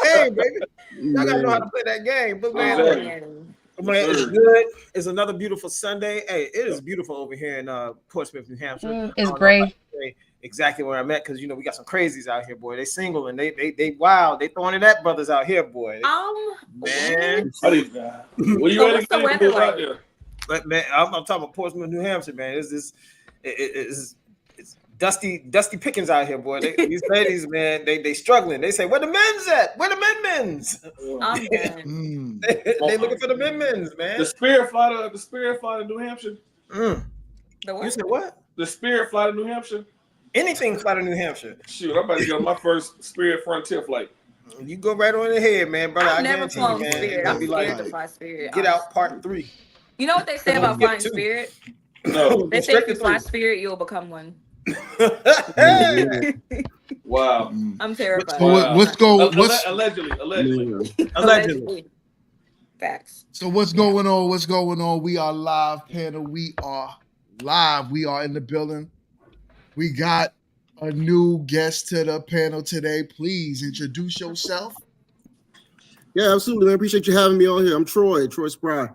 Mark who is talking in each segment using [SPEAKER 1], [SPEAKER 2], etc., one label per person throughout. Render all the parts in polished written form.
[SPEAKER 1] Hey, baby. Y'all gotta know how to play that game. But man, it's good. It's another beautiful Sunday. Hey, it is beautiful over here in Portsmouth, New Hampshire.
[SPEAKER 2] It's great.
[SPEAKER 1] Exactly where I'm at, because we got some crazies out here, boy. They single and they wild. They throwing it at brothers out here, boy. Man,
[SPEAKER 3] what are you ready to get out there?
[SPEAKER 1] But man, I'm talking about Portsmouth, New Hampshire, man. It's dusty pickings out here, boy. These ladies, man, they struggling. They say, where the men's at? Where the men's? They looking for the men's, man.
[SPEAKER 3] The Spirit fly to New Hampshire.
[SPEAKER 1] You said what?
[SPEAKER 3] The Spirit fly to New Hampshire.
[SPEAKER 1] Anything fly to New Hampshire.
[SPEAKER 3] Shoot, I'm about to get on my first Spirit Frontier flight.
[SPEAKER 1] You go right on ahead, man, brother.
[SPEAKER 4] I've never flown Spirit. I'm scared to fly Spirit.
[SPEAKER 1] Get out, part 3.
[SPEAKER 4] You know what they say about flying Spirit?
[SPEAKER 3] No.
[SPEAKER 4] They say if you fly Spirit, you'll become one.
[SPEAKER 3] Wow.
[SPEAKER 4] I'm terrified.
[SPEAKER 3] Allegedly.
[SPEAKER 4] Facts.
[SPEAKER 5] So what's going on? We are live, panel. We are live. We are in the building. We got a new guest to the panel today. Please introduce yourself.
[SPEAKER 6] Yeah, absolutely, man. Appreciate you having me on here. I'm Troy Spry,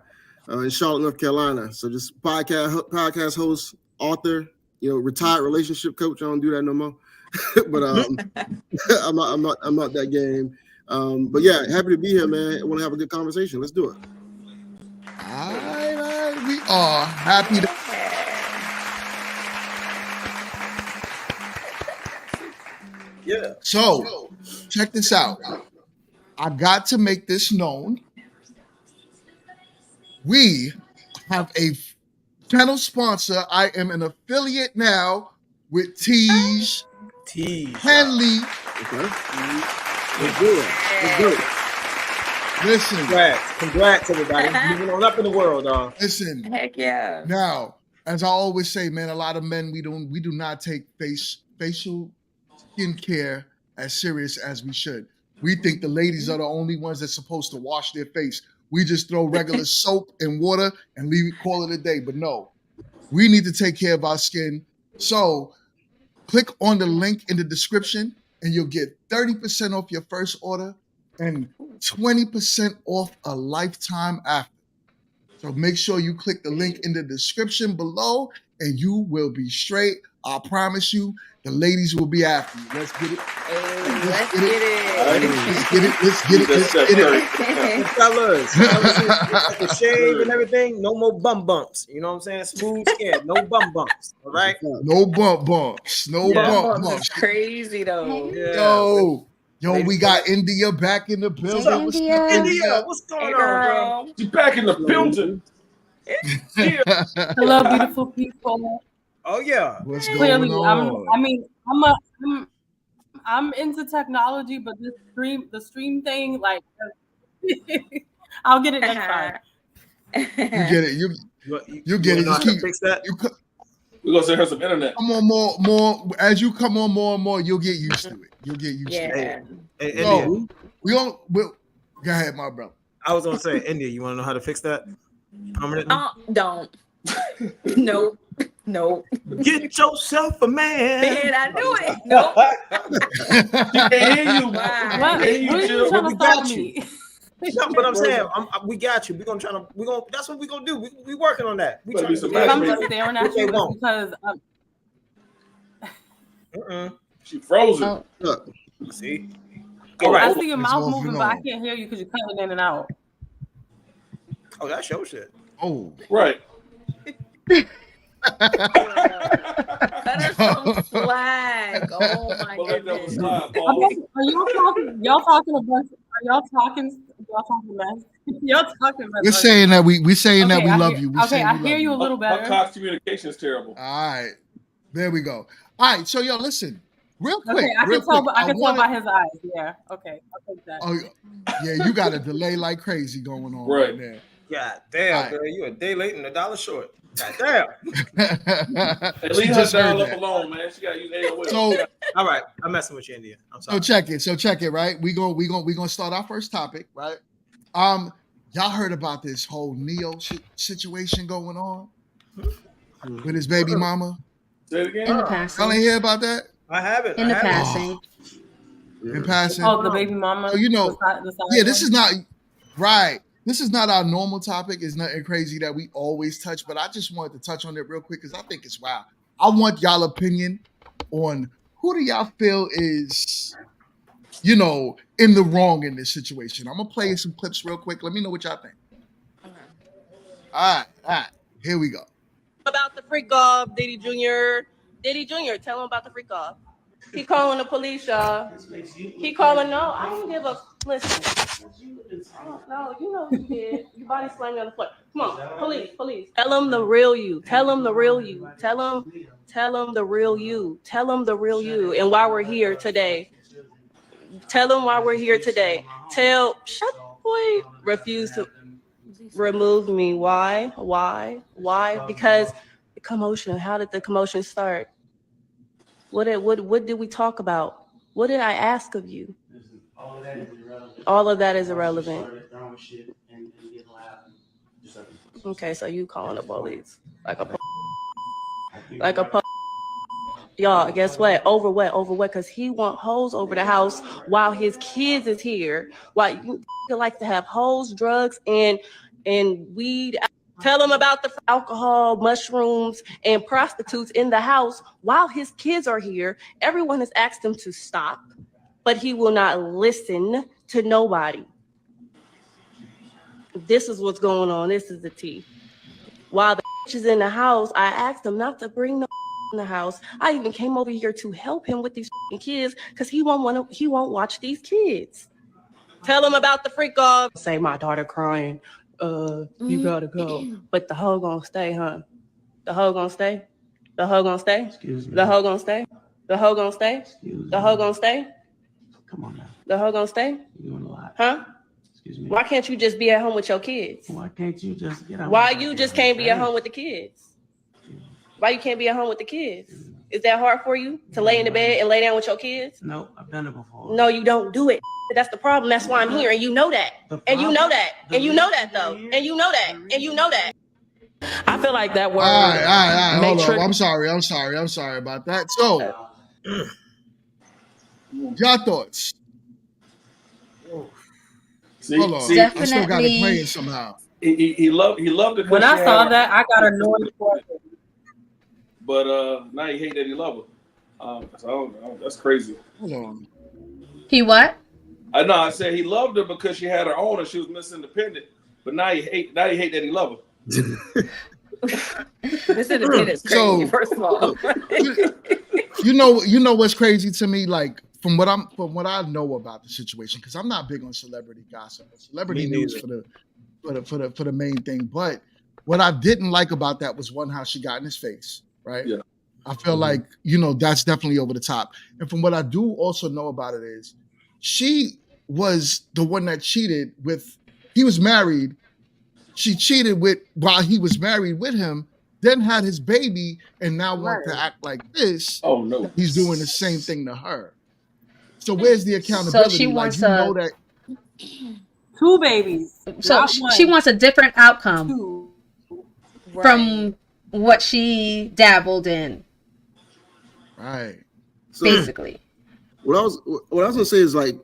[SPEAKER 6] in Charlotte, North Carolina. So just podcast host, author, retired relationship coach. I don't do that no more. But I'm not that game. But yeah, happy to be here, man. I want to have a good conversation. Let's do it.
[SPEAKER 5] All right. We are happy to.
[SPEAKER 1] Yeah.
[SPEAKER 5] So, check this out. I got to make this known. We have a channel sponsor. I am an affiliate now with Teej Henley.
[SPEAKER 6] Okay. Let's do it.
[SPEAKER 5] Listen.
[SPEAKER 1] Congrats, everybody. Moving on up in the world, dog.
[SPEAKER 5] Listen.
[SPEAKER 4] Heck yeah.
[SPEAKER 5] Now, as I always say, man, a lot of men we do not take facial skincare as serious as we should. We think the ladies are the only ones that's supposed to wash their face. We just throw regular soap and water and call it a day. But no, we need to take care of our skin. So click on the link in the description and you'll get 30% off your first order and 20% off a lifetime after. So make sure you click the link in the description below and you will be straight. I promise you, the ladies will be after you. Let's get it.
[SPEAKER 4] Let's get it.
[SPEAKER 1] Fellas, the shave and everything, no more bum bumps. You know what I'm saying? Smooth skin, no bum bumps. All right?
[SPEAKER 5] No bump bumps. No bump bumps.
[SPEAKER 4] It's crazy though.
[SPEAKER 5] Yo, we got India back in the building.
[SPEAKER 1] India, what's going on, bro?
[SPEAKER 3] She's back in the building.
[SPEAKER 2] Hello, beautiful people.
[SPEAKER 1] Oh yeah.
[SPEAKER 5] What's going on?
[SPEAKER 2] I'm into technology, but the stream thing, like, I'll get it next time.
[SPEAKER 5] You get it. You get it. Just keep
[SPEAKER 1] fix that.
[SPEAKER 3] We're gonna send her some internet.
[SPEAKER 5] Come on, more. As you come on more and more, you'll get used to it. You'll get used to it.
[SPEAKER 1] India.
[SPEAKER 5] Go ahead, my brother.
[SPEAKER 1] I was gonna say, India, you want to know how to fix that permanently?
[SPEAKER 4] Don't. Nope.
[SPEAKER 1] Get yourself a man.
[SPEAKER 4] Man, I knew it. Nope.
[SPEAKER 2] What are you trying to stop me?
[SPEAKER 1] No, but I'm saying, we got you. We're gonna that's what we're gonna do. We working on that.
[SPEAKER 2] I'm just staring at you because
[SPEAKER 3] she frozen.
[SPEAKER 1] See?
[SPEAKER 2] All right. I see your mouth moving, but I can't hear you because you're cutting in and out.
[SPEAKER 1] Oh, that's your shit.
[SPEAKER 5] Oh,
[SPEAKER 3] right.
[SPEAKER 4] That is some flag. Oh my goodness.
[SPEAKER 2] Are y'all talking mess? Y'all talking mess.
[SPEAKER 5] We're saying that we love you.
[SPEAKER 2] Okay, I hear you a little better.
[SPEAKER 3] My Cox communication is terrible.
[SPEAKER 5] All right, there we go. All right, so yo, listen, real quick.
[SPEAKER 2] Okay, I can tell by his eyes. Yeah. Okay, I'll take that.
[SPEAKER 5] Oh, yeah, you got a delay like crazy going on right there.
[SPEAKER 1] God damn, girl, you a day late and $1 short. God damn.
[SPEAKER 3] Leave her dial up alone, man. She gotta use AOL.
[SPEAKER 5] So,
[SPEAKER 1] all right, I'm messing with you, India. I'm sorry.
[SPEAKER 5] So check it, right? We gonna start our first topic, right? Y'all heard about this whole Neo situation going on with his baby mama?
[SPEAKER 3] Say it again.
[SPEAKER 2] In the passing.
[SPEAKER 5] Y'all ain't hear about that?
[SPEAKER 1] I haven't.
[SPEAKER 2] In the passing.
[SPEAKER 5] in passing.
[SPEAKER 2] Oh, the baby mama.
[SPEAKER 5] So, you know,
[SPEAKER 2] the side
[SPEAKER 5] yeah, this
[SPEAKER 2] one?
[SPEAKER 5] is not right. This is not our normal topic. It's nothing crazy that we always touch, but I just wanted to touch on it real quick because I think it's wild. I want y'all opinion on who do y'all feel is, you know, in the wrong in this situation. I'm gonna play some clips real quick. Let me know what y'all think. All right, here we go.
[SPEAKER 7] About the freak off, Diddy Jr. Diddy Jr. Tell him about the freak off. He calling the police, y'all. He calling. No, I don't give a. Listen. No, you know what you did. Your body slamming on the floor. Come on, police. Tell him the real you. Tell him the real you. Tell him the real you. Tell him the real you. And why we're here today. Tell him why we're here today. Shut boy. Refuse to remove me. Why? Because the commotion. How did the commotion start? What did we talk about? What did I ask of you? All of that is irrelevant. Okay, so you calling the police y'all, guess what? Over what? Because he want hoes over the house while his kids is here. Why you like to have hoes, drugs, and weed. Tell him about the alcohol, mushrooms, and prostitutes in the house while his kids are here. Everyone has asked him to stop, but he will not listen to nobody. This is what's going on. This is the tea. While the is in the house, I asked him not to bring no in the house. I even came over here to help him with these kids because he won't watch these kids. Tell him about the freak off. Say my daughter crying. You gotta go. But the hoe gonna stay, huh? The hoe gonna stay? The hoe gonna stay?
[SPEAKER 3] Excuse me.
[SPEAKER 7] The hoe gonna stay? The hoe gonna stay?
[SPEAKER 3] Excuse
[SPEAKER 7] The
[SPEAKER 3] me.
[SPEAKER 7] hoe gonna stay?
[SPEAKER 3] Come on now.
[SPEAKER 7] The hoe gonna stay?
[SPEAKER 3] You're doing a lot.
[SPEAKER 7] Huh?
[SPEAKER 3] Excuse me.
[SPEAKER 7] Why can't you just be at home with your kids?
[SPEAKER 3] Why can't you just get out?
[SPEAKER 7] Why you just can't be at home with the kids? Why you can't be at home with the kids? Is that hard for you to lay in the bed and lay down with your kids?
[SPEAKER 3] No, I've done it before.
[SPEAKER 7] No, you don't do it. That's the problem. That's why I'm here. And you know that. And you know that. And you know that though. And you know that. And you know that. I feel like that word.
[SPEAKER 5] All right. Hold
[SPEAKER 7] Matrix-
[SPEAKER 5] on. I'm sorry about that. So, y'all thoughts?
[SPEAKER 3] See,
[SPEAKER 5] Hold on.
[SPEAKER 3] see,
[SPEAKER 5] I still got it
[SPEAKER 8] Definitely.
[SPEAKER 5] playing somehow.
[SPEAKER 3] he loved it.
[SPEAKER 2] When I saw that, I got annoyed for it.
[SPEAKER 3] But now he hate that he love her. So I don't know. That's crazy.
[SPEAKER 5] Hold on.
[SPEAKER 8] He what?
[SPEAKER 3] I said he loved her because she had her own and she was Miss Independent. But now he hate that he love her.
[SPEAKER 4] This independence crazy,
[SPEAKER 5] So-
[SPEAKER 4] first of all.
[SPEAKER 5] You know what's crazy to me? Like from what I know about the situation, because I'm not big on celebrity gossip, celebrity
[SPEAKER 1] Me
[SPEAKER 5] news for the main thing. But what I didn't like about that was one, how she got in his face, right?
[SPEAKER 3] Yeah.
[SPEAKER 5] I feel like, that's definitely over the top. And from what I do also know about it is she was the one that cheated with, he was married. She cheated with while he was married with him, then had his baby, and now want to act like this.
[SPEAKER 3] Oh no.
[SPEAKER 5] He's doing the same thing to her. So where's the accountability?
[SPEAKER 8] So she
[SPEAKER 5] like
[SPEAKER 8] wants
[SPEAKER 5] you know that
[SPEAKER 2] 2 babies.
[SPEAKER 8] So
[SPEAKER 2] Not
[SPEAKER 8] she
[SPEAKER 2] one,
[SPEAKER 8] wants a different outcome
[SPEAKER 2] 2.
[SPEAKER 8] from what she dabbled in,
[SPEAKER 5] right.
[SPEAKER 6] So
[SPEAKER 8] basically.
[SPEAKER 6] what I was gonna say is like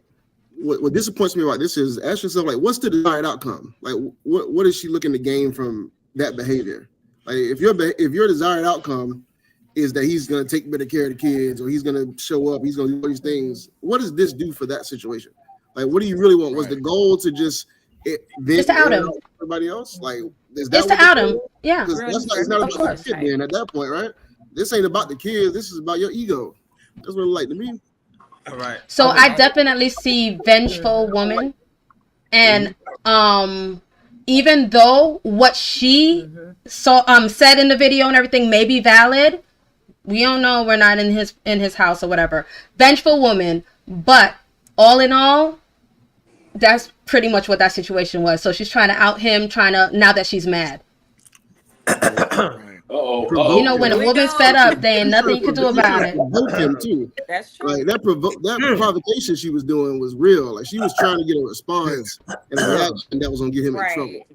[SPEAKER 6] what disappoints me about this is ask yourself like what's the desired outcome? Like what is she looking to gain from that behavior? Like if your desired outcome is that he's gonna take better care of the kids or he's gonna show up, he's gonna do all these things, what does this do for that situation? Like what do you really want? Was the goal to just
[SPEAKER 8] to out him.
[SPEAKER 6] Everybody else? Like is that
[SPEAKER 8] It's to
[SPEAKER 6] what
[SPEAKER 8] out
[SPEAKER 6] the
[SPEAKER 8] him.
[SPEAKER 6] goal?
[SPEAKER 8] Yeah.
[SPEAKER 6] Because that's not, it's not
[SPEAKER 8] Of
[SPEAKER 6] about
[SPEAKER 8] course.
[SPEAKER 6] the kid then at that point, right? This ain't about the kids. This is about your ego. That's what it like to me.
[SPEAKER 1] All right.
[SPEAKER 8] So I definitely see vengeful woman, and even though what she said in the video and everything may be valid, we don't know. We're not in his house or whatever. Vengeful woman, but all in all, that's pretty much what that situation was. So she's trying to out him, now that she's mad. You know, when a woman's fed up, there ain't nothing you can do about it.
[SPEAKER 6] Provoke him too.
[SPEAKER 4] That's true.
[SPEAKER 6] Like that provocation she was doing was real. Like she was trying to get a response and a reaction that was gonna get him in trouble.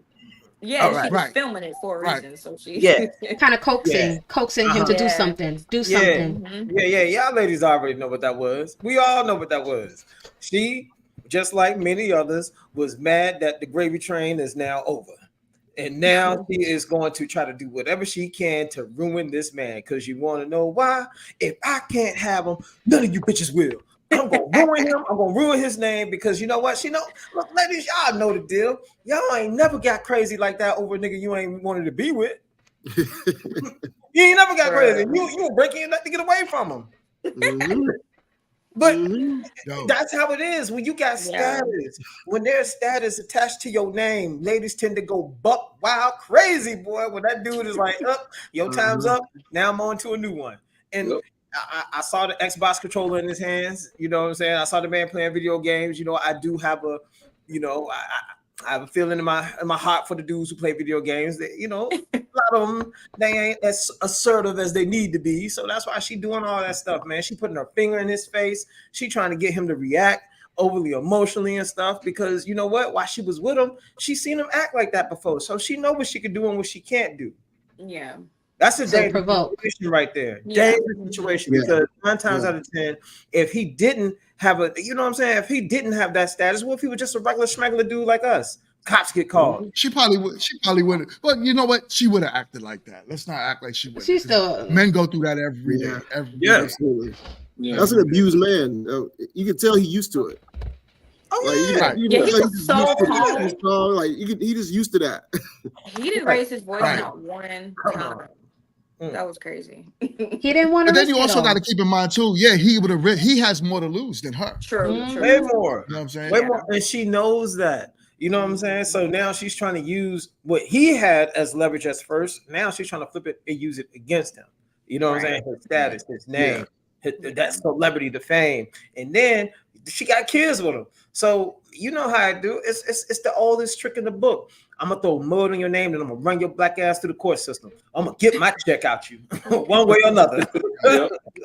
[SPEAKER 4] Yeah,
[SPEAKER 1] All
[SPEAKER 4] she
[SPEAKER 1] right.
[SPEAKER 4] was
[SPEAKER 5] Right.
[SPEAKER 4] filming it for a
[SPEAKER 5] Right.
[SPEAKER 4] reason. So she
[SPEAKER 1] Yeah.
[SPEAKER 8] Kind of coaxing him to do
[SPEAKER 4] Yeah.
[SPEAKER 8] something. Do
[SPEAKER 1] Yeah.
[SPEAKER 8] something.
[SPEAKER 4] Mhm.
[SPEAKER 1] Yeah. Y'all ladies already know what that was. We all know what that was. She, just like many others, was mad that the gravy train is now over. And now she is going to try to do whatever she can to ruin this man. Because you want to know why? If I can't have him, none of you bitches will. I'm gonna ruin him. I'm gonna ruin his name because you know what? Look, ladies, y'all know the deal. Y'all ain't never got crazy like that over a nigga you ain't wanted to be with. You ain't never got crazy. You were breaking nothing to get away from him.
[SPEAKER 6] Mhm.
[SPEAKER 1] But
[SPEAKER 5] Yo,
[SPEAKER 1] that's how it is when you got status. When there's status attached to your name, ladies tend to go buck wild crazy, boy. When that dude is like, up, your time's up. Now I'm on to a new one. And I saw the Xbox controller in his hands. You know what I'm saying? I saw the man playing video games. You know, I do have a, you know, I have a feeling in my heart for the dudes who play video games. That, you know, a lot of them, they ain't as assertive as they need to be. So that's why she doing all that stuff, man. She putting her finger in his face. She trying to get him to react overly emotionally and stuff because you know what? While she was with him, she seen him act like that before. So she know what she can do and what she can't do.
[SPEAKER 4] Yeah.
[SPEAKER 1] That's a
[SPEAKER 8] So
[SPEAKER 1] dangerous
[SPEAKER 8] provoke.
[SPEAKER 1] situation right there.
[SPEAKER 4] Yeah.
[SPEAKER 1] Dangerous situation
[SPEAKER 6] Yeah.
[SPEAKER 1] because 9 times
[SPEAKER 6] Yeah.
[SPEAKER 1] out of 10, if he didn't have a, you know what I'm saying? If he didn't have that status, what if he was just a regular schmegular dude like us? Cops get called.
[SPEAKER 5] she probably would. But you know what? She would have acted like that. Let's not act like she would.
[SPEAKER 8] She's still
[SPEAKER 5] Men go through that every day. Every day.
[SPEAKER 6] Absolutely.
[SPEAKER 3] Yeah.
[SPEAKER 6] That's an abused man. You can tell he's used to it.
[SPEAKER 1] Oh
[SPEAKER 6] Like,
[SPEAKER 1] yeah.
[SPEAKER 6] you
[SPEAKER 4] Yeah,
[SPEAKER 6] can
[SPEAKER 4] he
[SPEAKER 6] tell
[SPEAKER 4] was
[SPEAKER 6] he's
[SPEAKER 4] so
[SPEAKER 6] used to
[SPEAKER 4] calm.
[SPEAKER 6] it. So, like he just used to that.
[SPEAKER 4] He didn't raise his voice
[SPEAKER 5] Right.
[SPEAKER 4] not one time. That was crazy.
[SPEAKER 8] he didn't want to.
[SPEAKER 5] But then you
[SPEAKER 8] risk it
[SPEAKER 5] also
[SPEAKER 8] all.
[SPEAKER 5] got to keep in mind too. Yeah, he would have. He has more to lose than her.
[SPEAKER 4] True.
[SPEAKER 1] Way more.
[SPEAKER 5] You know what I'm saying?
[SPEAKER 1] Way more. And she knows that. You know what I'm saying? So now she's trying to use what he had as leverage as first. Now she's trying to flip it and use it against him. You know what I'm saying? His status, his name, that celebrity, the fame. And then she got kids with him. So you know how I do. It's the oldest trick in the book. I'm gonna throw mud on your name and I'm gonna run your black ass through the court system. I'm gonna get my check out you one way or another.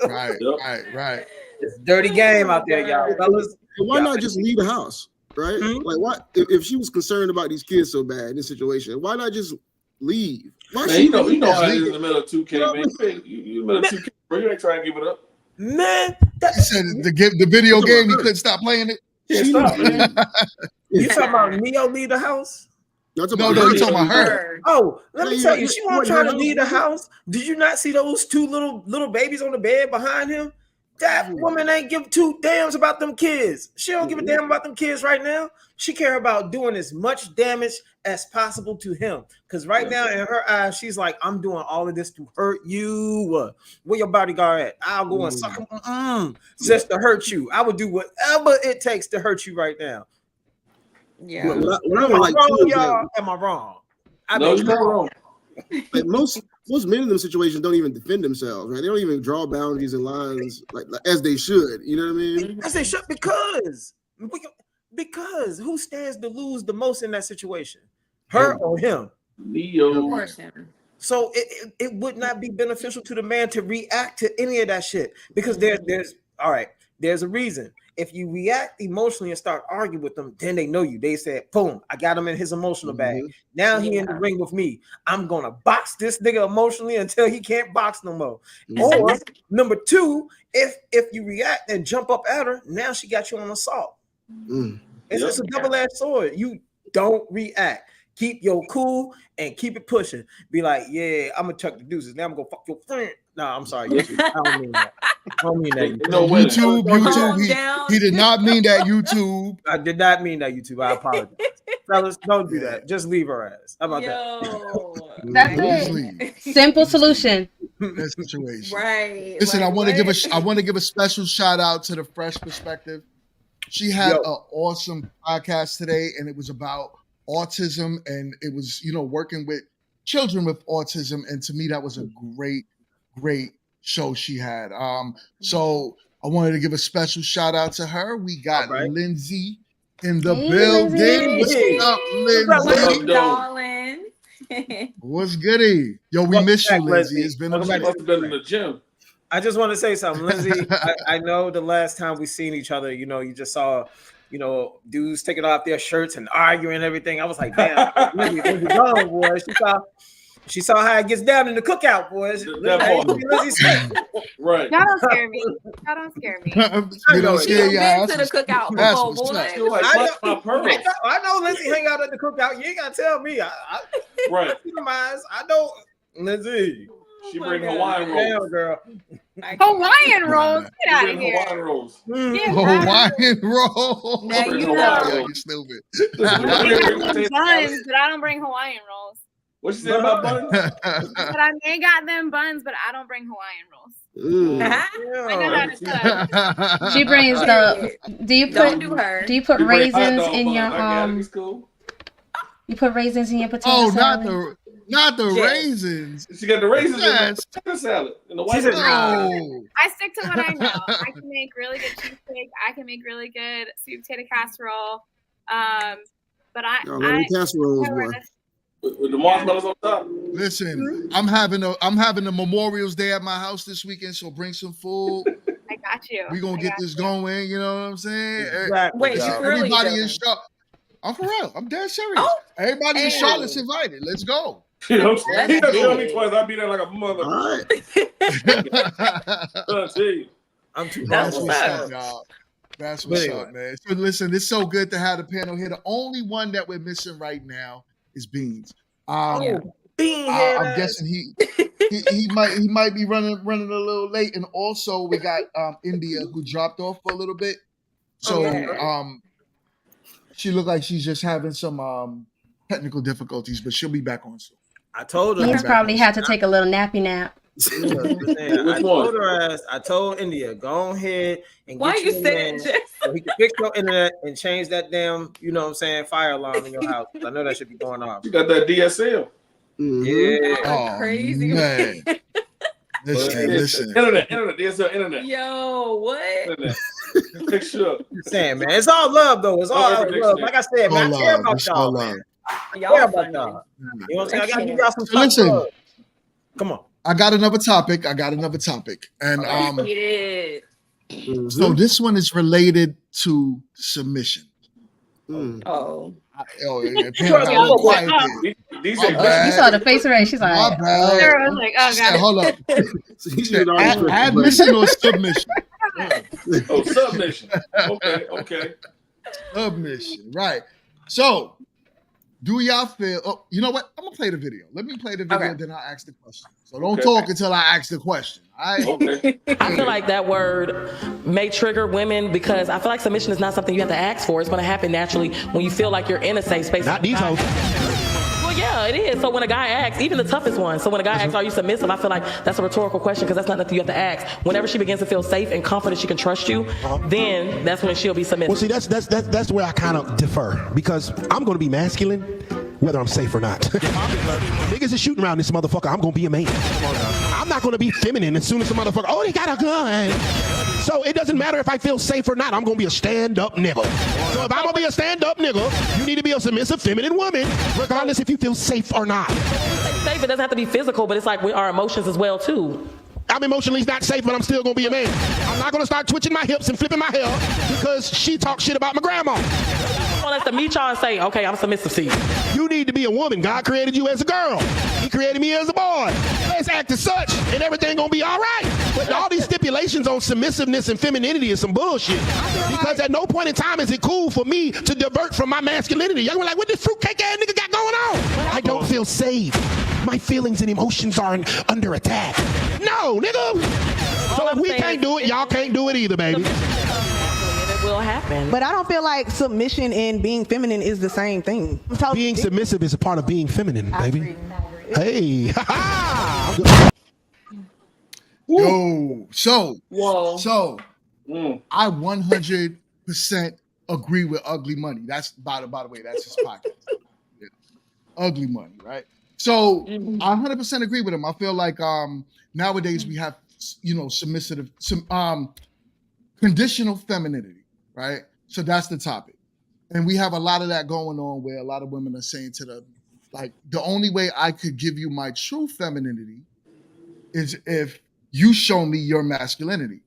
[SPEAKER 5] Right.
[SPEAKER 1] It's a dirty game out there, y'all fellas.
[SPEAKER 6] Why not just leave the house, right? Like, what if she was concerned about these kids so bad in this situation? Why not just leave? Why
[SPEAKER 3] Man, you know how it is in the middle of 2K, man. You in the middle of 2K, bro. You ain't trying to give it up.
[SPEAKER 1] Man,
[SPEAKER 5] he said the video game he couldn't stop playing it.
[SPEAKER 3] Yeah, stop, man.
[SPEAKER 1] You talking about Neo leave the house?
[SPEAKER 5] No, you talking about her.
[SPEAKER 1] Oh, let me tell you, she wasn't trying to leave the house. Did you not see those two little babies on the bed behind him? That woman ain't give two damns about them kids. She don't give a damn about them kids right now. She care about doing as much damage as possible to him. Because right now in her eyes, she's like, I'm doing all of this to hurt you. Where your bodyguard at? I'll go and suck him just to hurt you. I would do whatever it takes to hurt you right now.
[SPEAKER 4] Yeah.
[SPEAKER 6] What I
[SPEAKER 1] Am I
[SPEAKER 6] don't like
[SPEAKER 1] wrong,
[SPEAKER 6] too is
[SPEAKER 1] y'all? Am I wrong?
[SPEAKER 3] No, you're not wrong.
[SPEAKER 6] like most men in those situations don't even defend themselves, right? They don't even draw boundaries and lines like as they should. You know what I mean?
[SPEAKER 1] I say shut because who stands to lose the most in that situation? Her or him?
[SPEAKER 3] Leo.
[SPEAKER 1] So it would not be beneficial to the man to react to any of that shit because there's a reason. If you react emotionally and start arguing with them, then they know you. They said, boom, I got him in his emotional bag. Now he in the ring with me. I'm gonna box this nigga emotionally until he can't box no more. Or number two, if you react and jump up at her, now she got you on assault. It's just a double-edged sword. You don't react. Keep your cool and keep it pushing. Be like, yeah, I'm gonna chuck the deuces. Now I'm gonna fuck your friend. No, I'm sorry. YouTube. I don't mean that. I don't mean that.
[SPEAKER 5] No, YouTube. He did not mean that. YouTube.
[SPEAKER 1] I did not mean that. YouTube. I apologize, fellas. Don't do that. Just leave her ass. How about that?
[SPEAKER 8] That's it. Simple solution.
[SPEAKER 5] That situation.
[SPEAKER 4] Right.
[SPEAKER 5] Listen, I want to give a special shout out to the Fresh Perspective. She had an awesome podcast today, and it was about autism, and it was working with children with autism, and to me that was a great show she had. So I wanted to give a special shout out to her. We got Lindsay in the building. What's up, Lindsay?
[SPEAKER 4] Darling.
[SPEAKER 5] What's goody? Yo, we miss you, Lindsay. It's been a minute.
[SPEAKER 3] Must have been in the gym.
[SPEAKER 1] I just want to say something, Lindsay. I know the last time we seen each other, you just saw dudes taking off their shirts and arguing and everything. I was like, damn, Lizzie gone, boy. She saw how it gets down in the cookout, boys. Lizzie said.
[SPEAKER 3] Right.
[SPEAKER 9] Y'all don't scare me. Y'all don't scare me.
[SPEAKER 5] We don't scare
[SPEAKER 4] You've
[SPEAKER 5] y'all.
[SPEAKER 4] been to the cookout
[SPEAKER 5] That's
[SPEAKER 4] before,
[SPEAKER 5] what's up.
[SPEAKER 4] boy.
[SPEAKER 1] I know Lizzie hang out at the cookout. You ain't gotta tell me.
[SPEAKER 3] Right.
[SPEAKER 1] I know Lizzie.
[SPEAKER 3] She bring Hawaiian rolls.
[SPEAKER 1] Damn, girl.
[SPEAKER 9] Hawaiian rolls. Get out of here.
[SPEAKER 3] Hawaiian rolls.
[SPEAKER 5] Hawaiian roll.
[SPEAKER 4] Now you
[SPEAKER 3] Hawaiian
[SPEAKER 4] know.
[SPEAKER 3] rolls.
[SPEAKER 5] You stupid.
[SPEAKER 9] I got buns, but I don't bring Hawaiian rolls.
[SPEAKER 3] What you say about buns?
[SPEAKER 9] But I may got them buns, but I don't bring Hawaiian rolls. I know how to cook.
[SPEAKER 8] She brings the. Do you
[SPEAKER 4] Don't do her.
[SPEAKER 8] Do you put
[SPEAKER 3] You bring
[SPEAKER 8] raisins
[SPEAKER 3] hot dog
[SPEAKER 8] in
[SPEAKER 3] buns.
[SPEAKER 8] your
[SPEAKER 3] I got it. It's cool.
[SPEAKER 8] You put raisins in your potato
[SPEAKER 5] Oh,
[SPEAKER 8] salad?
[SPEAKER 5] not the
[SPEAKER 4] Yes.
[SPEAKER 5] raisins.
[SPEAKER 3] She got the raisins in
[SPEAKER 5] Yes.
[SPEAKER 3] the potato salad and the white.
[SPEAKER 1] said,
[SPEAKER 5] No.
[SPEAKER 9] I stick to what I know. I can make really good cheesecake. I can make really good sweet potato casserole. But
[SPEAKER 6] Y'all love them casseroles, boy.
[SPEAKER 3] With the marshmallows on top.
[SPEAKER 5] Listen, I'm having a Memorial's Day at my house this weekend, so bring some food.
[SPEAKER 9] I got you.
[SPEAKER 5] We're gonna get this going, you know what I'm saying?
[SPEAKER 1] Exactly,
[SPEAKER 4] Wait,
[SPEAKER 1] dog.
[SPEAKER 4] you really
[SPEAKER 5] Everybody in
[SPEAKER 4] joking?
[SPEAKER 5] Charlotte. I'm for real. I'm dead serious.
[SPEAKER 4] Oh,
[SPEAKER 5] Everybody in
[SPEAKER 4] hey.
[SPEAKER 5] Charlotte's invited. Let's go.
[SPEAKER 3] He done
[SPEAKER 4] Let's
[SPEAKER 3] tell
[SPEAKER 4] do
[SPEAKER 3] me
[SPEAKER 4] it.
[SPEAKER 3] twice. I'll be there like a mother.
[SPEAKER 6] All right.
[SPEAKER 3] I'll tell you.
[SPEAKER 1] I'm too
[SPEAKER 5] That's
[SPEAKER 1] bad.
[SPEAKER 5] what's up, y'all. That's what's up, man. So listen, it's so good to have the panel here. The only one that we're missing right now is Beans.
[SPEAKER 1] Beanhead
[SPEAKER 5] I'm guessing he might be running a little late, and also we got India who dropped off for a little bit. So she looked like she's just having some technical difficulties, but she'll be back on soon.
[SPEAKER 1] I told her.
[SPEAKER 8] He's probably had to take a little nappy nap.
[SPEAKER 1] I told India, go ahead and
[SPEAKER 4] Why
[SPEAKER 1] get
[SPEAKER 4] you
[SPEAKER 1] your
[SPEAKER 4] saying
[SPEAKER 1] man
[SPEAKER 4] just?
[SPEAKER 1] so he can fix your internet and change that damn, you know what I'm saying, fire alarm in your house. I know that should be going off.
[SPEAKER 3] You got that DSL.
[SPEAKER 1] Yeah.
[SPEAKER 5] Oh,
[SPEAKER 4] Crazy.
[SPEAKER 5] man. Listen.
[SPEAKER 3] Internet, DSL, internet.
[SPEAKER 4] Yo, what?
[SPEAKER 3] Internet. Make sure.
[SPEAKER 1] Saying, man, it's all love though. It's all love. Like I said, man, I care about
[SPEAKER 5] It's all
[SPEAKER 1] y'all,
[SPEAKER 5] love.
[SPEAKER 1] man. I
[SPEAKER 4] Y'all
[SPEAKER 1] care about
[SPEAKER 4] funny.
[SPEAKER 1] y'all. You know what I'm saying? I gotta give y'all some
[SPEAKER 5] So listen.
[SPEAKER 1] love. Come on.
[SPEAKER 5] I got another topic. And
[SPEAKER 4] Get it.
[SPEAKER 5] so this one is related to submission.
[SPEAKER 4] Oh.
[SPEAKER 5] Pam got a little quiet there.
[SPEAKER 3] These
[SPEAKER 5] My
[SPEAKER 3] are
[SPEAKER 5] bad.
[SPEAKER 8] You saw the face right. She's like,
[SPEAKER 5] My bad.
[SPEAKER 9] Sarah was like, oh,
[SPEAKER 5] She said,
[SPEAKER 9] God.
[SPEAKER 5] hold up.
[SPEAKER 6] So you
[SPEAKER 5] She said,
[SPEAKER 6] should already
[SPEAKER 5] admission or submission?
[SPEAKER 3] submission. Okay.
[SPEAKER 5] Submission, right. So, do y'all feel, oh, you know what? I'm going to play the video. Let me play the video,
[SPEAKER 4] Okay.
[SPEAKER 5] then I'll ask the question. So don't talk until I ask the question, all right?
[SPEAKER 3] Okay.
[SPEAKER 10] I feel like that word may trigger women because I feel like submission is not something you have to ask for. It's going to happen naturally when you feel like you're in a safe space.
[SPEAKER 11] Not these hoes.
[SPEAKER 10] Well, yeah, it is. So when a guy asks, even the toughest one, so when a guy asks, are you submissive? I feel like that's a rhetorical question because that's not nothing you have to ask. Whenever she begins to feel safe and confident she can trust you, then that's when she'll be submissive.
[SPEAKER 11] Well, see, that's where I kind of defer because I'm going to be masculine whether I'm safe or not. Niggas is shooting around this motherfucker. I'm going to be a man. I'm not going to be feminine as soon as the motherfucker, oh, he got a gun. So it doesn't matter if I feel safe or not. I'm going to be a stand-up nigga. So if I'm going to be a stand-up nigga, you need to be a submissive feminine woman, regardless if you feel safe or not.
[SPEAKER 10] Safe, it doesn't have to be physical, but it's like with our emotions as well, too.
[SPEAKER 11] I'm emotionally not safe, but I'm still going to be a man. I'm not going to start twitching my hips and flipping my hair because she talks shit about my grandma.
[SPEAKER 10] I want us to meet y'all and say, okay, I'm submissive to you.
[SPEAKER 11] You need to be a woman. God created you as a girl. He created me as a boy. Let's act as such, and everything gonna be all right. But all these stipulations on submissiveness and femininity is some bullshit. Because at no point in time is it cool for me to divert from my masculinity. Y'all be like, what this fruitcake ass nigga got going on? I don't feel safe. My feelings and emotions are under attack. No, nigga. So if we can't do it, y'all can't do it either, baby.
[SPEAKER 10] It will happen.
[SPEAKER 12] But I don't feel like submission and being feminine is the same thing.
[SPEAKER 11] Being submissive is a part of being feminine, baby. Hey.
[SPEAKER 5] Yo, so
[SPEAKER 3] I
[SPEAKER 5] 100% agree with Ugly Money. That's by the way, that's his podcast. Yeah. Ugly Money, right? So I 100% agree with him. I feel like nowadays we have conditional femininity, right? So that's the topic. And we have a lot of that going on where a lot of women are saying to them, like, the only way I could give you my true femininity is if you show me your masculinity.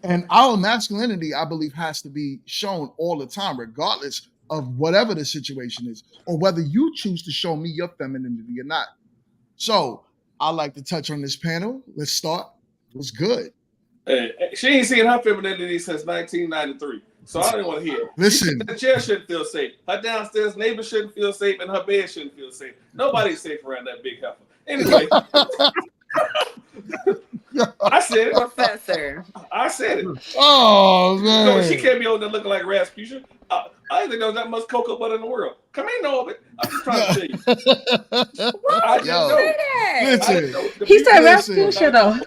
[SPEAKER 5] And our masculinity, I believe, has to be shown all the time, regardless of whatever the situation is, or whether you choose to show me your femininity or not. So I'd like to touch on this panel. Let's start. What's good?
[SPEAKER 3] Hey, she ain't seen her femininity since 1993. So I don't want to hear it.
[SPEAKER 5] Listen.
[SPEAKER 3] The chair shouldn't feel safe. Her downstairs neighbor shouldn't feel safe, and her bed shouldn't feel safe. Nobody's safe around that big heifer. Anyway. I said it.
[SPEAKER 4] Professor.
[SPEAKER 3] I said it.
[SPEAKER 5] Oh, man.
[SPEAKER 3] No, she can't be over there looking like Rasputin. I think there's that much cocoa butter in the world. Come in, Norbert. I'm just trying to tell you. I didn't know.
[SPEAKER 5] Listen.
[SPEAKER 8] He said Rasputin, though.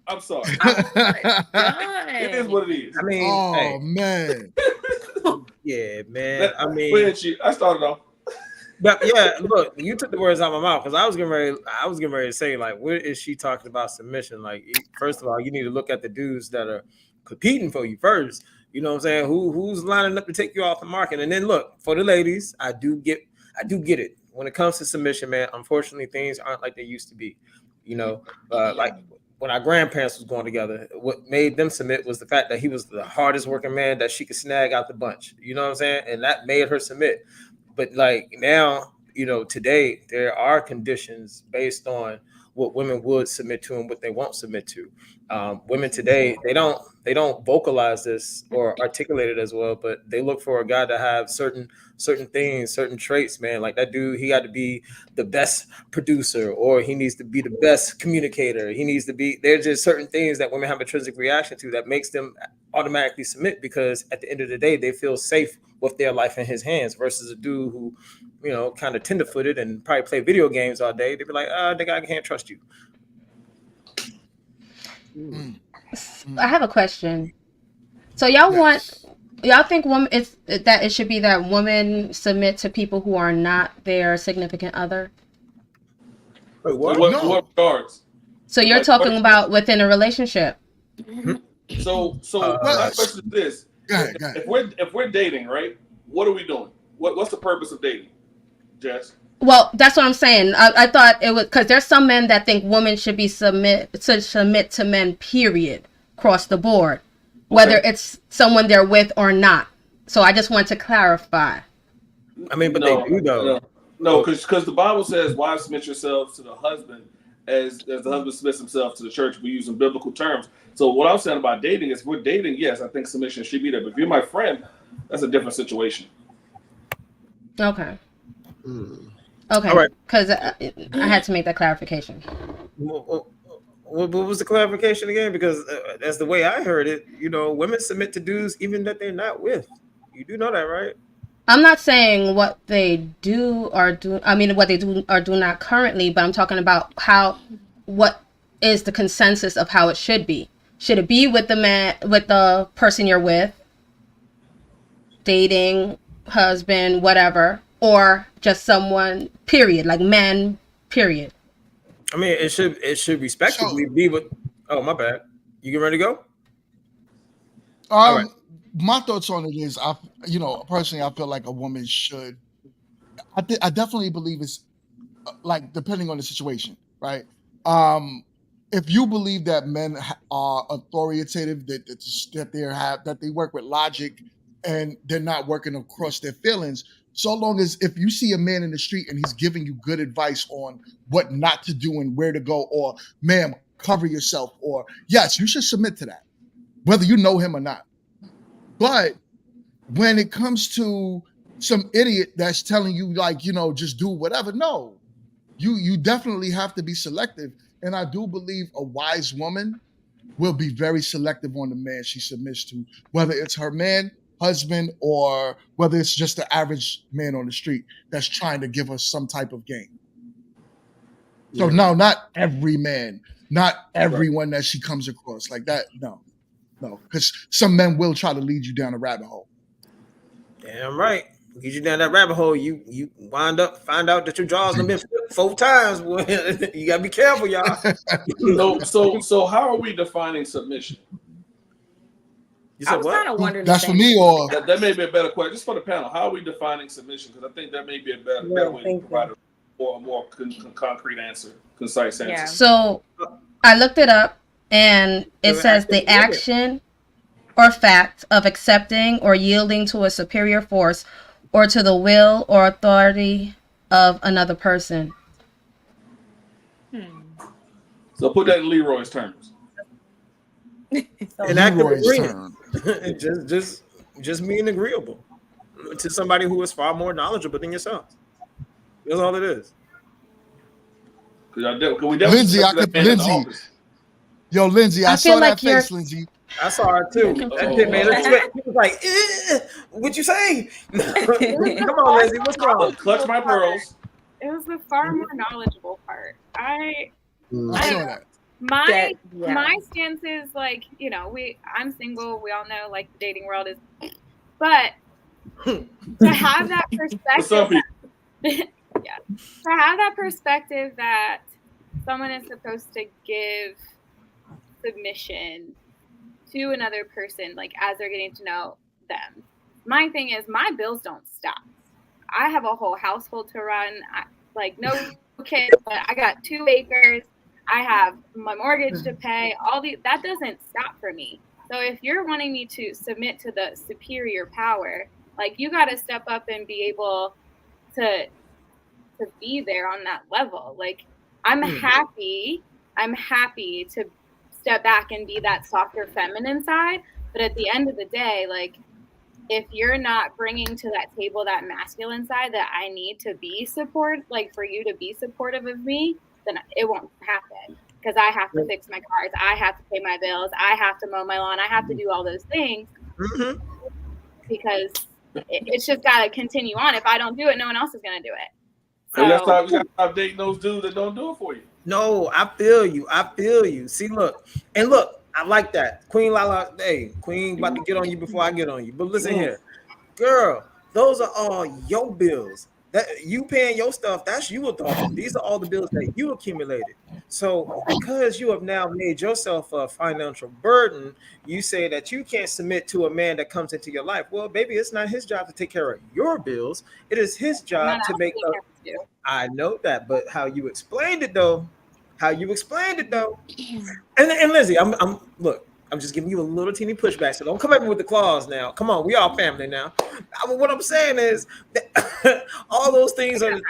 [SPEAKER 3] I'm sorry.
[SPEAKER 4] It
[SPEAKER 3] is what it is.
[SPEAKER 1] I mean,
[SPEAKER 5] oh, man.
[SPEAKER 1] Yeah, man. I mean,
[SPEAKER 3] I started off.
[SPEAKER 1] But yeah, look, you took the words out of my mouth because I was getting ready to say, like, what is she talking about submission? Like, first of all, you need to look at the dudes that are competing for you first. You know what I'm saying? Who's lining up to take you off the market? And then look, for the ladies, I do get it. When it comes to submission, man, unfortunately, things aren't like they used to be. You know, like when our grandparents was going together, what made them submit was the fact that he was the hardest working man that she could snag out the bunch. You know what I'm saying? And that made her submit. But like now, you know, today there are conditions based on what women would submit to and what they won't submit to. Women today, they don't vocalize this or articulate it as well, but they look for a guy to have certain things, certain traits, man. Like that dude, he got to be the best producer, or he needs to be the best communicator. He needs to be. There's just certain things that women have intrinsic reaction to that makes them automatically submit, because at the end of the day, they feel safe with their life in his hands versus a dude who, you know, kind of tenderfooted and probably play video games all day. They'd be like, nigga, I can't trust you.
[SPEAKER 8] I have a question. So y'all think it should be that women submit to people who are not their significant other?
[SPEAKER 1] Wait, what?
[SPEAKER 3] What regards?
[SPEAKER 8] So you're talking about within a relationship.
[SPEAKER 3] So my question is this.
[SPEAKER 5] Go ahead.
[SPEAKER 3] If we're dating, right? What are we doing? What's the purpose of dating, Jess?
[SPEAKER 8] Well, that's what I'm saying. I thought it was because there's some men that think women should be submit to men, period, across the board, whether it's someone they're with or not. So I just want to clarify.
[SPEAKER 1] I mean, but they do though.
[SPEAKER 3] No, because the Bible says, "Wives, submit yourselves to the husband, as the husband submits himself to the church." We're using biblical terms. So what I'm saying about dating is, we're dating. Yes, I think submission should be there. But if you're my friend, that's a different situation.
[SPEAKER 8] Okay.
[SPEAKER 1] Okay. All right.
[SPEAKER 8] Because I had to make that clarification.
[SPEAKER 1] What was the clarification again? Because that's the way I heard it. You know, women submit to dudes even that they're not with. You do know that, right?
[SPEAKER 8] I'm not saying what they do or do. I mean, what they do or do not currently, but I'm talking about what is the consensus of how it should be. Should it be with the person you're with, dating, husband, whatever, or just someone, period, like men, period?
[SPEAKER 1] I mean, it should respectively be with. Oh, my bad. You get ready to go?
[SPEAKER 5] All right. My thoughts on it is, personally, I feel like a woman should. I definitely believe it's like depending on the situation, right? If you believe that men are authoritative, that they work with logic, and they're not working across their feelings, so long as if you see a man in the street and he's giving you good advice on what not to do and where to go, or ma'am, cover yourself, or yes, you should submit to that, whether you know him or not. But when it comes to some idiot that's telling you, like, just do whatever, no, you definitely have to be selective. And I do believe a wise woman will be very selective on the man she submits to, whether it's her man, husband, or whether it's just the average man on the street that's trying to give us some type of game. So no, not every man, not everyone that she comes across like that. No, because some men will try to lead you down a rabbit hole.
[SPEAKER 1] Damn right. Get you down that rabbit hole, you find out that your jaws have been flipped 4 times. Boy. You gotta be careful, y'all.
[SPEAKER 3] So how are we defining submission?
[SPEAKER 4] I was kind of wondering.
[SPEAKER 5] That's for me, or
[SPEAKER 3] that may be a better question. Just for the panel, how are we defining submission? Because I think that may be a better way to provide a more concrete answer, concise answer.
[SPEAKER 8] Yeah. So I looked it up, and it says the action or fact of accepting or yielding to a superior force or to the will or authority of another person.
[SPEAKER 3] So put that in Leroy's terms.
[SPEAKER 1] An act of
[SPEAKER 5] Leroy's
[SPEAKER 1] agreement.
[SPEAKER 5] turn.
[SPEAKER 1] just being agreeable to somebody who is far more knowledgeable than yourself. That's all it is.
[SPEAKER 5] Lindsay, Yo, Lindsay, I saw that face, Lindsay.
[SPEAKER 1] I saw it too. That shit made her sweat. He was like, "What'd you say?" Come on, Lindsay, what's wrong?
[SPEAKER 3] Clutch my pearls.
[SPEAKER 9] It was the far more knowledgeable part.
[SPEAKER 5] I saw that.
[SPEAKER 9] My stance is like, I'm single. We all know like the dating world is, but to have that perspective, to have that perspective that someone is supposed to give submission to another person, like as they're getting to know them. My thing is, my bills don't stop. I have a whole household to run. No kids, but I got 2 acres. I have my mortgage to pay. That doesn't stop for me. So if you're wanting me to submit to the superior power, like you got to step up and be able to be there on that level. Like I'm happy to step back and be that softer feminine side. But at the end of the day, like if you're not bringing to that table that masculine side that I need to be for you to be supportive of me, then it won't happen because I have to fix my cars. I have to pay my bills. I have to mow my lawn. I have to do all those things because it's just got to continue on. If I don't do it, no one else is going to do it. So,
[SPEAKER 3] you got to stop dating those dudes that don't do it for you.
[SPEAKER 1] No, I feel you. See, look, I like that. Queen Lala, hey, Queen about to get on you before I get on you. But listen here, girl, those are all your bills. That you paying your stuff, that's you adulting. These are all the bills that you accumulated. So because you have now made yourself a financial burden, you say that you can't submit to a man that comes into your life. Well, baby, it's not his job to take care of your bills. It is his job to make I know that, but how you explained it though. And Lizzie, I'm just giving you a little teeny pushback, so don't come at me with the claws now. Come on, we all family now. What I'm saying is that all those things are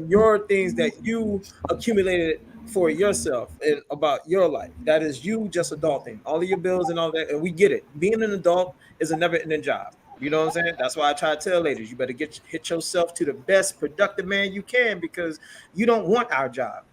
[SPEAKER 1] your things that you accumulated for yourself and about your life. That is you just adulting, all of your bills and all that, and we get it. Being an adult is a never-ending job. You know what I'm saying? That's why I try to tell ladies, you better hit yourself to the best productive man you can because you don't want our job.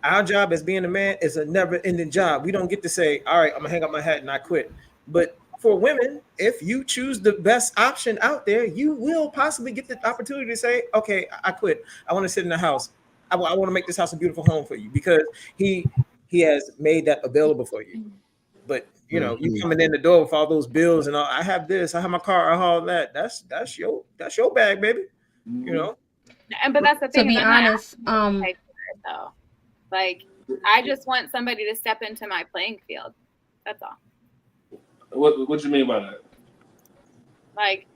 [SPEAKER 1] Our job as being a man is a never-ending job. We don't get to say, all right, I'm gonna hang up my hat and I quit. But for women, if you choose the best option out there, you will possibly get the opportunity to say, okay, I quit. I want to sit in the house. I want to make this house a beautiful home for you because he has made that available for you. But you coming in the door with all those bills and all, I have this, I have my car, I have all that. That's your bag, baby.
[SPEAKER 9] But that's the thing.
[SPEAKER 8] To be honest,
[SPEAKER 9] like I just want somebody to step into my playing field. That's all.
[SPEAKER 3] What you mean by that?
[SPEAKER 9] Like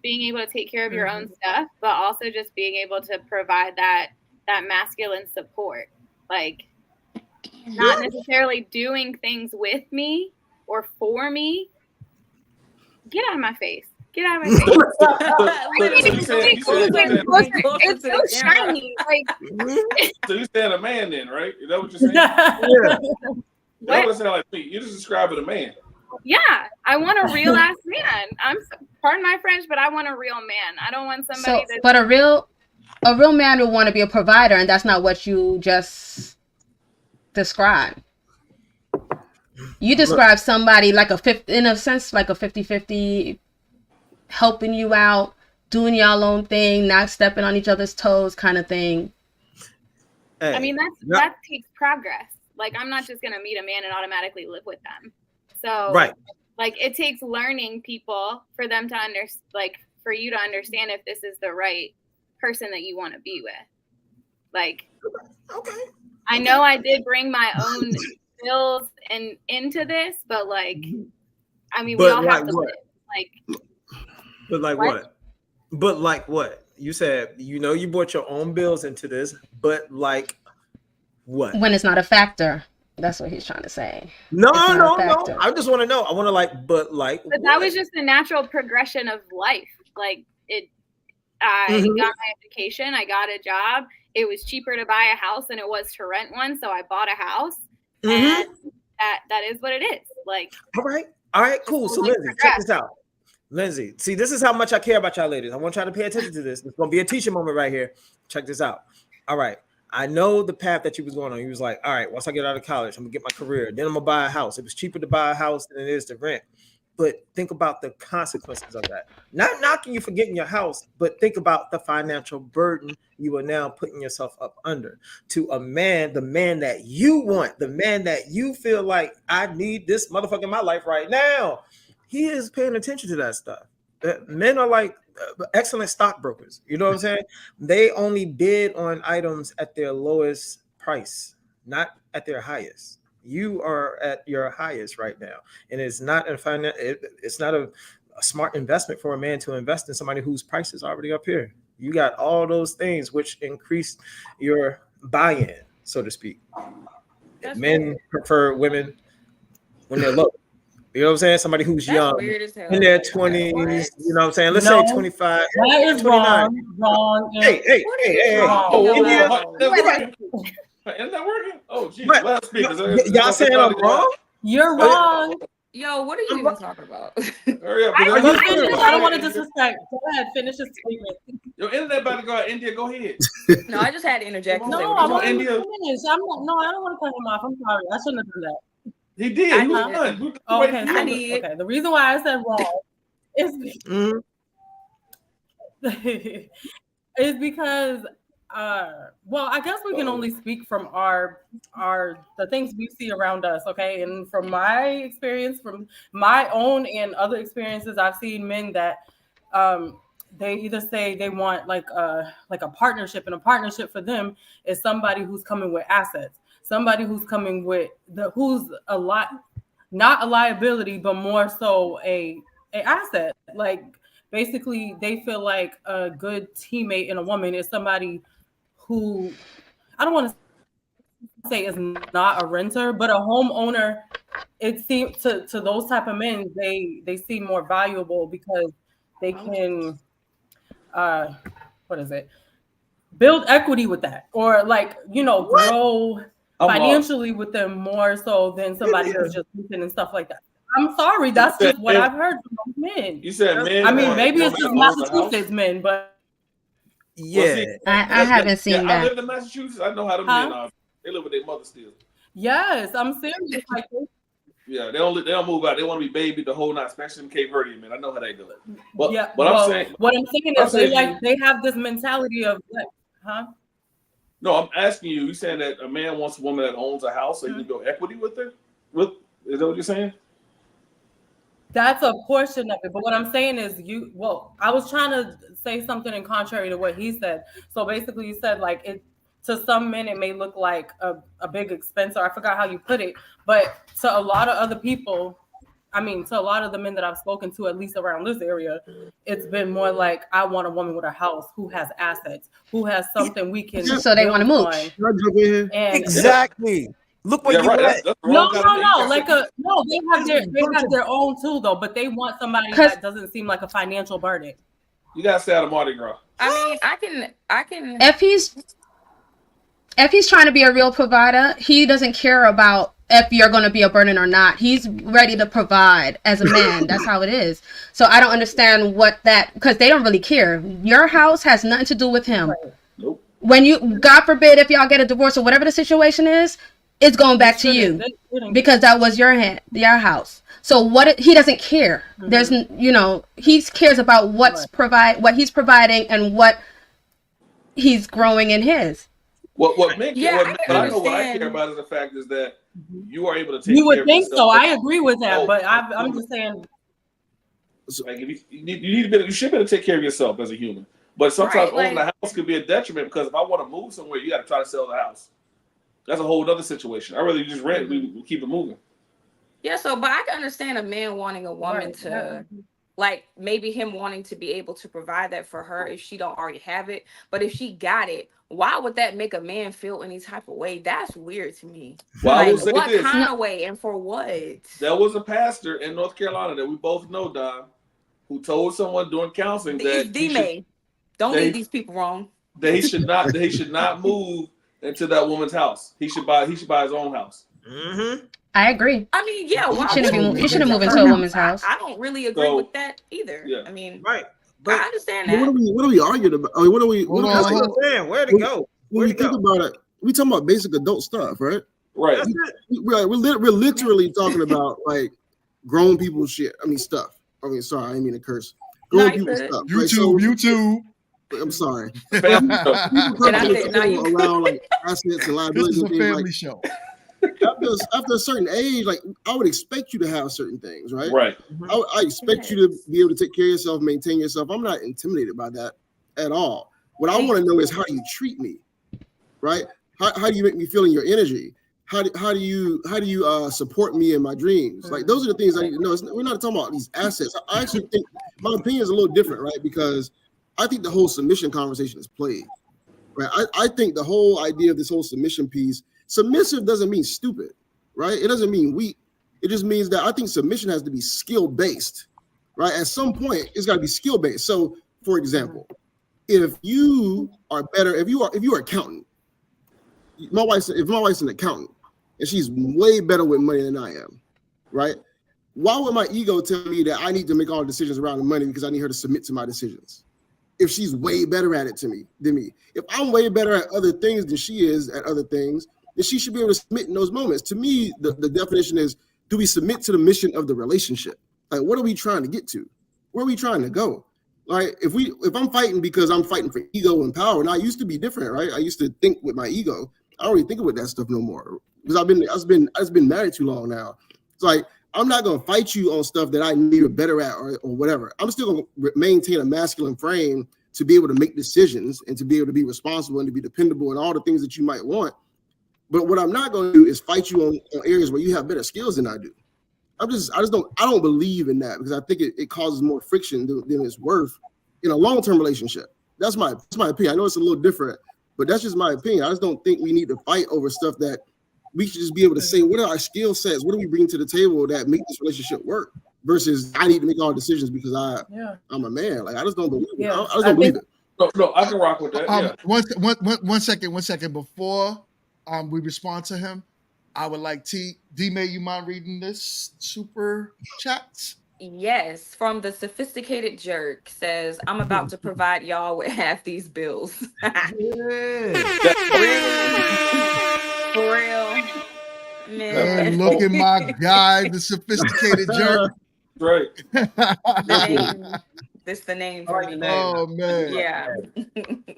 [SPEAKER 9] being able to take care of your own stuff, but also just being able to provide that masculine support. Like not necessarily doing things with me or for me. Get out of my face. Get out of my face. It's so shiny.
[SPEAKER 3] So you're saying a man then, right? Is that what you're saying? Yeah. That doesn't sound like me. You're just describing a man.
[SPEAKER 9] Yeah, I want a real ass man. Pardon my French, but I want a real man. I don't want somebody that.
[SPEAKER 8] But a real man would want to be a provider, and that's not what you just described. You describe somebody like in a sense, like a 50-50, helping you out, doing y'all own thing, not stepping on each other's toes kind of thing.
[SPEAKER 9] I mean, that takes progress. Like, I'm not just going to meet a man and automatically live with them. So, like, it takes learning people for them to for you to understand if this is the right person that you want to be with. Like, I know I did bring my own bills into this, but like, I mean, we all have to live.
[SPEAKER 1] But like what? But like what? You said, you brought your own bills into this, but like what?
[SPEAKER 8] When it's not a factor. That's what he's trying to say.
[SPEAKER 1] No.
[SPEAKER 8] Factor.
[SPEAKER 1] I just want to know. I want to but
[SPEAKER 9] that was just the natural progression of life. Like I got my education, I got a job. It was cheaper to buy a house than it was to rent one, so I bought a house, and that is what it is. Like,
[SPEAKER 1] all right, cool. So Lindsay, check this out. Lindsay, see, this is how much I care about y'all ladies. I want y'all to pay attention to this. It's gonna be a teaching moment right here. Check this out. All right. I know the path that you was going on. You was like, all right, once I get out of college, I'm gonna get my career. Then I'm gonna buy a house. It was cheaper to buy a house than it is to rent. But think about the consequences of that. Not knocking you for getting your house, but think about the financial burden you are now putting yourself up under to a man, the man that you want, the man that you feel like I need this motherfucker in my life right now. He is paying attention to that stuff. Men are like excellent stockbrokers. You know what I'm saying? They only bid on items at their lowest price, not at their highest. You are at your highest right now, and it's not it's not a smart investment for a man to invest in somebody whose price is already up here. You got all those things which increase your buy-in, so to speak. Men prefer women when they're low. You know what I'm saying? Somebody who's young, in their 20s, you know what I'm saying? Let's say 25,
[SPEAKER 2] that is 29. Wrong.
[SPEAKER 1] Hey.
[SPEAKER 3] Is that working? Oh, geez.
[SPEAKER 1] Y'all saying I'm wrong?
[SPEAKER 2] You're wrong.
[SPEAKER 4] Yo, what are you even talking about?
[SPEAKER 3] Hurry up.
[SPEAKER 2] I don't want to disrespect. Go ahead, finish the statement.
[SPEAKER 3] Your internet about to go out. India, go ahead.
[SPEAKER 4] No, I just had to interject.
[SPEAKER 2] No, I want him to finish. I don't want to cut him off. I'm sorry. I shouldn't have done that.
[SPEAKER 3] He did. He was done.
[SPEAKER 2] Okay. The reason why I said wrong is because well, I guess we can only speak from the things we see around us, okay? And from my experience, from my own and other experiences, I've seen men that they either say they want like a partnership, and a partnership for them is somebody who's coming with assets, somebody who's coming with who's not a liability, but more so a asset. Like basically, they feel like a good teammate in a woman is somebody who, I don't want to say is not a renter, but a homeowner. It seems to those type of men, they seem more valuable because they can, build equity with that, or grow financially with them more so than somebody who's just living and stuff like that. I'm sorry, that's just what I've heard from most men.
[SPEAKER 3] You said men.
[SPEAKER 2] I mean, maybe it's just Massachusetts men, but.
[SPEAKER 8] Yeah, I haven't seen that.
[SPEAKER 3] I live in Massachusetts. I know how to men are. They live with their mother still.
[SPEAKER 2] Yes, I'm serious.
[SPEAKER 3] Yeah, they don't move out. They want to be babied the whole night, especially in Cape Verde, man. I know how they do it. But I'm saying is
[SPEAKER 2] they have this mentality of
[SPEAKER 3] No, I'm asking you. You saying that a man wants a woman that owns a house, so you can build equity with her? Is that what you're saying?
[SPEAKER 2] That's a portion of it, but what I'm saying is I was trying to say something in contrary to what he said. So basically you said to some men it may look like a big expense, or I forgot how you put it, but to a lot of other people, to a lot of the men that I've spoken to, at least around this area, it's been more like, I want a woman with a house who has assets, who has something we can.
[SPEAKER 8] So they want to move.
[SPEAKER 1] Exactly. Look what you
[SPEAKER 2] right. No. They have their own too, though. But they want somebody that doesn't seem like a financial burden.
[SPEAKER 3] You gotta stay out of Mardi Gras.
[SPEAKER 4] I can.
[SPEAKER 8] If he's trying to be a real provider, he doesn't care about if you're going to be a burden or not. He's ready to provide as a man. That's how it is. So I don't understand because they don't really care. Your house has nothing to do with him.
[SPEAKER 3] Nope.
[SPEAKER 8] When God forbid, if y'all get a divorce or whatever the situation is, it's going back to you because that was your house. So he doesn't care. There's, he cares about what he's providing and what he's growing in his.
[SPEAKER 3] What I know what I care about is the fact is that you are able to take.
[SPEAKER 2] You would think so. I agree with that, but I'm just saying.
[SPEAKER 3] Like you should be able to take care of yourself as a human. But sometimes owning the house could be a detriment because if I want to move somewhere, you got to try to sell the house. That's a whole other situation. I rather just rent. We keep it moving.
[SPEAKER 4] Yeah. So, but I can understand a man wanting a woman to like maybe him wanting to be able to provide that for her if she don't already have it. But if she got it, why would that make a man feel any type of way? That's weird to me.
[SPEAKER 3] Well, I will say
[SPEAKER 4] what
[SPEAKER 3] this.
[SPEAKER 4] kind of way and for what?
[SPEAKER 3] There was a pastor in North Carolina that we both know, Don, who told someone during counseling that
[SPEAKER 4] don't lead these people wrong.
[SPEAKER 3] That he should not move into that woman's house. He should buy his own house.
[SPEAKER 1] Mm-hmm.
[SPEAKER 8] I agree.
[SPEAKER 4] I mean, yeah,
[SPEAKER 8] he shouldn't move into a woman's house.
[SPEAKER 4] I don't really agree with that either.
[SPEAKER 3] Yeah.
[SPEAKER 4] I mean,
[SPEAKER 1] right.
[SPEAKER 4] But I understand that.
[SPEAKER 6] What are we arguing about? I mean, what are we?
[SPEAKER 1] That's what I'm saying. Where to go?
[SPEAKER 6] When you think about it, we talking about basic adult stuff, right?
[SPEAKER 3] Right.
[SPEAKER 6] We're literally talking about like grown people shit. I mean stuff. I mean, sorry, I didn't mean to curse. Grown people stuff.
[SPEAKER 5] YouTube.
[SPEAKER 6] I'm sorry.
[SPEAKER 5] Around
[SPEAKER 6] like assets and liabilities.
[SPEAKER 5] This is a family
[SPEAKER 6] like,
[SPEAKER 5] show.
[SPEAKER 6] After a certain age, like I would expect you to have certain things, right?
[SPEAKER 3] Right.
[SPEAKER 6] I expect you to be able to take care of yourself, maintain yourself. I'm not intimidated by that at all. What I want to know is how do you treat me, right? How do you make me feel in your energy? How do you support me in my dreams? Like those are the things I need to know. We're not talking about these assets. I actually think my opinion is a little different, right? Because I think the whole submission conversation is played, right? I think the whole idea of this whole submission piece, submissive doesn't mean stupid, right? It doesn't mean weak. It just means that I think submission has to be skill-based, right? At some point, it's got to be skill-based. So, for example, if you are accountant, if my wife's an accountant and she's way better with money than I am, right? Why would my ego tell me that I need to make all the decisions around the money because I need her to submit to my decisions? If she's way better at it than me. If I'm way better at other things than she is at other things, then she should be able to submit in those moments. To me, the definition is, do we submit to the mission of the relationship? Like, what are we trying to get to? Where are we trying to go? Like, if I'm fighting because I'm fighting for ego and power, and I used to be different, right? I used to think with my ego. I don't really think with that stuff no more because I've been married too long now. It's like, I'm not going to fight you on stuff that I need to be better at or whatever. I'm still going to maintain a masculine frame to be able to make decisions and to be able to be responsible and to be dependable and all the things that you might want. But what I'm not going to do is fight you on areas where you have better skills than I do. I don't believe in that because I think it causes more friction than it's worth in a long-term relationship. That's my opinion. I know it's a little different, but that's just my opinion. I just don't think we need to fight over stuff that we should just be able to say, what are our skill sets? What do we bring to the table that make this relationship work? Versus I need to make all decisions because I'm a man. Like I just don't believe it. I just don't believe it.
[SPEAKER 3] No, I can rock with that.
[SPEAKER 5] One second before we respond to him, I would like D-May, you mind reading this super chat?
[SPEAKER 4] Yes, from the sophisticated jerk says, I'm about to provide y'all with half these bills. For real. Man.
[SPEAKER 5] Look at my guy, the sophisticated jerk.
[SPEAKER 3] Right.
[SPEAKER 4] This the name for me.
[SPEAKER 5] Oh man.
[SPEAKER 4] Yeah.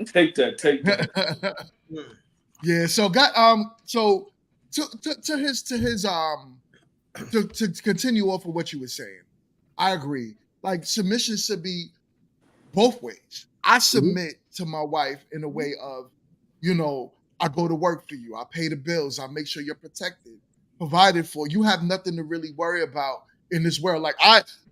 [SPEAKER 3] Take that.
[SPEAKER 5] Yeah. So so to continue off of what you were saying, I agree. Like submission should be both ways. I submit to my wife in a way of, I go to work for you. I pay the bills. I make sure you're protected, provided for. You have nothing to really worry about in this world. Like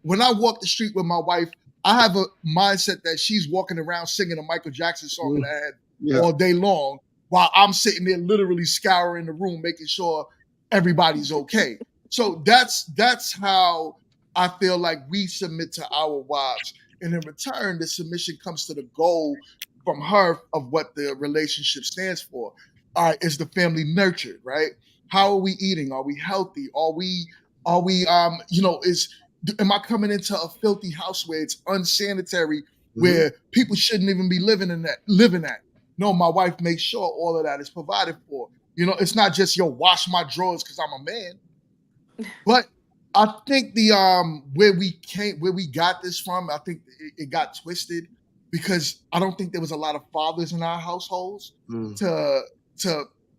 [SPEAKER 5] when I walk the street with my wife, I have a mindset that she's walking around singing a Michael Jackson song in her head all day long, while I'm sitting there literally scouring the room, making sure everybody's okay. So that's how I feel like we submit to our wives. And in return, the submission comes to the goal from her of what the relationship stands for. All right, is the family nurtured, right? How are we eating? Are we healthy? Am I coming into a filthy house where it's unsanitary, where people shouldn't even be living at? No, my wife makes sure all of that is provided for. It's not just wash my drawers because I'm a man. But I think where we got this from, I think it got twisted because I don't think there was a lot of fathers in our households to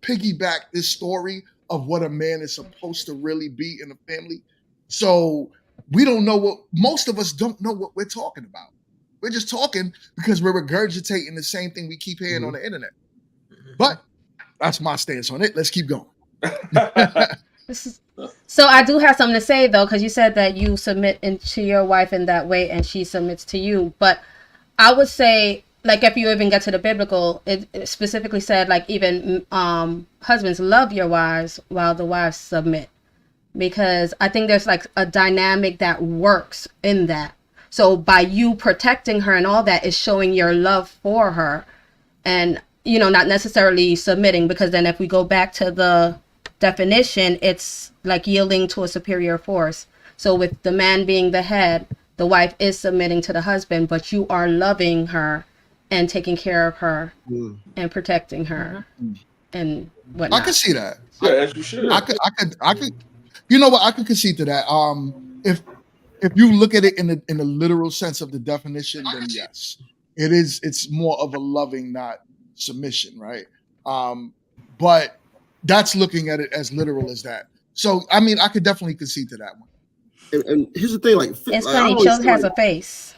[SPEAKER 5] piggyback this story of what a man is supposed to really be in a family. So most of us don't know what we're talking about. We're just talking because we're regurgitating the same thing we keep hearing on the internet. But that's my stance on it. Let's keep going.
[SPEAKER 8] So I do have something to say though, because you said that you submit into your wife in that way and she submits to you. But I would say, like, if you even get to the biblical, it specifically said, like, even husbands, love your wives while the wives submit, because I think there's like a dynamic that works in that. So by you protecting her and all that is showing your love for her, and not necessarily submitting, because then if we go back to the definition, it's like yielding to a superior force. So with the man being the head, the wife is submitting to the husband, but you are loving her and taking care of her and protecting her and whatnot.
[SPEAKER 5] I can see that.
[SPEAKER 3] Yeah, as you should.
[SPEAKER 5] I could. You know what? I could concede to that. If you look at it in the literal sense of the definition, then yes, it is. It's more of a loving, not submission, right? But that's looking at it as literal as that. So I mean, I could definitely concede to that one.
[SPEAKER 6] And here's the thing, like
[SPEAKER 8] it's funny. Cho has a face.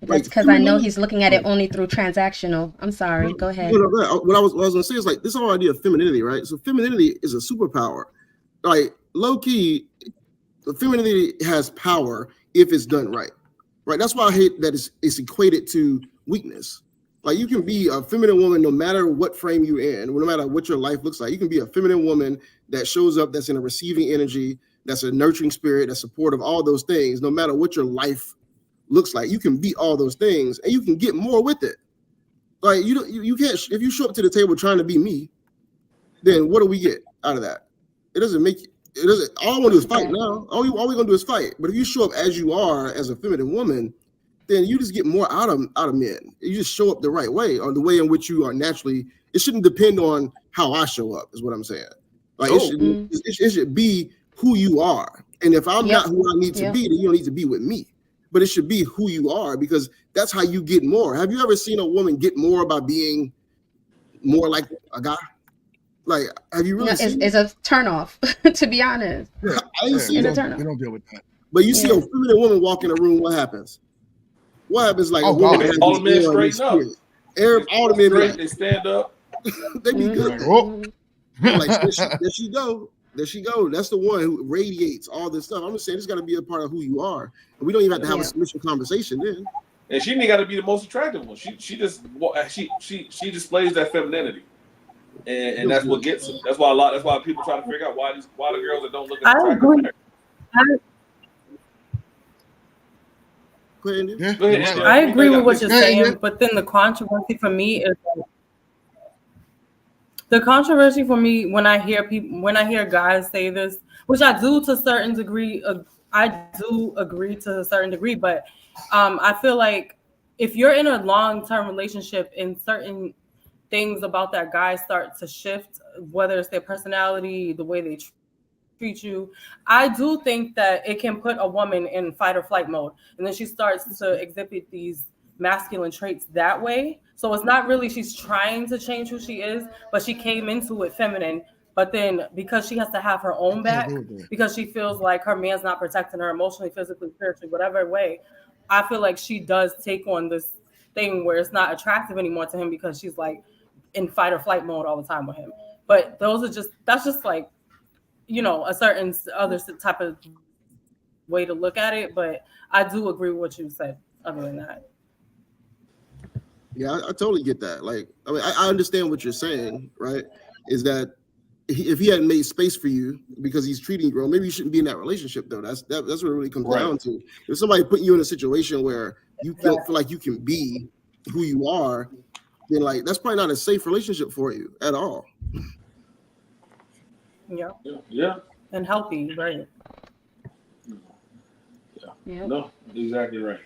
[SPEAKER 8] That's because I know he's looking at it only through transactional. I'm sorry. Go ahead.
[SPEAKER 6] What I was gonna say is like this whole idea of femininity, right? So femininity is a superpower. Like low key, femininity has power if it's done right. Right. That's why I hate that it's equated to weakness. Like you can be a feminine woman no matter what frame you're in, no matter what your life looks like. You can be a feminine woman that shows up, that's in a receiving energy, that's a nurturing spirit, that's supportive, all those things, no matter what your life looks like. You can be all those things and you can get more with it. Like you can't, if you show up to the table trying to be me, then what do we get out of that? It doesn't make it doesn't all I want to do is fight now. All we're gonna do is fight. But if you show up as you are as a feminine woman, then you just get more out of men. You just show up the right way, or the way in which you are naturally. It shouldn't depend on how I show up, is what I'm saying. Like it should be who you are. And if I'm not who I need to be, then you don't need to be with me. But it should be who you are, because that's how you get more. Have you ever seen a woman get more by being more like a guy? Like, have you really seen
[SPEAKER 8] it's a turnoff, to be honest.
[SPEAKER 6] I ain't seen
[SPEAKER 8] a turnoff.
[SPEAKER 5] We don't deal with that.
[SPEAKER 6] But you see a feminine woman walk in a room, what happens? What happens? Like a woman that has
[SPEAKER 3] all the men straighten up.
[SPEAKER 6] All the men
[SPEAKER 3] straight, they stand up.
[SPEAKER 6] They be good. Like there she go. There she go. That's the one who radiates all this stuff. I'm just saying it's got to be a part of who you are. And we don't even have to have a submission conversation then.
[SPEAKER 3] And she ain't got to be the most attractive one. She displays that femininity, and that's what gets it. That's why people try to figure out why the girls that don't look as attractive.
[SPEAKER 2] I agree with what you're saying, but then the controversy for me is when I hear guys say this, which I do to a certain degree. I do agree to a certain degree, but I feel like if you're in a long-term relationship and certain things about that guy start to shift, whether it's their personality, the way they treat you, I do think that it can put a woman in fight or flight mode, and then she starts to exhibit these masculine traits that way. So it's not really she's trying to change who she is, but she came into it feminine. But then because she has to have her own back, because she feels like her man's not protecting her emotionally, physically, spiritually, whatever way, I feel like she does take on this thing where it's not attractive anymore to him because she's like in fight or flight mode all the time with him. But that's just like, a certain other type of way to look at it. But I do agree with what you said other than that.
[SPEAKER 6] Yeah, I totally get that. Like, I mean, I understand what you're saying, right? Is that if he hadn't made space for you because he's treating you wrong, maybe you shouldn't be in that relationship, though. That's what it really comes down to. If somebody putting you in a situation where you don't feel like you can be who you are, then like that's probably not a safe relationship for you at all.
[SPEAKER 3] Yeah.
[SPEAKER 2] And healthy, right?
[SPEAKER 3] Yeah. No, exactly right.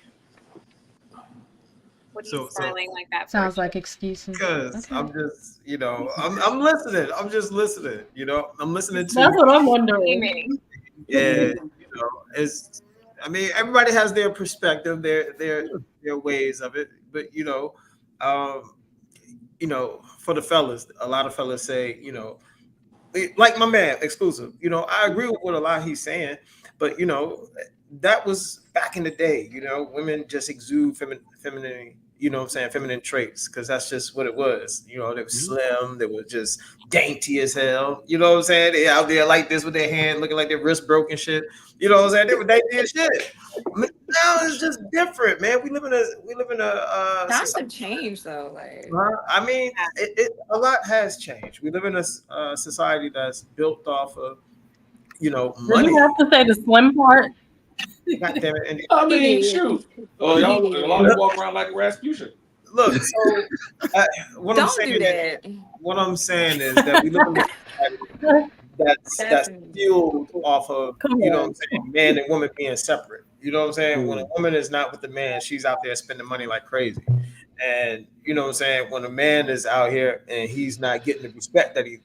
[SPEAKER 9] What are you smiling like that?
[SPEAKER 8] Sounds like excuses.
[SPEAKER 1] Because I'm just, I'm listening. I'm just listening. I'm listening to.
[SPEAKER 2] That's what I'm wondering.
[SPEAKER 1] Yeah, everybody has their perspective, their ways of it. But for the fellas, a lot of fellas say, like my man, exclusive. I agree with what a lot he's saying, but that was back in the day. Women just exude femininity you know what I'm saying, feminine traits, because that's just what it was. You know, they were slim, they were just dainty as hell. You know what I'm saying? They out there like this with their hand looking like their wrist broke and shit. You know what I'm saying? They were dainty as shit. Now it's just different, man. We live in a
[SPEAKER 4] Times
[SPEAKER 1] society.
[SPEAKER 4] have changed though. Like,
[SPEAKER 1] I mean, a lot has changed. We live in a society that's built off of, you know,
[SPEAKER 2] Did
[SPEAKER 1] money.
[SPEAKER 2] you have to say the slim part?
[SPEAKER 1] God damn it, Indy.
[SPEAKER 3] I mean, shoot. Oh, y'all, a lot of people walk around like Rasputin.
[SPEAKER 1] Look, so what I'm
[SPEAKER 4] don't
[SPEAKER 1] saying
[SPEAKER 4] do that.
[SPEAKER 1] what I'm saying is that we live in a society that's fueled off of, you know what I'm saying, man and woman being separate. You know what I'm saying? When a woman is not with the man, she's out there spending money like crazy. And you know what I'm saying? When a man is out here and he's not getting the respect that he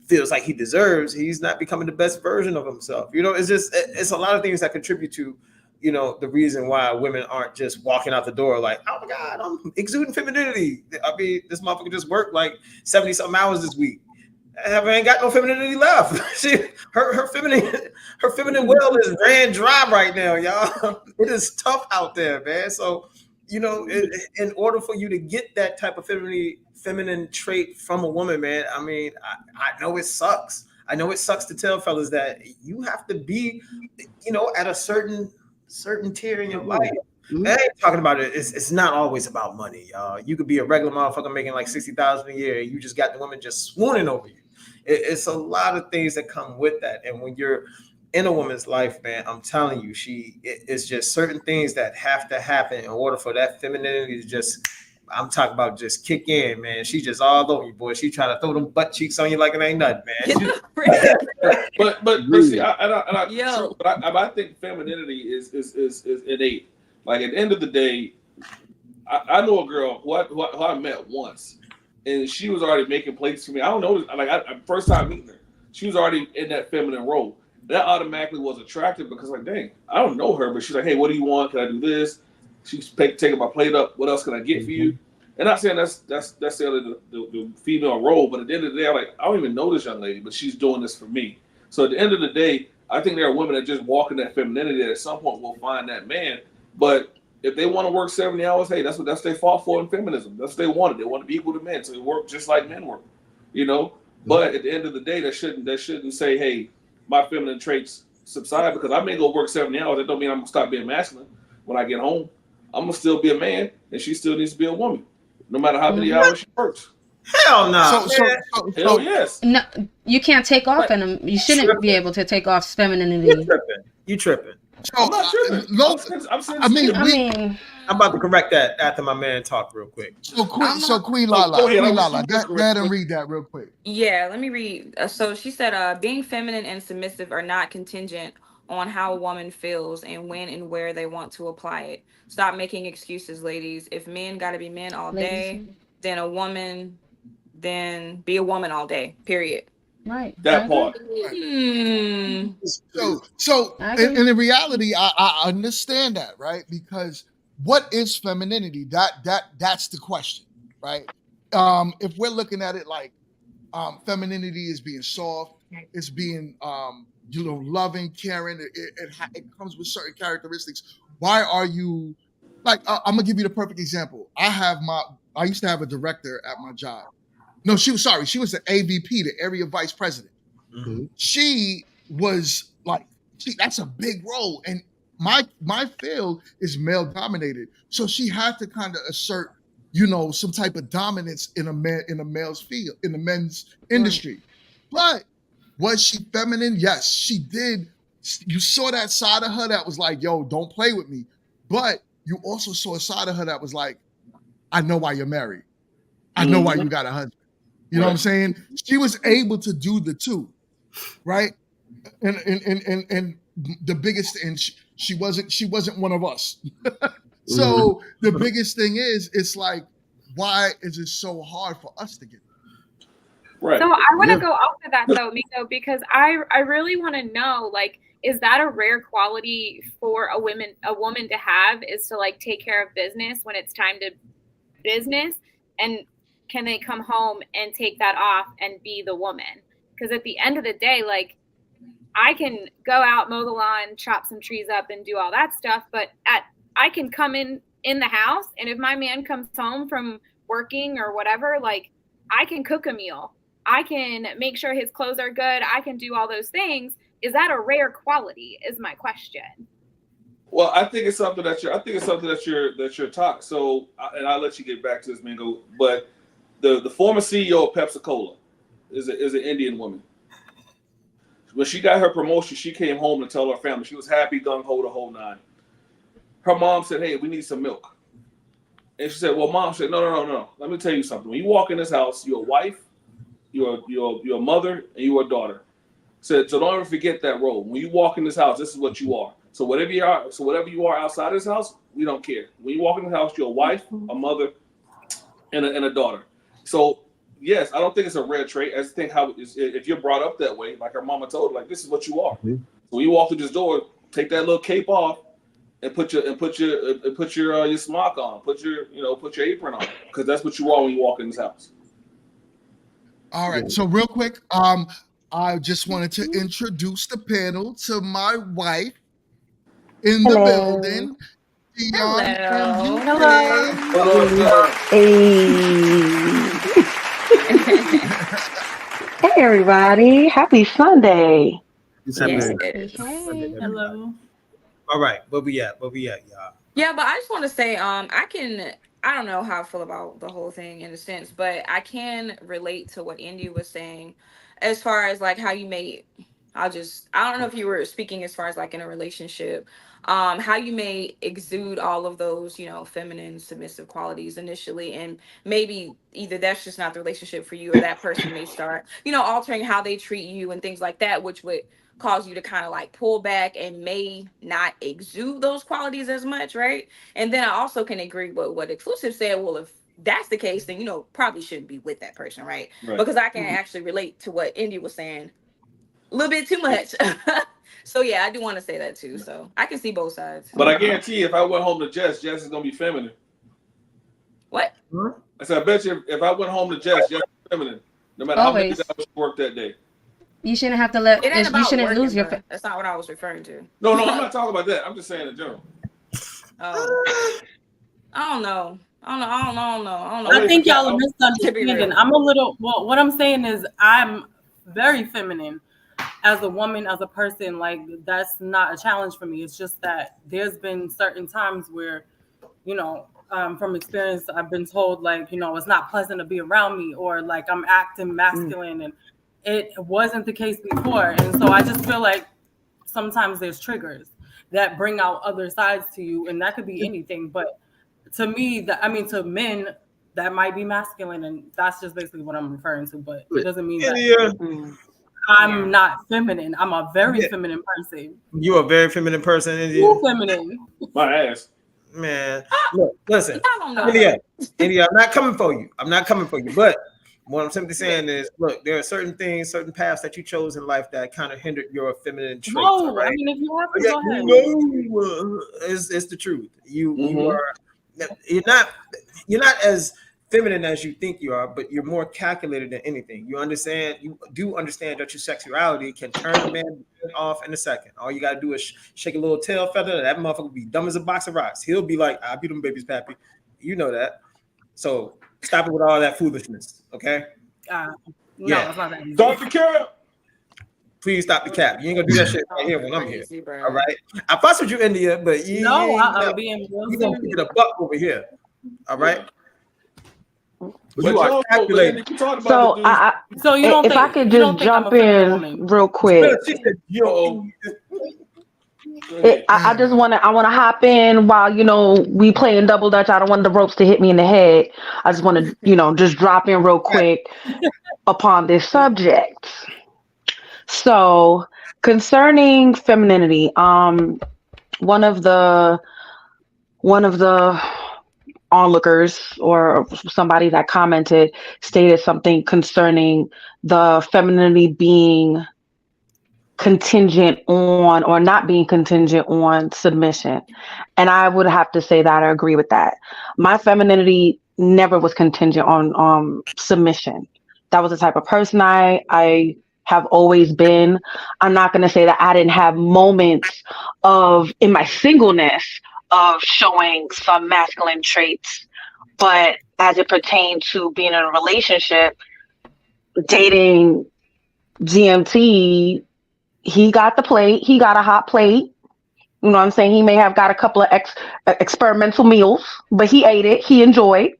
[SPEAKER 1] feels like he deserves, he's not becoming the best version of himself. You know, it's a lot of things that contribute to, you know, the reason why women aren't just walking out the door like, oh my God, I'm exuding femininity. I mean, this motherfucker just worked like 70 something hours this week. I ain't got no femininity left. Her feminine well is ran dry right now, y'all. It is tough out there, man. So, you know, in order for you to get that type of feminine trait from a woman, man, I mean, I know it sucks. I know it sucks to tell fellas that you have to be, you know, at a certain tier in your life. I ain't talking about it. It's not always about money, y'all. You could be a regular motherfucker making like 60,000 a year. You just got the woman just swooning over you. It's a lot of things that come with that. And when you're in a woman's life, man, I'm telling you, it's just certain things that have to happen in order for that femininity to just, I'm talking about just kick in, man. She just all over you, boy. She trying to throw them butt cheeks on you like it ain't nothing, man.
[SPEAKER 3] but see, I think femininity is innate. Like at the end of the day, I know a girl who I met once, and she was already making plates for me. I don't know, like first time meeting her, she was already in that feminine role. That automatically was attractive because, like, dang, I don't know her, but she's like, hey, what do you want? Can I do this? She's taking my plate up. What else can I get for you? And not saying that's necessarily the female role, but at the end of the day, I'm like, I don't even know this young lady, but she's doing this for me. So at the end of the day, I think there are women that just walk in that femininity that at some point will find that man. But if they want to work 70 hours, hey, that's what they fought for in feminism. That's what they wanted. They want to be equal to men, so they work just like men work, you know. But at the end of the day, that shouldn't say, hey, my feminine traits subside because I may go work 70 hours. That don't mean I'm gonna stop being masculine when I get home. I'm gonna still be a man, and she still needs to be a woman, no matter how many hours she works.
[SPEAKER 1] Hell no.
[SPEAKER 3] Hell yes.
[SPEAKER 8] No, you can't take off in them. You shouldn't be able to take off femininity.
[SPEAKER 1] You tripping.
[SPEAKER 3] I'm not tripping.
[SPEAKER 1] I'm about to correct that after my man talk real quick.
[SPEAKER 5] So Queen Lala, go ahead and read that real quick.
[SPEAKER 4] Yeah, let me read. So she said, being feminine and submissive are not contingent on how a woman feels and when and where they want to apply it. Stop making excuses, ladies. If men got to be men all day, then be a woman all day, period.
[SPEAKER 8] Right.
[SPEAKER 3] That part.
[SPEAKER 5] So in reality, I understand that, right? Because what is femininity? That's the question, right? If we're looking at it like femininity is being soft, it's being loving, caring. It comes with certain characteristics. Why are you like? I'm gonna give you the perfect example. I used to have a director at my job. No, she was the AVP, the area vice president. Mm-hmm. She was like, that's a big role. And my field is male dominated. So she had to kind of assert, some type of dominance in a male's field, in the men's industry. But was she feminine? Yes, she did. You saw that side of her that was like, yo, don't play with me. But you also saw a side of her that was like, I know why you're married. I know why you got a husband. You know what I'm saying? She was able to do the two, right? And the biggest, and she wasn't one of us. So the biggest thing is, it's like, why is it so hard for us to get there?
[SPEAKER 9] Right. So I want to go off of that though, Miko, because I really want to know, like, is that a rare quality for a woman to have, is to like take care of business when it's time to business, and can they come home and take that off and be the woman? Because at the end of the day, like, I can go out, mow the lawn, chop some trees up and do all that stuff, but I can come in in the house, and if my man comes home from working or whatever, like I can cook a meal, I can make sure his clothes are good, I can do all those things. Is that a rare quality? Is my question.
[SPEAKER 3] Well, I think it's something that you're taught. So, and I'll let you get back to this, Mingo. But the former CEO of Pepsi Cola is an Indian woman. When she got her promotion, she came home to tell her family she was happy, gung ho, the whole nine. Her mom said, "Hey, we need some milk." And she said, "Well, Mom," she said, No. Let me tell you something. When you walk in this house, you're a wife, you're a mother, and you're a daughter. Said, so don't ever forget that role. When you walk in this house, this is what you are. So whatever you are outside this house, we don't care. When you walk in the house, you're a wife, a mother, and a daughter. So yes, I don't think it's a rare trait. I just think if you're brought up that way, like her mama told her, like this is what you are. Mm-hmm. So when you walk through this door, take that little cape off and put your smock on, put your apron on, because that's what you are when you walk in this house.
[SPEAKER 5] All right. So real quick, I just wanted to introduce the panel to my wife in the building.
[SPEAKER 4] Hello.
[SPEAKER 13] Hey everybody. Happy Sunday.
[SPEAKER 4] Yes.
[SPEAKER 2] Hello.
[SPEAKER 1] All right. Where we at, y'all?
[SPEAKER 4] Yeah, but I just want to say, I don't know how I feel about the whole thing in a sense, but I can relate to what Indy was saying as far as like how you may, I don't know if you were speaking as far as like in a relationship, how you may exude all of those, feminine, submissive qualities initially, and maybe either that's just not the relationship for you, or that person may start, altering how they treat you and things like that, which would cause you to kind of like pull back and may not exude those qualities as much, right? And then I also can agree with what Exclusive said. Well, if that's the case, then probably shouldn't be with that person, right? Because I can actually relate to what Indy was saying a little bit too much. So yeah, I do want to say that too. So I can see both sides.
[SPEAKER 3] But I guarantee you, if I went home to Jess is gonna be feminine.
[SPEAKER 4] What?
[SPEAKER 3] I said, I bet you if I went home to Jess is feminine, no matter how many hours she worked that day.
[SPEAKER 8] You shouldn't have to let.
[SPEAKER 4] It ain't about
[SPEAKER 8] you shouldn't
[SPEAKER 4] working,
[SPEAKER 8] lose your.
[SPEAKER 4] That's not what I was referring to.
[SPEAKER 3] No, I'm not talking about that. I'm just saying in general.
[SPEAKER 4] Oh, I don't know.
[SPEAKER 2] I think y'all are misunderstanding. I'm a little. Well, what I'm saying is I'm very feminine as a woman, as a person. Like that's not a challenge for me. It's just that there's been certain times where, from experience, I've been told like, it's not pleasant to be around me, or like I'm acting masculine and. It wasn't the case before. And so I just feel like sometimes there's triggers that bring out other sides to you. And that could be anything. But to me, to men, that might be masculine. And that's just basically what I'm referring to. But it doesn't mean that I'm not feminine. I'm a very feminine person.
[SPEAKER 1] You're a very feminine person.
[SPEAKER 2] You're feminine.
[SPEAKER 3] My ass.
[SPEAKER 1] Man. Look, listen. India, I'm not coming for you. But what I'm simply saying is, look, there are certain things, certain paths that you chose in life that kind of hindered your feminine traits.
[SPEAKER 2] No,
[SPEAKER 1] right?
[SPEAKER 2] I mean, if you have to go ahead.
[SPEAKER 1] It's the truth. You are. You're not as feminine as you think you are, but you're more calculated than anything. You do understand that your sexuality can turn a man off in a second. All you gotta do is shake a little tail feather. That motherfucker will be dumb as a box of rocks. He'll be like, "I'll beat them babies, pappy." You know that. So stop it with all that foolishness, okay?
[SPEAKER 2] No, it's not that easy.
[SPEAKER 3] Stop the cap.
[SPEAKER 1] Please stop the cap. You ain't gonna do that shit right here when I'm here. All right? I fuss with you, India, but I'm gonna keep it a buck over here. All right?
[SPEAKER 13] You are calculated. So you don't if I could just jump in real quick. I just want to hop in while we playing double dutch. I don't want the ropes to hit me in the head. I just want to just drop in real quick upon this subject. So concerning femininity, one of the onlookers or somebody that commented stated something concerning the femininity being contingent on or not being contingent on submission. And I would have to say that I agree with that. My femininity never was contingent on submission. That was the type of person I have always been. I'm not going to say that I didn't have moments in my singleness of showing some masculine traits. But as it pertains to being in a relationship, dating GMT, he got the plate. He got a hot plate. You know what I'm saying? He may have got a couple of experimental meals, but he ate it. He enjoyed.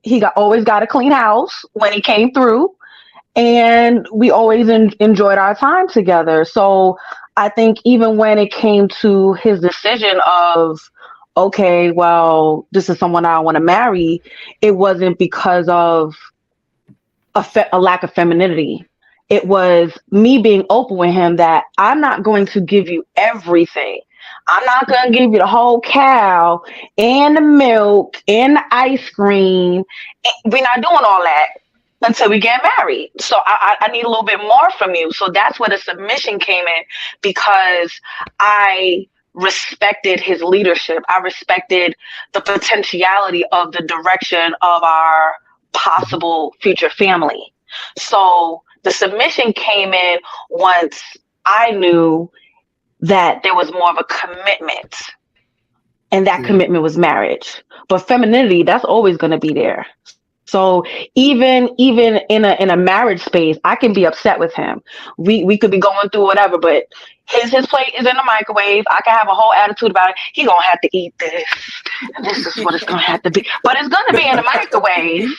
[SPEAKER 13] He always got a clean house when he came through, and we always enjoyed our time together. So I think even when it came to his decision of, okay, well, this is someone I want to marry, it wasn't because of a lack of femininity. It was me being open with him that I'm not going to give you everything. I'm not going to give you the whole cow and the milk and the ice cream. We're not doing all that until we get married. So I need a little bit more from you. So that's where the submission came in, because I respected his leadership. I respected the potentiality of the direction of our possible future family. So the submission came in once I knew that there was more of a commitment, and that commitment was marriage. But femininity, that's always going to be there. So even in a marriage space, I can be upset with him. We could be going through whatever, but his plate is in the microwave. I can have a whole attitude about it. He gonna have to eat this, and this is what it's gonna have to be. But it's gonna be in the microwave.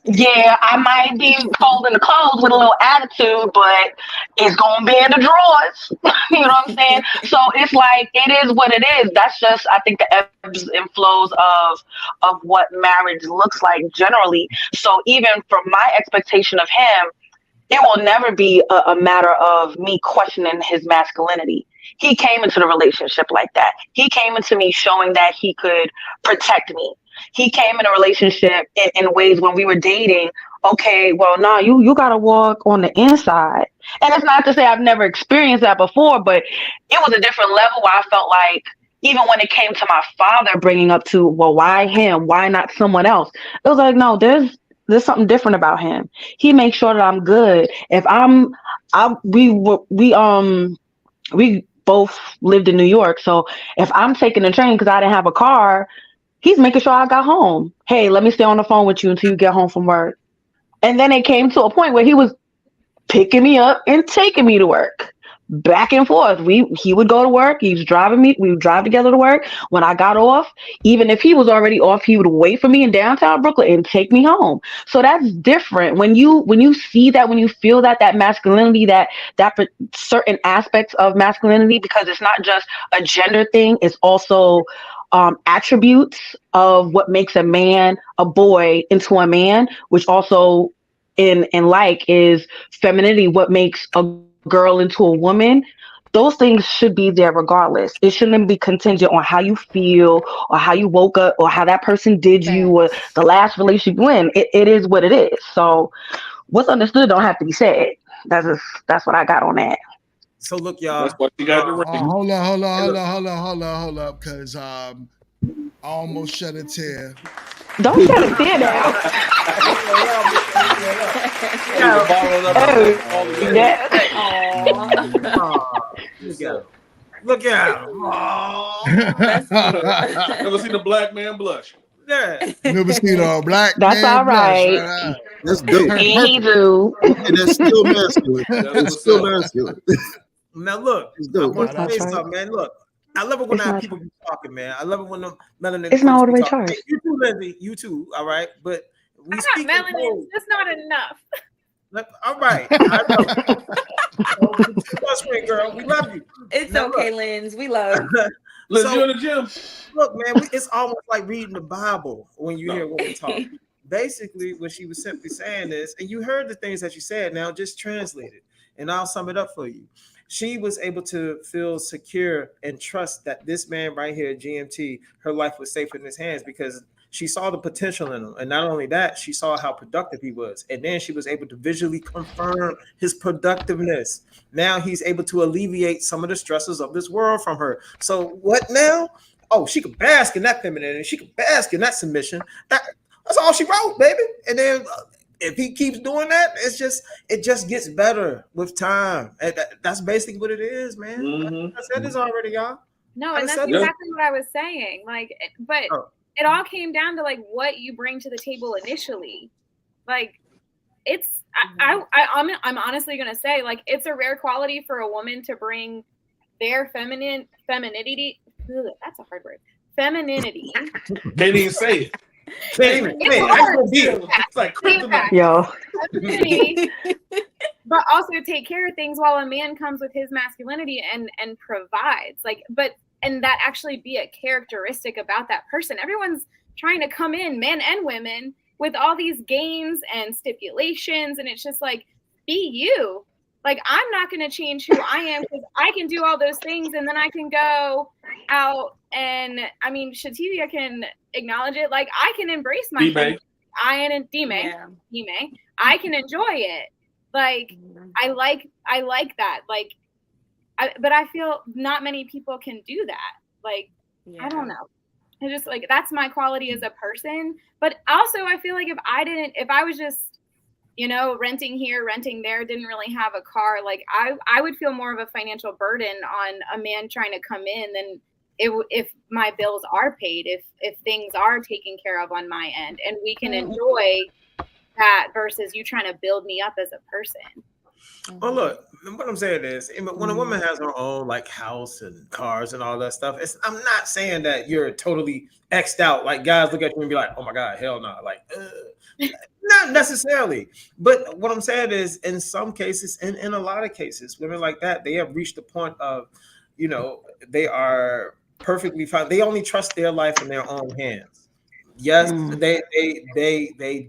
[SPEAKER 13] Yeah, I might be folding the clothes with a little attitude, but it's gonna be in the drawers. You know what I'm saying? So it's like, it is what it is. That's just, I think, the ebbs and flows of what marriage looks like generally. So even from my expectation of him, it will never be a matter of me questioning his masculinity. He came into the relationship like that. He came into me showing that he could protect me. He came in a relationship in ways when we were dating. Okay, well, no, you got to walk on the inside. And it's not to say I've never experienced that before, but it was a different level where I felt like, even when it came to my father bringing up to, well, why him? Why not someone else? It was like, no, there's something different about him. He makes sure that I'm good. If we both lived in New York. So if I'm taking the train because I didn't have a car, he's making sure I got home. Hey, let me stay on the phone with you until you get home from work. And then it came to a point where he was picking me up and taking me to work. Back and forth. He would go to work. He was driving me. We would drive together to work. When I got off, even if he was already off, he would wait for me in downtown Brooklyn and take me home. So that's different. When you see that, when you feel that masculinity, that certain aspects of masculinity, because it's not just a gender thing, it's also attributes of what makes a man, a boy, into a man, which also in is femininity, what makes a girl into a woman. Those things should be there regardless. It shouldn't be contingent on how you feel or how you woke up or how that person did you or the last relationship you in. It is what it is. So what's understood don't have to be said. That's what I got on that.
[SPEAKER 1] So look, y'all.
[SPEAKER 3] That's what you got to ring.
[SPEAKER 5] Hold up, because I almost shed a tear.
[SPEAKER 13] Don't shed a tear now.
[SPEAKER 1] Look out.
[SPEAKER 3] Never seen a black man blush.
[SPEAKER 1] Yeah.
[SPEAKER 5] Never seen a black
[SPEAKER 13] That's
[SPEAKER 5] man
[SPEAKER 13] all right.
[SPEAKER 5] blush.
[SPEAKER 6] That's dope.
[SPEAKER 13] And he do.
[SPEAKER 6] And that's still masculine. It's still masculine.
[SPEAKER 1] Now look,
[SPEAKER 6] It's dope.
[SPEAKER 1] I want to say something, man. Look, I love it when people be talking, man. I love it when the melanin.
[SPEAKER 13] It's not all the way charged.
[SPEAKER 1] You too, Lindsay. You too. All right, but we
[SPEAKER 9] I'm not melanin. That's not enough.
[SPEAKER 1] All right. I know. Girl, we love you.
[SPEAKER 4] It's
[SPEAKER 1] now,
[SPEAKER 4] okay,
[SPEAKER 1] look.
[SPEAKER 4] Linz. We love.
[SPEAKER 3] Linz, you in the gym?
[SPEAKER 1] Look, man, it's almost like reading the Bible when you hear what we talk. Basically, what she was simply saying is, and you heard the things that she said. Now, just translate it, and I'll sum it up for you. She was able to feel secure and trust that this man right here, GMT, her life was safe in his hands because she saw the potential in him. And not only that, she saw how productive he was. And then she was able to visually confirm his productiveness. Now he's able to alleviate some of the stresses of this world from her. So what now? Oh, she could bask in that femininity. She could bask in that submission. That's all she wrote, baby. And then if he keeps doing that, it just gets better with time. And that's basically what it is, man.
[SPEAKER 3] Mm-hmm.
[SPEAKER 1] I said this already, y'all.
[SPEAKER 9] No, and that's exactly what I was saying. Like, but it all came down to like what you bring to the table initially. Like, it's I'm honestly gonna say, like, it's a rare quality for a woman to bring their femininity. Ugh, that's a hard word. Femininity.
[SPEAKER 3] Can't even say it.
[SPEAKER 9] It's like
[SPEAKER 13] yo.
[SPEAKER 9] But also take care of things while a man comes with his masculinity and provides. Like, and that actually be a characteristic about that person. Everyone's trying to come in, men and women, with all these games and stipulations, and it's just like, be you. Like, I'm not going to change who I am because I can do all those things, and then I can go out and, I mean, Shativia can acknowledge it. Like, I can embrace my
[SPEAKER 3] D-May.
[SPEAKER 9] I can enjoy it. Like, I like that. Like, but I feel not many people can do that. Like, I don't know. I just, like, that's my quality as a person. But also, I feel like if I was just, you know, renting here, renting there, didn't really have a car, like, I would feel more of a financial burden on a man trying to come in than if my bills are paid, if things are taken care of on my end, and we can enjoy that versus you trying to build me up as a person.
[SPEAKER 1] Well, look, what I'm saying is, when a woman has her own like house and cars and all that stuff, I'm not saying that you're totally X'd out. Like, guys look at you and be like, "Oh my God, hell no!" Like, not necessarily. But what I'm saying is, in some cases, in a lot of cases, women like that, they have reached the point of, you know, they are perfectly fine. They only trust their life in their own hands. Yes, they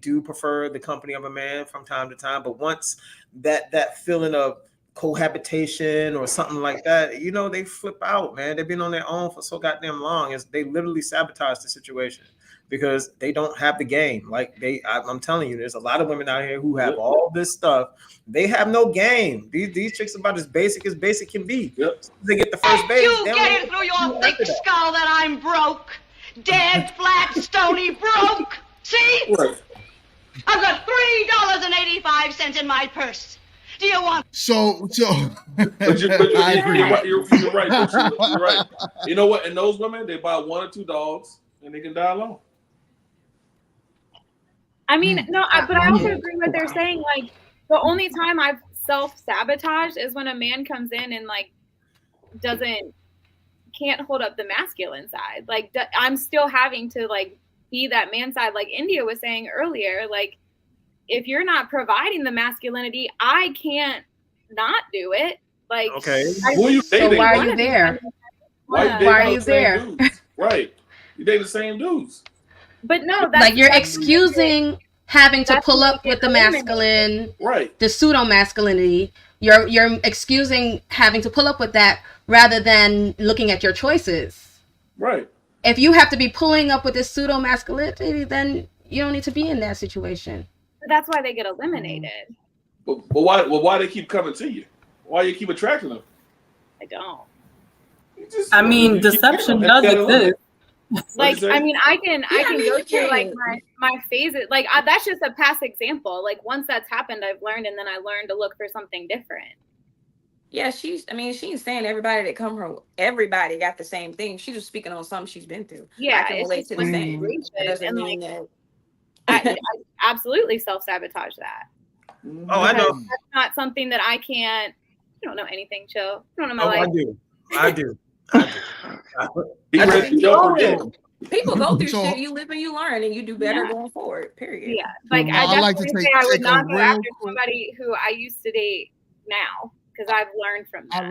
[SPEAKER 1] do prefer the company of a man from time to time, but once that feeling of cohabitation or something like that, you know, they flip out, man. They've been on their own for so goddamn long, as they literally sabotage the situation because they don't have the game. Like, I'm telling you, there's a lot of women out here who have all this stuff. They have no game. These chicks are about as basic can be. They get the first base.
[SPEAKER 14] You get it through your thick skull that I'm broke. Dead, flat, stony, broke. See?
[SPEAKER 3] Right.
[SPEAKER 14] I've got $3.85 in my purse. Do you want?
[SPEAKER 3] But you're right. You're right. You know what? And those women, they buy 1 or 2 dogs, and they can die alone.
[SPEAKER 9] I mean, no, but I also agree with what they're saying. Like, the only time I've self-sabotaged is when a man comes in and like can't hold up the masculine side. Like, I'm still having to like be that man side. Like India was saying earlier, like, if you're not providing the masculinity, I can't not do it. Like,
[SPEAKER 1] okay,
[SPEAKER 3] who are you dating?
[SPEAKER 8] So why are you there? Why are you there?
[SPEAKER 3] Right, you date the same dudes.
[SPEAKER 9] But no,
[SPEAKER 8] like, you're excusing having to pull up with the masculine,
[SPEAKER 3] right?
[SPEAKER 8] The pseudo masculinity. You're excusing having to pull up with that rather than looking at your choices.
[SPEAKER 3] Right.
[SPEAKER 8] If you have to be pulling up with this pseudo masculinity, then you don't need to be in that situation.
[SPEAKER 9] That's why they get eliminated.
[SPEAKER 3] But why they keep coming to you? Why you keep attracting them?
[SPEAKER 9] I don't.
[SPEAKER 2] I mean, deception does exist.
[SPEAKER 9] Like, I mean, I can go through like my phases. Like, that's just a past example. Like, once that's happened, I've learned, and then I learned to look for something different.
[SPEAKER 4] Yeah, she's saying everybody everybody got the same thing. She's just speaking on something she's been through.
[SPEAKER 9] Yeah,
[SPEAKER 4] I can relate to the same. That doesn't mean that.
[SPEAKER 9] I absolutely self-sabotage that.
[SPEAKER 1] Oh, I know.
[SPEAKER 9] That's not something that I can't. You don't know anything, Chill. You don't know my life.
[SPEAKER 1] I do.
[SPEAKER 4] People go through shit. You live and you learn, and you do better going forward. Period.
[SPEAKER 9] Yeah, like, I definitely say I would not go after somebody who I used to date now, because I've learned from that.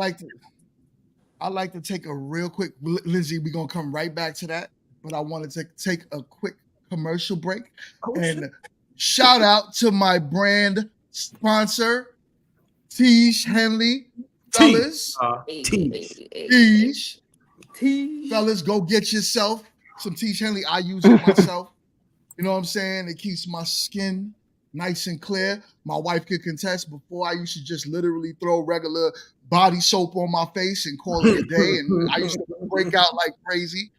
[SPEAKER 5] I like to take a real quick, Lindsay, we're gonna come right back to that, but I wanted to take a quick commercial break and shout out to my brand sponsor, Tiege Henley. Fellas, fellas, go get yourself some Tiege Henley. I use it myself. You know what I'm saying? It keeps my skin nice and clear. My wife could contest. Before, I used to just literally throw regular body soap on my face and call it a day, and I used to break out like crazy.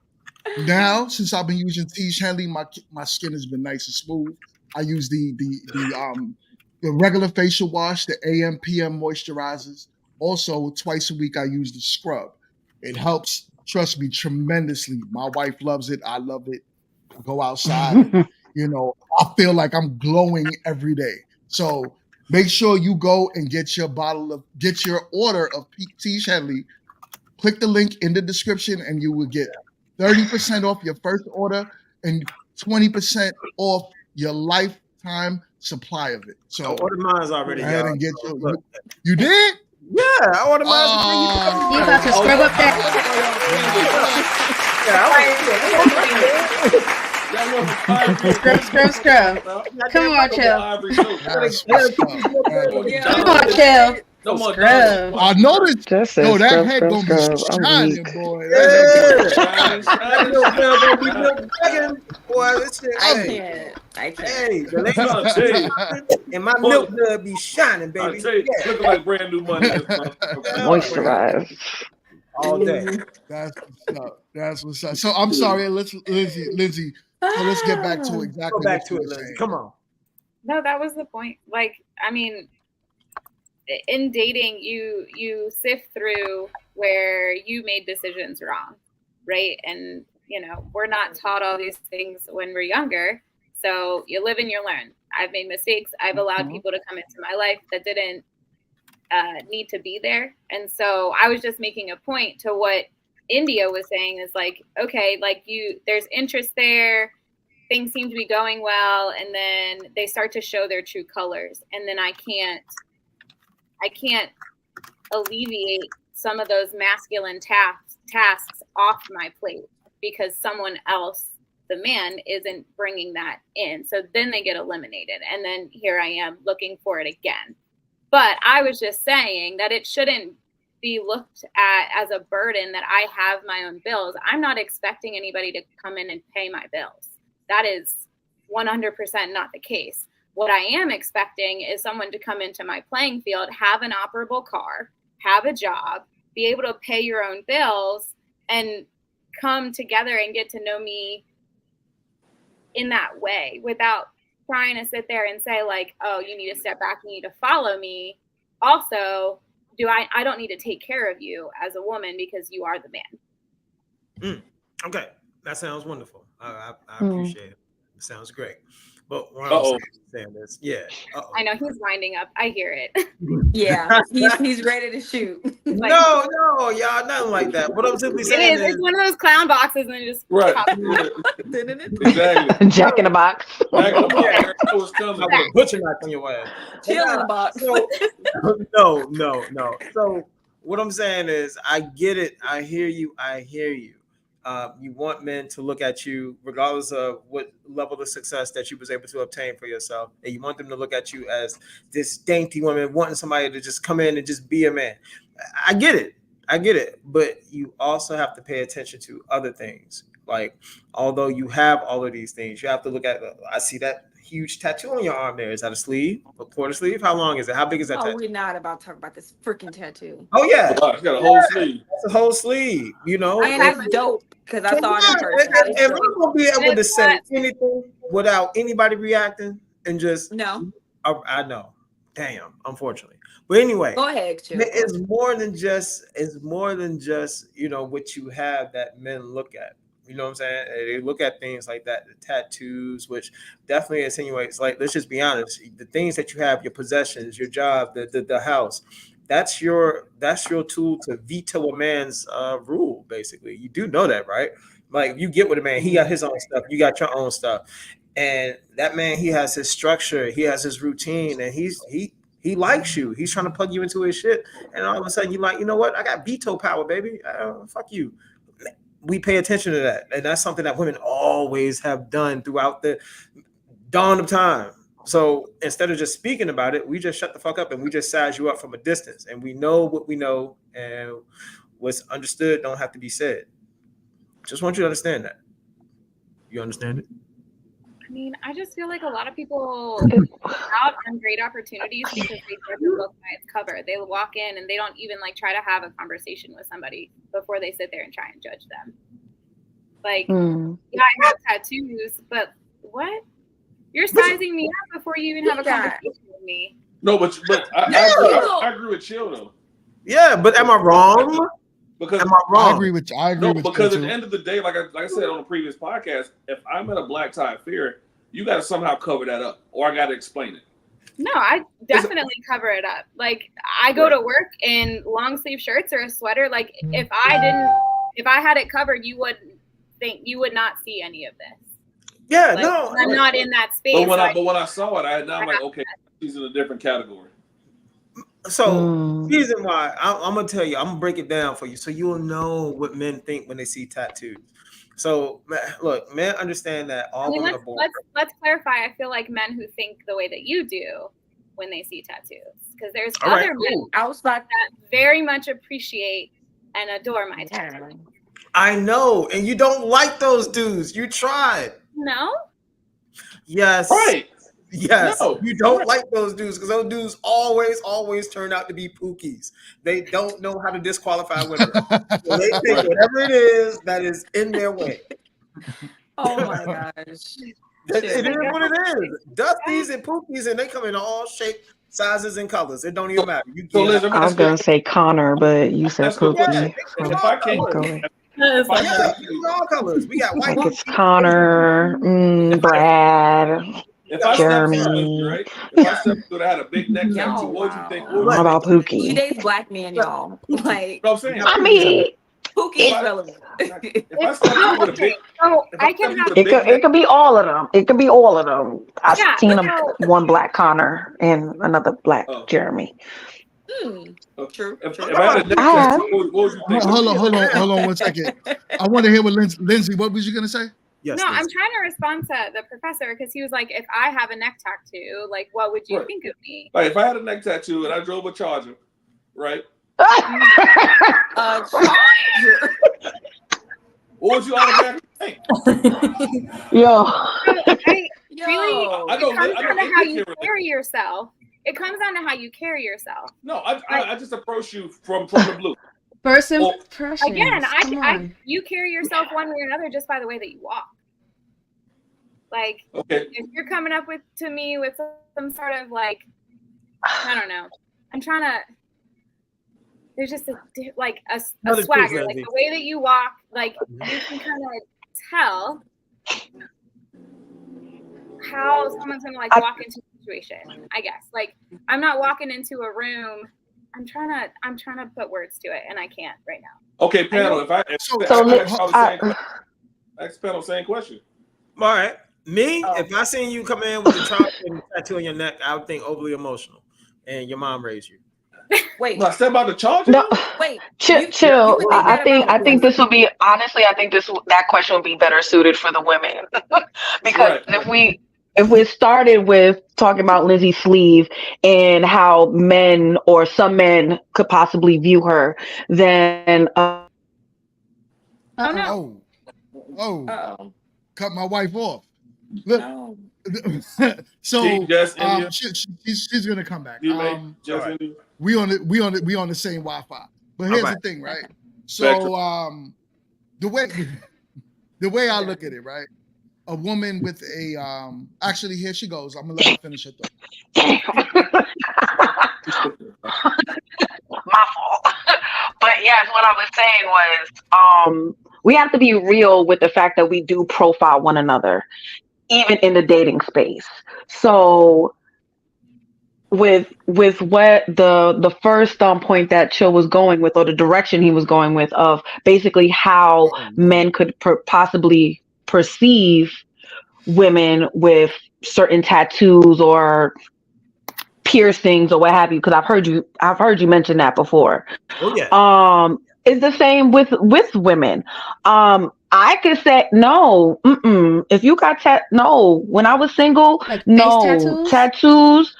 [SPEAKER 5] Now, since I've been using Tiege Henley, my skin has been nice and smooth. I use the regular facial wash, the AM/PM moisturizers. Also, twice a week, I use the scrub. It helps trust me, tremendously. My wife loves it. I love it. I go outside and, I feel like I'm glowing every day. So make sure you go and get your order of Tish Headley. Click the link in the description and you will get 30% off your first order and 20% off your lifetime supply of it. So
[SPEAKER 1] I ordered mine already,
[SPEAKER 5] go ahead
[SPEAKER 1] y'all.
[SPEAKER 5] and get you did?
[SPEAKER 1] Yeah, I ordered mine.
[SPEAKER 8] You about to scrub up that? Scrub. Come on, chill. Come on, chill.
[SPEAKER 3] No more
[SPEAKER 8] Scrub.
[SPEAKER 5] I noticed.
[SPEAKER 13] Just
[SPEAKER 5] Yo,
[SPEAKER 13] said
[SPEAKER 5] that
[SPEAKER 13] scrub,
[SPEAKER 5] head
[SPEAKER 13] scrub,
[SPEAKER 5] gonna be
[SPEAKER 13] scrub. I'm
[SPEAKER 5] shining,
[SPEAKER 13] weak.
[SPEAKER 5] boy.
[SPEAKER 1] Yeah. Boy, this shit.
[SPEAKER 4] I can't.
[SPEAKER 1] Hey, the ladies and my milk dud be shining, baby.
[SPEAKER 3] I tell you, looking like brand new money.
[SPEAKER 13] Moisturized.
[SPEAKER 1] All day.
[SPEAKER 5] That's what's up. So I'm sorry, Lindsay. So let's get back to exactly
[SPEAKER 1] Go back
[SPEAKER 5] what
[SPEAKER 1] to
[SPEAKER 5] you
[SPEAKER 1] it,
[SPEAKER 5] were
[SPEAKER 1] Lindsay.
[SPEAKER 5] saying.
[SPEAKER 1] Come on.
[SPEAKER 9] No, that was the point. Like, I mean, in dating, you sift through where you made decisions wrong, right? And we're not taught all these things when we're younger, so you live and you learn. I've made mistakes. I've allowed people to come into my life that didn't need to be there, and so I was just making a point to what India was saying is like, okay, like there's interest there. Things seem to be going well, and then they start to show their true colors, and then I can't alleviate some of those masculine tasks off my plate because someone else, the man, isn't bringing that in. So then they get eliminated, and then here I am looking for it again. But I was just saying that it shouldn't be looked at as a burden that I have my own bills. I'm not expecting anybody to come in and pay my bills. That is 100% not the case. What I am expecting is someone to come into my playing field, have an operable car, have a job, be able to pay your own bills, and come together and get to know me in that way without trying to sit there and say like, oh, you need to step back, you need to follow me. Also, I don't need to take care of you as a woman because you are the man.
[SPEAKER 1] Okay, that sounds wonderful. I appreciate it. It sounds great. But what I'm saying is,
[SPEAKER 9] I know he's winding up. I hear it.
[SPEAKER 4] Yeah, he's ready to shoot.
[SPEAKER 1] Like, no, y'all, nothing like that. What I'm simply saying is,
[SPEAKER 9] it's one of those clown boxes, and then just
[SPEAKER 3] right.
[SPEAKER 13] Exactly. Jack in the box.
[SPEAKER 1] I would have butcher knife on your ass.
[SPEAKER 4] Chill in the box.
[SPEAKER 1] So, no. So what I'm saying is, I get it. I hear you. You want men to look at you regardless of what level of success that you was able to obtain for yourself, and you want them to look at you as this dainty woman wanting somebody to just come in and just be a man. I get it, but you also have to pay attention to other things. Like, although you have all of these things, you have to look at I see that huge tattoo on your arm there. Is that a sleeve? A quarter sleeve? How long is it? How big is that tattoo?
[SPEAKER 4] We're not about to talk about this freaking tattoo.
[SPEAKER 1] Oh yeah,
[SPEAKER 3] it's got a whole sleeve.
[SPEAKER 1] It's a whole sleeve.
[SPEAKER 4] And that's dope because I saw it in person.
[SPEAKER 1] If we're gonna be able to say anything without anybody reacting and just
[SPEAKER 4] no,
[SPEAKER 1] I know. Damn, unfortunately. But anyway,
[SPEAKER 4] go ahead. Chill.
[SPEAKER 1] It's more than just what you have that men look at. You know what I'm saying? They look at things like that, the tattoos, which definitely insinuates, like, let's just be honest, the things that you have, your possessions, your job, the house, that's your tool to veto a man's rule, basically. You do know that, right? Like, you get with a man, he got his own stuff, you got your own stuff. And that man, he has his structure, he has his routine, and he likes you. He's trying to plug you into his shit. And all of a sudden, you're like, you know what? I got veto power, baby. Fuck you. We pay attention to that. And that's something that women always have done throughout the dawn of time. So instead of just speaking about it, we just shut the fuck up and we just size you up from a distance. And we know what we know, and what's understood don't have to be said. Just want you to understand that. You understand it?
[SPEAKER 9] I mean, I just feel like a lot of people out on great opportunities because they judge a book by its cover. They walk in and they don't even try to have a conversation with somebody before they sit there and try and judge them. Like, yeah, I have tattoos, but what? You're sizing me up before you even have a conversation with me.
[SPEAKER 3] No, but I agree with Chill though.
[SPEAKER 1] Yeah, but am I wrong?
[SPEAKER 3] Because
[SPEAKER 1] am I wrong?
[SPEAKER 5] I agree with you. I agree with
[SPEAKER 3] because
[SPEAKER 5] you
[SPEAKER 3] at
[SPEAKER 5] too.
[SPEAKER 3] the end of the day, like I said on the previous podcast, if I'm in a black tie affair, you got to somehow cover that up, or I got to explain it.
[SPEAKER 9] No, I definitely cover it up. Like I go to work in long sleeve shirts or a sweater. Like if I had it covered, you would not see any of this.
[SPEAKER 1] Yeah,
[SPEAKER 9] like,
[SPEAKER 1] no,
[SPEAKER 9] I'm not in that space.
[SPEAKER 3] But when I saw it, I'm like, okay, she's in a different category.
[SPEAKER 1] So reason why I'm gonna tell you, I'm gonna break it down for you, so you'll know what men think when they see tattoos. So look, men understand that all women are born.
[SPEAKER 9] Let's clarify. I feel like men who think the way that you do when they see tattoos, because there's
[SPEAKER 1] All right,
[SPEAKER 9] other men outside that very much appreciate and adore my tattoo.
[SPEAKER 1] I know, and you don't like those dudes. You tried.
[SPEAKER 9] No.
[SPEAKER 1] Yes.
[SPEAKER 3] Right.
[SPEAKER 1] Yes.
[SPEAKER 3] No.
[SPEAKER 1] You don't like those dudes because those dudes always turn out to be pookies. They don't know how to disqualify women. So they pick whatever it is that is in their way.
[SPEAKER 4] Oh my gosh.
[SPEAKER 1] It is what it is. Dusties and pookies, and they come in all shapes, sizes, and colors. It don't even matter. You
[SPEAKER 13] I was gonna say Connor, but you said Pookie.
[SPEAKER 3] If I came,
[SPEAKER 1] all colors. We got white.
[SPEAKER 13] Like it's Connor, Brad,
[SPEAKER 3] if I
[SPEAKER 13] Jeremy.
[SPEAKER 3] stepped in, right? If I stepped in, I had a big neck tattoo. What would you think?
[SPEAKER 13] What about
[SPEAKER 4] She
[SPEAKER 13] Pookie?
[SPEAKER 4] dates black men, y'all. Like,
[SPEAKER 3] I'm saying,
[SPEAKER 13] I mean,
[SPEAKER 4] Pookie is relevant.
[SPEAKER 3] if I stepped in with a big,
[SPEAKER 9] so I can have
[SPEAKER 13] it could be all of them. It could be all of them. I've
[SPEAKER 9] Yeah,
[SPEAKER 13] seen
[SPEAKER 9] so-
[SPEAKER 13] one black Connor and another black Jeremy.
[SPEAKER 4] True.
[SPEAKER 3] If I had a neck tattoo, what would you think?
[SPEAKER 5] Hold on 1 second. I want to hear what Lindsay. What was you gonna say?
[SPEAKER 1] Yes.
[SPEAKER 9] No, I'm trying to respond to the professor because he was like, if I have a neck tattoo, like, what would you think of me?
[SPEAKER 3] Like if I had a neck tattoo and I drove a Charger, right? What would you automatically think?
[SPEAKER 13] Yo.
[SPEAKER 9] It comes down to how you carry yourself. It comes down to how you carry yourself.
[SPEAKER 3] No, I just approach you from the blue.
[SPEAKER 8] First impressions.
[SPEAKER 9] Again,
[SPEAKER 8] Come
[SPEAKER 9] you carry yourself one way or another just by the way that you walk. Like, if you're coming up to me with some sort of like, I don't know, I'm trying to. There's just a swagger, like the way that you walk, like you can kind of tell how someone's gonna like walk into a situation. I guess, like I'm not walking into a room. I'm trying to put words to it, and I can't right now.
[SPEAKER 3] Okay, panel. If I ask panel same question.
[SPEAKER 1] All right, me. If I seen you come in with a Trump and tattoo on your neck, I would think overly emotional, and your mom raised you.
[SPEAKER 4] Wait,
[SPEAKER 3] I said about the charge.
[SPEAKER 13] No,
[SPEAKER 4] wait,
[SPEAKER 13] chill. I think this will be honestly. I think that question would be better suited for the women because if we started with talking about Lizzie's sleeve and how men or some men could possibly view her, then
[SPEAKER 5] Oh, cut my wife off. Look, so she's gonna come back. We on the same Wi-Fi. But here's the thing, right? So the way I look at it, right? A woman with a actually here she goes. I'm gonna let her finish her thought.
[SPEAKER 13] My fault. But yes, what I was saying was we have to be real with the fact that we do profile one another, even in the dating space. So with what the first point that Chill was going with, or the direction he was going with, of basically how men could possibly perceive women with certain tattoos or piercings or what have you, because I've heard you mention that before.
[SPEAKER 1] Oh yeah.
[SPEAKER 13] It's the same with women. I could say no. If you got no. When I was single,
[SPEAKER 8] like
[SPEAKER 13] no tattoos.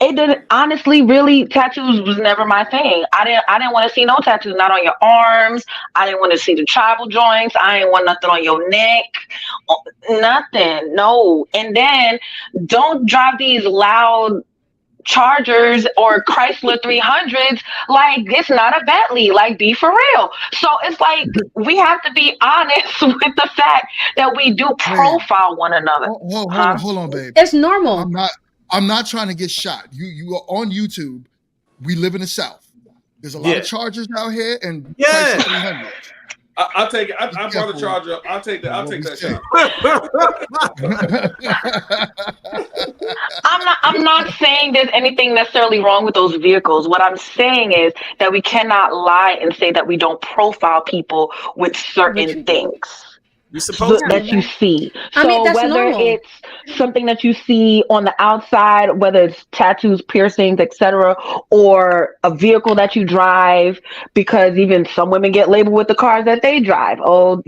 [SPEAKER 13] It didn't, honestly, really, tattoos was never my thing. I didn't want to see no tattoos, not on your arms. I didn't want to see the tribal joints. I didn't want nothing on your neck. Nothing. No. And then don't drive these loud Chargers or Chrysler 300s like it's not a Bentley. Like, be for real. So it's like we have to be honest with the fact that we do profile one another.
[SPEAKER 5] Hold on, babe.
[SPEAKER 8] It's normal.
[SPEAKER 5] I'm not trying to get shot. You are on YouTube. We live in the South. There's a lot of chargers out here, and price of 300.
[SPEAKER 3] I'll take it. I brought a charger. I'll take that. I'll take that shot.
[SPEAKER 13] I'm not saying there's anything necessarily wrong with those vehicles. What I'm saying is that we cannot lie and say that we don't profile people with certain things.
[SPEAKER 1] You're supposed
[SPEAKER 13] that you see.
[SPEAKER 8] I mean,
[SPEAKER 13] So
[SPEAKER 8] that's
[SPEAKER 13] whether
[SPEAKER 8] normal.
[SPEAKER 13] it's something that you see on the outside, whether it's tattoos, piercings, etc., or a vehicle that you drive, because even some women get labeled with the cars that they drive. Oh,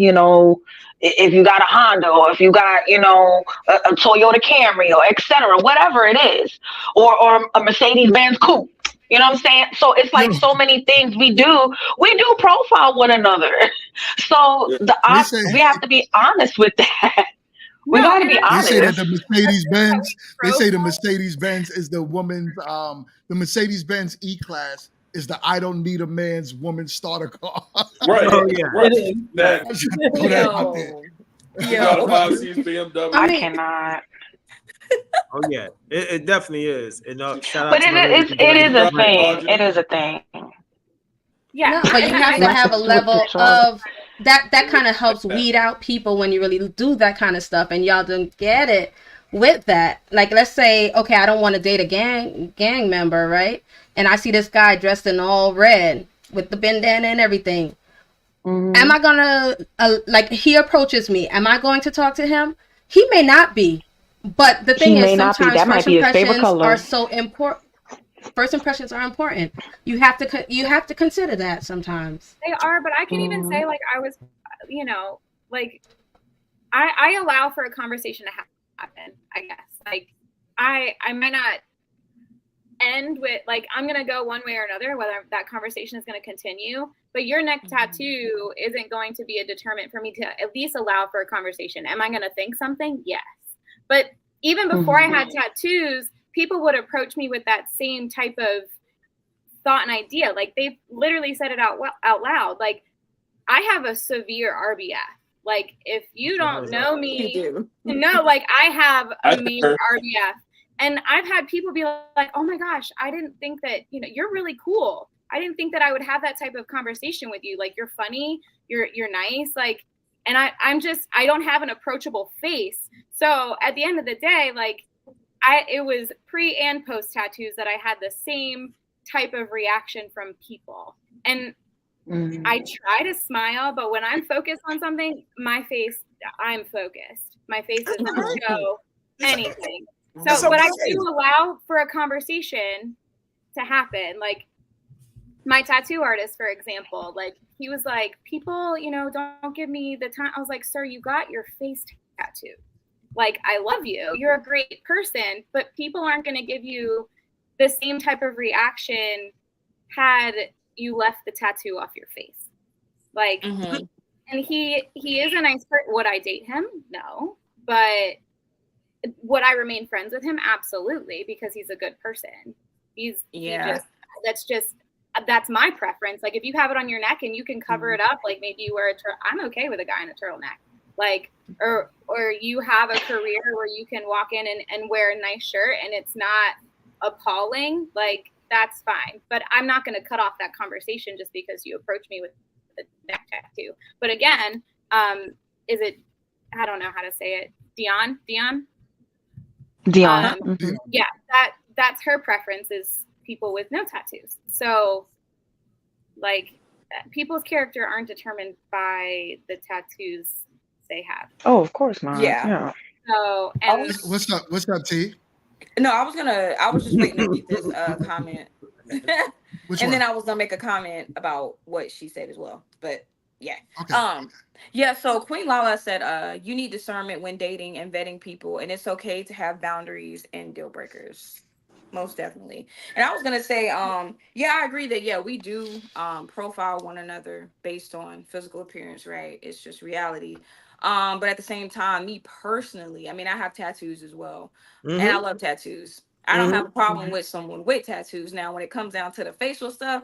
[SPEAKER 13] if you got a Honda, or if you got, a Toyota Camry, or etc., whatever it is, or a Mercedes-Benz coupe. You know what I'm saying? So it's like so many things we do profile one another. So we have to be honest with that. We got to be honest.
[SPEAKER 5] They say that the Mercedes-Benz, the Mercedes-Benz is the woman's, the Mercedes-Benz E-Class is the I don't need a man's woman starter car.
[SPEAKER 3] Right.
[SPEAKER 1] Oh, yeah.
[SPEAKER 3] Right.
[SPEAKER 5] Put that out there.
[SPEAKER 3] You got a 5-seat BMW.
[SPEAKER 13] I cannot.
[SPEAKER 1] Oh yeah, it definitely is. Shout out
[SPEAKER 13] but
[SPEAKER 1] to
[SPEAKER 13] it is a thing. It is a thing.
[SPEAKER 9] Yeah,
[SPEAKER 8] no, but you have to have a level of that kind of helps weed out people when you really do that kind of stuff, and y'all don't get it with that. Like, let's say, okay, I don't want to date a gang member, right? And I see this guy dressed in all red with the bandana and everything. Mm-hmm. Am I gonna he approaches me? Am I going to talk to him? He may not be. But the thing is, sometimes first impressions are so important. First impressions are important. You have to consider that sometimes.
[SPEAKER 9] They are, but I can even say, like, I was, I allow for a conversation to happen, I guess. Like, I might not end with, like, I'm going to go one way or another, whether that conversation is going to continue. But your neck tattoo isn't going to be a deterrent for me to at least allow for a conversation. Am I going to think something? Yes. But even before I had tattoos, people would approach me with that same type of thought and idea. Like, they've literally said it out loud. Like, I have a severe RBF. Like, if you don't know me, like, I have a major RBF. And I've had people be like, oh my gosh, I didn't think that, you're really cool. I didn't think that I would have that type of conversation with you. Like, you're funny, you're nice. Like, and I don't have an approachable face. So at the end of the day, like, it was pre and post tattoos that I had the same type of reaction from people. And I try to smile, but when I'm focused on something, I'm focused. My face doesn't show anything. So, but I do allow for a conversation to happen. Like, my tattoo artist, for example, like, he was like, people, don't give me the time. I was like, sir, you got your face tattooed. Like, I love you. You're a great person, but people aren't going to give you the same type of reaction had you left the tattoo off your face. Like, and he is a nice person. Would I date him? No. But would I remain friends with him? Absolutely, because he's a good person. That's my preference. Like, if you have it on your neck and you can cover it up, like, maybe you wear I'm okay with a guy in a turtleneck. Like, or you have a career where you can walk in and wear a nice shirt and it's not appalling, like, that's fine. But I'm not going to cut off that conversation just because you approach me with the neck tattoo. But again, is it, I don't know how to say it, Dion? Yeah, that's her preference, is people with no tattoos. So, like, people's character aren't determined by the tattoos they have.
[SPEAKER 13] Oh, of course not.
[SPEAKER 4] Yeah.
[SPEAKER 9] So, and
[SPEAKER 5] what's up, T?
[SPEAKER 4] No, I was just waiting to read this comment. Then I was gonna make a comment about what she said as well. But yeah. Okay. So Queen Lala said, you need discernment when dating and vetting people, and it's okay to have boundaries and deal breakers. Most definitely. And I was gonna say, I agree that we do profile one another based on physical appearance, right? It's just reality. But at the same time, me personally, I mean, I have tattoos as well. And I love tattoos. I don't have a problem with someone with tattoos. Now, when it comes down to the facial stuff,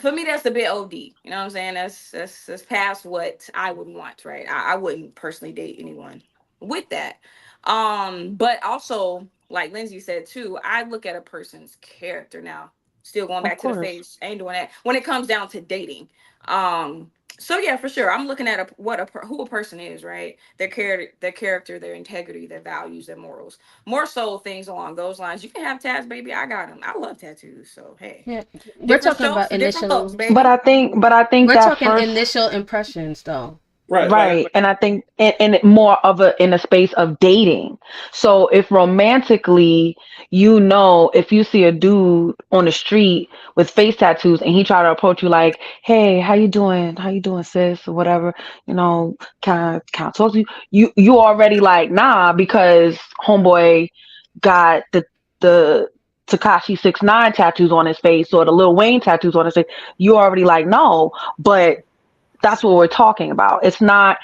[SPEAKER 4] for me, that's a bit OD. You know what I'm saying? That's past what I would want, right? I wouldn't personally date anyone with that. But also, like Lindsay said too, I look at a person's character now. Still going back to the face. I ain't doing that when it comes down to dating. So yeah, for sure. I'm looking at who a person is, right? Their character, their integrity, their values, their morals. More so things along those lines. You can have tats, baby. I got them. I love tattoos. So hey,
[SPEAKER 8] Yeah, we're
[SPEAKER 4] different
[SPEAKER 8] talking
[SPEAKER 4] strokes
[SPEAKER 8] about
[SPEAKER 4] for different
[SPEAKER 8] initial.
[SPEAKER 4] folks, baby.
[SPEAKER 13] But I think
[SPEAKER 8] We're
[SPEAKER 13] that
[SPEAKER 8] talking
[SPEAKER 13] first,
[SPEAKER 8] initial impressions, though.
[SPEAKER 13] right, and I think in more of in a space of dating. So if romantically, if you see a dude on the street with face tattoos and he try to approach you like, "Hey, how you doing? How you doing, sis?" or whatever, can I talk to you? You already like, nah, because homeboy got the Takashi 6ix9ine tattoos on his face or the Lil Wayne tattoos on his face. You already like, no, but that's what we're talking about. It's not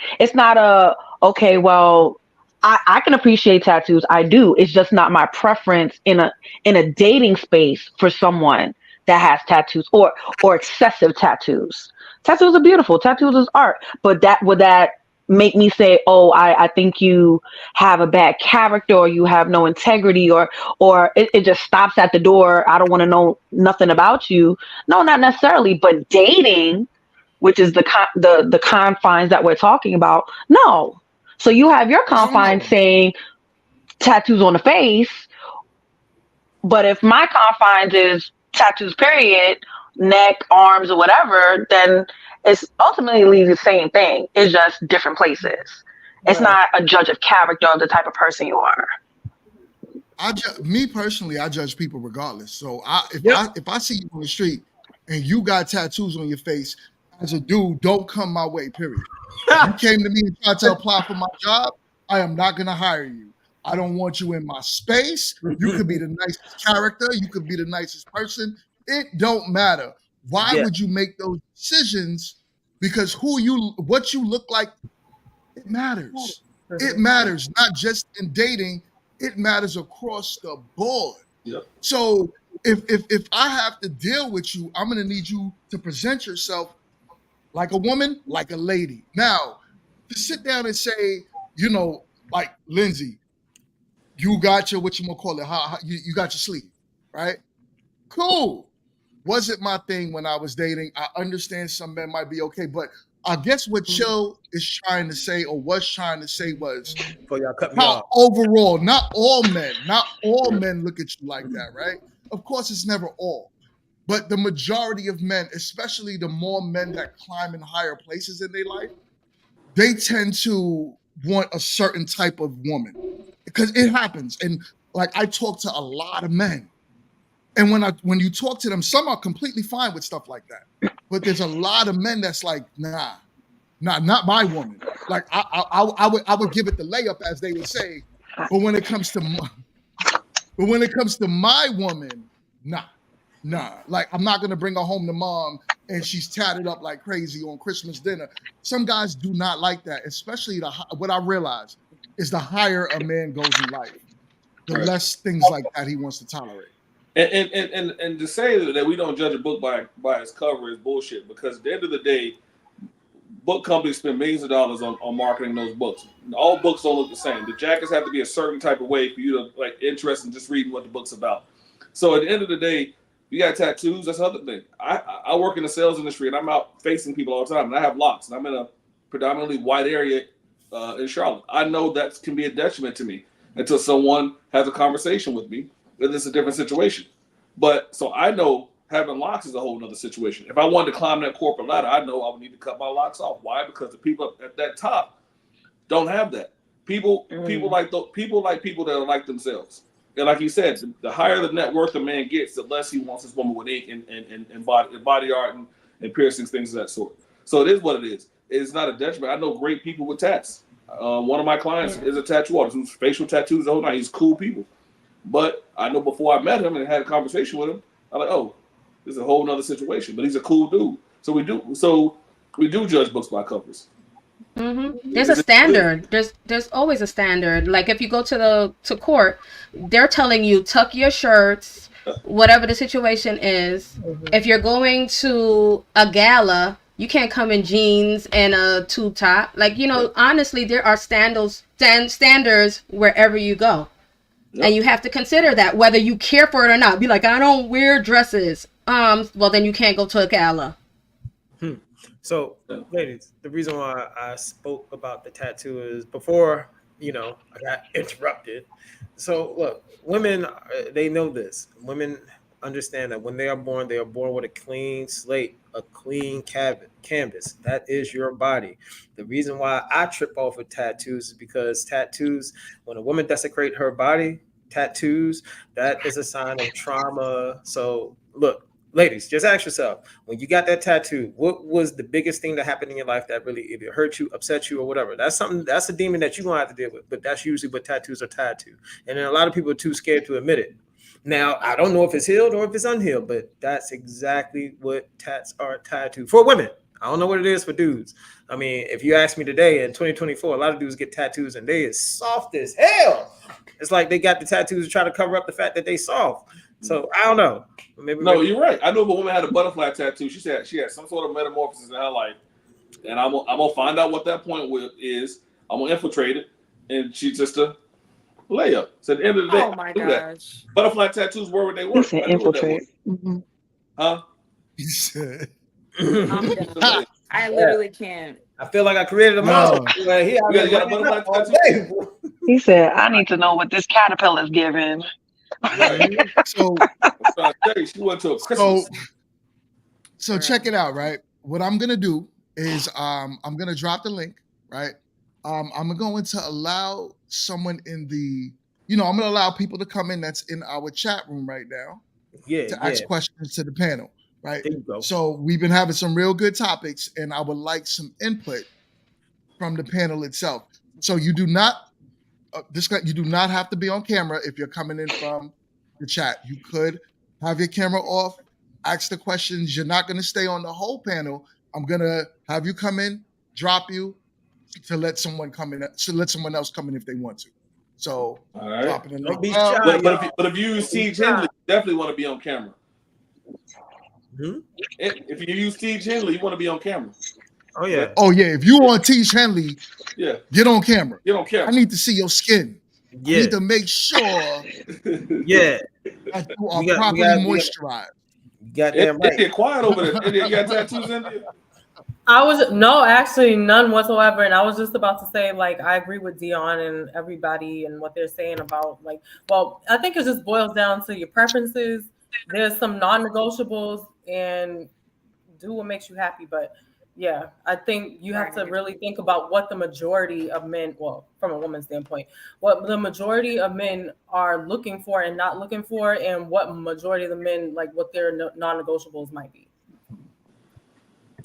[SPEAKER 13] okay, well, I can appreciate tattoos. I do. It's just not my preference in a dating space for someone that has tattoos or excessive tattoos. Tattoos are beautiful. Tattoos is art. But would that make me say, oh, I think you have a bad character or you have no integrity or it just stops at the door. I don't want to know nothing about you. No, not necessarily. But dating, which is the confines that we're talking about. No. So you have your confines saying tattoos on the face, but if my confines is tattoos, period, neck, arms, or whatever, then it's ultimately the same thing. It's just different places. It's not a judge of character of the type of person you are.
[SPEAKER 5] Me personally, I judge people regardless. So if I see you on the street and you got tattoos on your face, as a dude, don't come my way, period. If you came to me and tried to apply for my job, I am not going to hire you. I don't want you in my space. You could be the nicest character. You could be the nicest person. It don't matter. Why would you make those decisions? Because what you look like, it matters. It matters, not just in dating. It matters across the board.
[SPEAKER 3] Yep.
[SPEAKER 5] So if I have to deal with you, I'm going to need you to present yourself like a woman, like a lady. Now, to sit down and say, like Lindsay, you got your, you got your sleeve, right? Cool. Wasn't my thing when I was dating. I understand some men might be okay, but I guess what Chill is trying to say or was trying to say was how overall, not all men look at you like that, right? Of course, it's never all. But the majority of men, especially the more men that climb in higher places in their life, they tend to want a certain type of woman because it happens. And like I talk to a lot of men, and when you talk to them, some are completely fine with stuff like that. But there's a lot of men that's like, nah, not my woman. Like I would give it the layup, as they would say. But when it comes to my woman, nah. Like I'm not gonna bring her home to mom and she's tatted up like crazy on Christmas dinner. Some guys do not like that, especially what I realize is the higher a man goes in life, the less things like that he wants to tolerate.
[SPEAKER 3] And to say that we don't judge a book by its cover is bullshit, because at the end of the day, book companies spend millions of dollars on marketing those books. All books don't look the same. The jackets have to be a certain type of way for you to like interest in just reading what the book's about. So at the end of the day, you got tattoos, that's another thing. I work in the sales industry and I'm out facing people all the time, and I have locks, and I'm in a predominantly white area in Charlotte. I know that can be a detriment to me until someone has a conversation with me. Then it's a different situation. But so I know having locks is a whole other situation. If I wanted to climb that corporate ladder, I know I would need to cut my locks off. Why? Because the people at that top don't have that. People like people that are like themselves. And like you said, the higher the net worth a man gets, the less he wants his woman with ink and body art and piercings, things of that sort. So it is what it is. It's not a detriment. I know great people with tats. One of my clients is a tattoo artist who's facial tattoos the whole night. He's cool people. But I know before I met him and had a conversation with him, I'm like, oh, this is a whole nother situation. But he's a cool dude. So we do judge books by covers.
[SPEAKER 8] Mm-hmm. There's a standard. There's always a standard. Like if you go to court, they're telling you tuck your shirts, whatever the situation is. Mm-hmm. If you're going to a gala, you can't come in jeans and a tube top. Like honestly, there are standards wherever you go.
[SPEAKER 3] Yep.
[SPEAKER 8] And you have to consider that whether you care for it or not. Be like, I don't wear dresses. Well, then you can't go to a gala.
[SPEAKER 1] So, ladies, the reason why I spoke about the tattoo is before, I got interrupted. So, look, women, they know this. Women understand that when they are born with a clean slate, a clean canvas. That is your body. The reason why I trip off of tattoos is because tattoos, when a woman desecrates her body, tattoos, that is a sign of trauma. So, look, ladies, just ask yourself, when you got that tattoo, what was the biggest thing that happened in your life that really either hurt you, upset you, or whatever? That's a demon that you're gonna have to deal with. But that's usually what tattoos are tied to. And then a lot of people are too scared to admit it. Now, I don't know if it's healed or if it's unhealed, but that's exactly what tats are tied to for women. I don't know what it is for dudes. I mean, if you ask me today in 2024, a lot of dudes get tattoos and they is soft as hell. It's like they got the tattoos to try to cover up the fact that they soft. So I don't know. Maybe
[SPEAKER 3] you're right. I know if a woman had a butterfly tattoo, she said she had some sort of metamorphosis in her life, and I'm gonna find out what that point is. I'm gonna infiltrate it, and she's just a layup. So at the end of the day,
[SPEAKER 4] Oh my gosh,
[SPEAKER 3] butterfly tattoos were what they were.
[SPEAKER 13] He said infiltrate.
[SPEAKER 3] Huh?
[SPEAKER 5] He said.
[SPEAKER 4] I literally can't.
[SPEAKER 1] I feel like I created a monster. Like,
[SPEAKER 3] you got a butterfly tattoo?
[SPEAKER 13] He said, I need to know what this caterpillar is giving.
[SPEAKER 5] So
[SPEAKER 3] she went to a Christmas.
[SPEAKER 5] So check it out, right? What I'm gonna do is I'm gonna drop the link, right? I'm going to allow someone in the, I'm gonna allow people to come in that's in our chat room right now to ask questions to the panel, right?
[SPEAKER 1] There you go.
[SPEAKER 5] So we've been having some real good topics, and I would like some input from the panel itself. So you do not have to be on camera if you're coming in from the chat. You could have your camera off, ask the questions. You're not going to stay on the whole panel. I'm going to have you come in, drop you to let someone come in, to let someone else come in if they want to. So,
[SPEAKER 3] all right.
[SPEAKER 5] dropping the link.
[SPEAKER 3] But if you use T. Henley, you definitely want to be on camera. If you use T. Henley, you want to be on camera.
[SPEAKER 1] Oh yeah.
[SPEAKER 5] Oh yeah. If you on T. Henley, get on camera.
[SPEAKER 3] Get on camera.
[SPEAKER 5] I need to see your skin.
[SPEAKER 1] Yeah.
[SPEAKER 5] I need to make sure that you are properly moisturized.
[SPEAKER 1] Goddamn right.
[SPEAKER 3] It get quiet over there. You got tattoos in there?
[SPEAKER 2] Actually none whatsoever. And I was just about to say, like, I agree with Dion and everybody and what they're saying about, like, well, I think it just boils down to your preferences. There's some non-negotiables, and do what makes you happy. But yeah, I think you have to really think about what the majority of men, well, from a woman's standpoint, what the majority of men are looking for and not looking for, and what majority of the men, like, what their non-negotiables might be.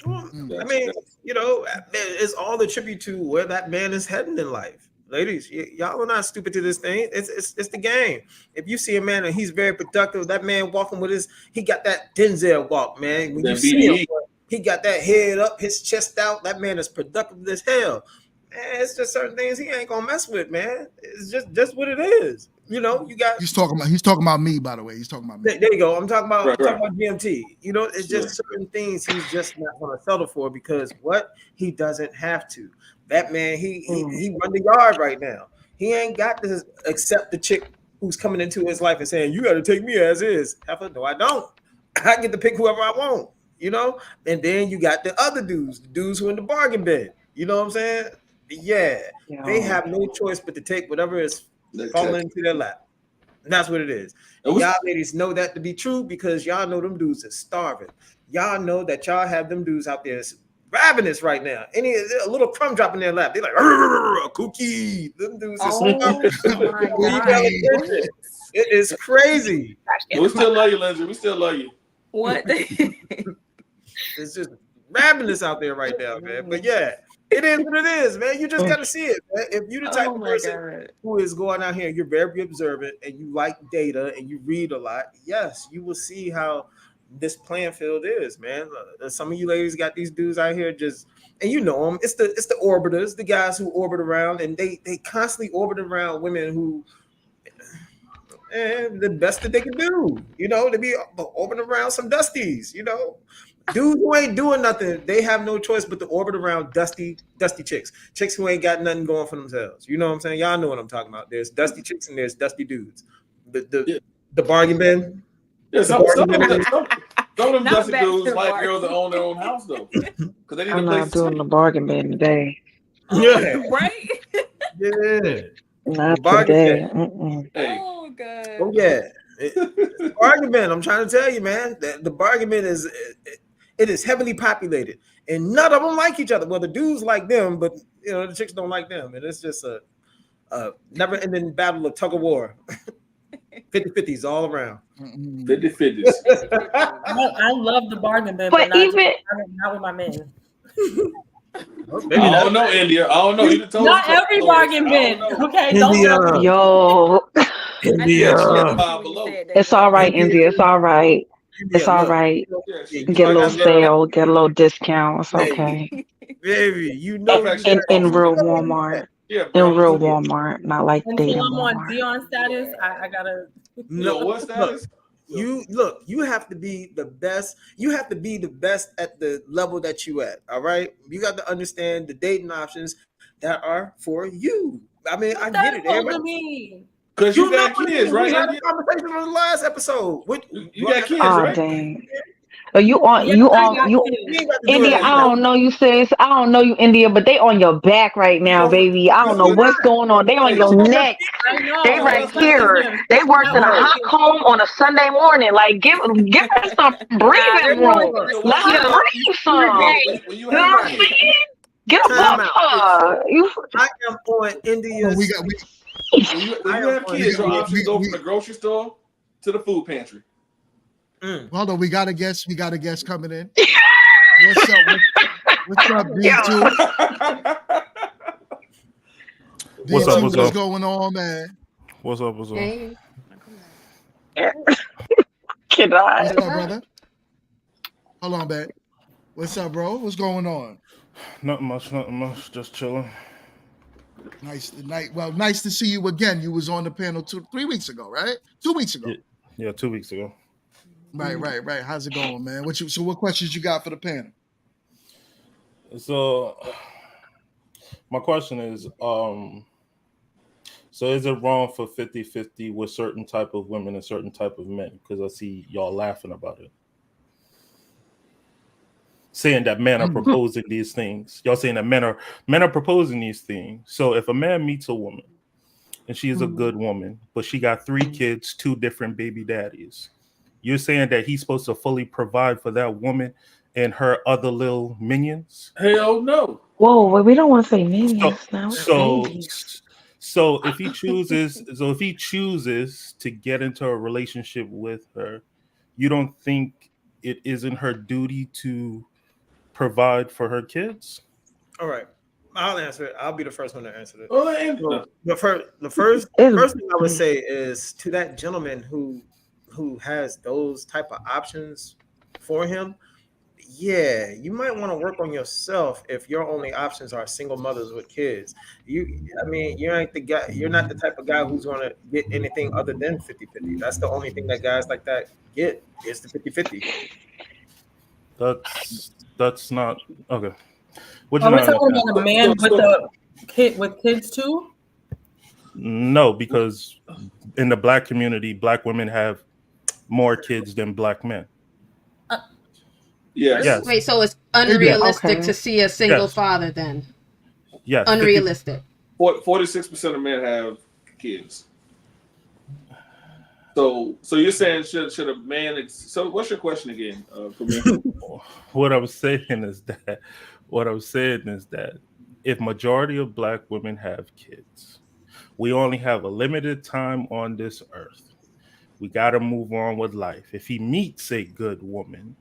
[SPEAKER 1] Well, I mean, it's all a tribute to where that man is heading in life. Ladies, y'all are not stupid to this thing. It's the game. If you see a man and he's very productive, that man walking with he got that Denzel walk, man. When you see him, he got that head up, his chest out. That man is productive as hell. Man, it's just certain things he ain't gonna mess with, man. It's just what it is. You got.
[SPEAKER 5] He's talking about me, by the way. He's talking about me.
[SPEAKER 1] There you go. I'm talking about GMT. It's just certain things he's just not gonna settle for because he doesn't have to. That man, he run the yard right now. He ain't got to accept the chick who's coming into his life and saying, "You got to take me as is." No, I don't. I get to pick whoever I want. And then you got the other dudes, the dudes who in the bargain bin. You know what I'm saying? Yeah. They have no choice but to take whatever is falling into their lap. And that's what it is. Y'all ladies know that to be true because y'all know them dudes are starving. Y'all know that y'all have them dudes out there ravenous right now. A little crumb drop in their lap, they're like, cookie. Them dudes are starving. It is crazy.
[SPEAKER 3] We still love you, Lindsay. We still love you.
[SPEAKER 4] What?
[SPEAKER 1] It's just ravenous out there right now, man. But yeah, it is what it is, man. You just got to see it, man. If you're the type of person who is going out here and you're very observant and you like data and you read a lot, yes, you will see how this playing field is, man. Some of you ladies got these dudes out here and you know them. It's the orbiters, the guys who orbit around, and they constantly orbit around women who the best that they can do. They be orbiting around some dusties, Dudes who ain't doing nothing, they have no choice but to orbit around dusty chicks who ain't got nothing going for themselves. You know what I'm saying? Y'all know what I'm talking about. There's dusty chicks and there's dusty dudes. The bargain bin.
[SPEAKER 3] Yeah, some of them
[SPEAKER 4] Not
[SPEAKER 3] dusty
[SPEAKER 4] back to
[SPEAKER 3] dudes
[SPEAKER 4] the
[SPEAKER 3] like
[SPEAKER 4] bar.
[SPEAKER 3] girls that own their own house though, because they need a
[SPEAKER 13] I'm
[SPEAKER 3] place
[SPEAKER 13] not
[SPEAKER 3] to
[SPEAKER 13] doing
[SPEAKER 3] sleep.
[SPEAKER 13] the bargain bin today.
[SPEAKER 1] Yeah.
[SPEAKER 4] Right?
[SPEAKER 1] Yeah.
[SPEAKER 13] Not
[SPEAKER 1] Bargain
[SPEAKER 13] today.
[SPEAKER 1] bin.
[SPEAKER 3] Hey,
[SPEAKER 4] Oh god.
[SPEAKER 1] Oh yeah. Bargain bin. I'm trying to tell you, man. The bargain bin is it is heavily populated, and none of them like each other. Well, the dudes like them, but you know the chicks don't like them, and it's just a never-ending battle of tug of war. 50-50s all around.
[SPEAKER 3] 50-50s.
[SPEAKER 2] I love the bargain bin,
[SPEAKER 13] But
[SPEAKER 2] but
[SPEAKER 13] even
[SPEAKER 2] not with my men.
[SPEAKER 3] I don't know, India. I don't know. You done told
[SPEAKER 2] Not
[SPEAKER 3] us
[SPEAKER 2] every
[SPEAKER 3] stories.
[SPEAKER 2] bargain
[SPEAKER 3] I
[SPEAKER 2] bin.
[SPEAKER 3] don't know.
[SPEAKER 2] Okay, don't judge me.
[SPEAKER 13] yo, it's all right, India. It's all right. It's all right. Get a little sale. Get a little discount. It's okay.
[SPEAKER 1] Baby, you know
[SPEAKER 13] In real Walmart.
[SPEAKER 3] Yeah,
[SPEAKER 13] In
[SPEAKER 3] bro.
[SPEAKER 13] real Walmart, not like
[SPEAKER 2] Until
[SPEAKER 13] dating
[SPEAKER 2] I'm on
[SPEAKER 13] Walmart.
[SPEAKER 2] Dion status, I gotta.
[SPEAKER 1] No,
[SPEAKER 3] what status?
[SPEAKER 1] You have to be the best. You have to be the best at the level that you at. All right. You got to understand the dating options that are for you. I mean, I get it.
[SPEAKER 2] Supposed to mean.
[SPEAKER 3] Because you got
[SPEAKER 1] know
[SPEAKER 3] kids,
[SPEAKER 1] we
[SPEAKER 3] right?
[SPEAKER 1] had
[SPEAKER 3] India?
[SPEAKER 1] a conversation on the last episode.
[SPEAKER 3] You got kids,
[SPEAKER 13] Oh
[SPEAKER 3] right?
[SPEAKER 13] dang. Are you on
[SPEAKER 2] Yes,
[SPEAKER 13] you
[SPEAKER 2] I
[SPEAKER 13] on
[SPEAKER 2] got
[SPEAKER 13] you
[SPEAKER 2] kids.
[SPEAKER 13] India, I don't know you sis. I don't know you, India, but they on your back right now, baby. I don't know what's going on. They on your neck.
[SPEAKER 2] I know.
[SPEAKER 13] They right
[SPEAKER 2] Especially
[SPEAKER 13] here.
[SPEAKER 2] him.
[SPEAKER 13] They worked in a
[SPEAKER 2] Not
[SPEAKER 13] hot comb on a Sunday morning. Like give her some breathing room. Let her breathe some.
[SPEAKER 3] When you
[SPEAKER 13] You know
[SPEAKER 3] have
[SPEAKER 13] what I'm
[SPEAKER 3] kids,
[SPEAKER 13] saying? Get a
[SPEAKER 1] Time
[SPEAKER 13] buck
[SPEAKER 1] out.
[SPEAKER 13] for her. You
[SPEAKER 1] I am on India's.
[SPEAKER 3] when you have kids, your options go from the grocery store to the food pantry.
[SPEAKER 5] Hold on, we got a guest coming in. What's up? What's up, D2?
[SPEAKER 15] What's up?
[SPEAKER 5] What's going on, man?
[SPEAKER 15] What's up?
[SPEAKER 8] Hey.
[SPEAKER 13] Can I?
[SPEAKER 5] What's up, brother? Hold on, man. What's up, bro? What's going on?
[SPEAKER 15] Nothing much. Just chilling.
[SPEAKER 5] Nice to see you again. You was on the panel 3 weeks ago, right? 2 weeks ago.
[SPEAKER 15] Yeah, 2 weeks ago.
[SPEAKER 5] Right. How's it going, man? What questions you got for the panel?
[SPEAKER 15] So, my question is, so is it wrong for 50-50 with certain type of women and certain type of men? Because I see y'all laughing about it. Saying that men are proposing these things. Y'all saying that men are proposing these things. So if a man meets a woman and she is a good woman, but she got 3 kids, 2 different baby daddies, you're saying that he's supposed to fully provide for that woman and her other little minions?
[SPEAKER 3] Hell no.
[SPEAKER 13] Whoa, we don't want to say minions now.
[SPEAKER 15] So if he chooses to get into a relationship with her, you don't think it isn't her duty to provide for her kids?
[SPEAKER 1] All right, I'll answer it. I'll be the first one to answer it.
[SPEAKER 3] Well,
[SPEAKER 1] the first thing I would say is to that gentleman who has those type of options for him. Yeah, you might want to work on yourself if your only options are single mothers with kids. You're not the guy. You're not the type of guy who's going to get anything other than 50-50. That's the only thing that guys like that get is the 50-50.
[SPEAKER 15] That's not okay.
[SPEAKER 2] Are we talking about a man with kids too?
[SPEAKER 15] No, because in the black community, black women have more kids than black men.
[SPEAKER 8] Yes. Wait, so it's unrealistic to see a single father then?
[SPEAKER 15] Yes.
[SPEAKER 8] Unrealistic.
[SPEAKER 3] 46% of men have kids. So you're saying should a man? So what's your question again?
[SPEAKER 15] What I'm saying is that if majority of black women have kids, we only have a limited time on this earth. We got to move on with life. If he meets a good woman,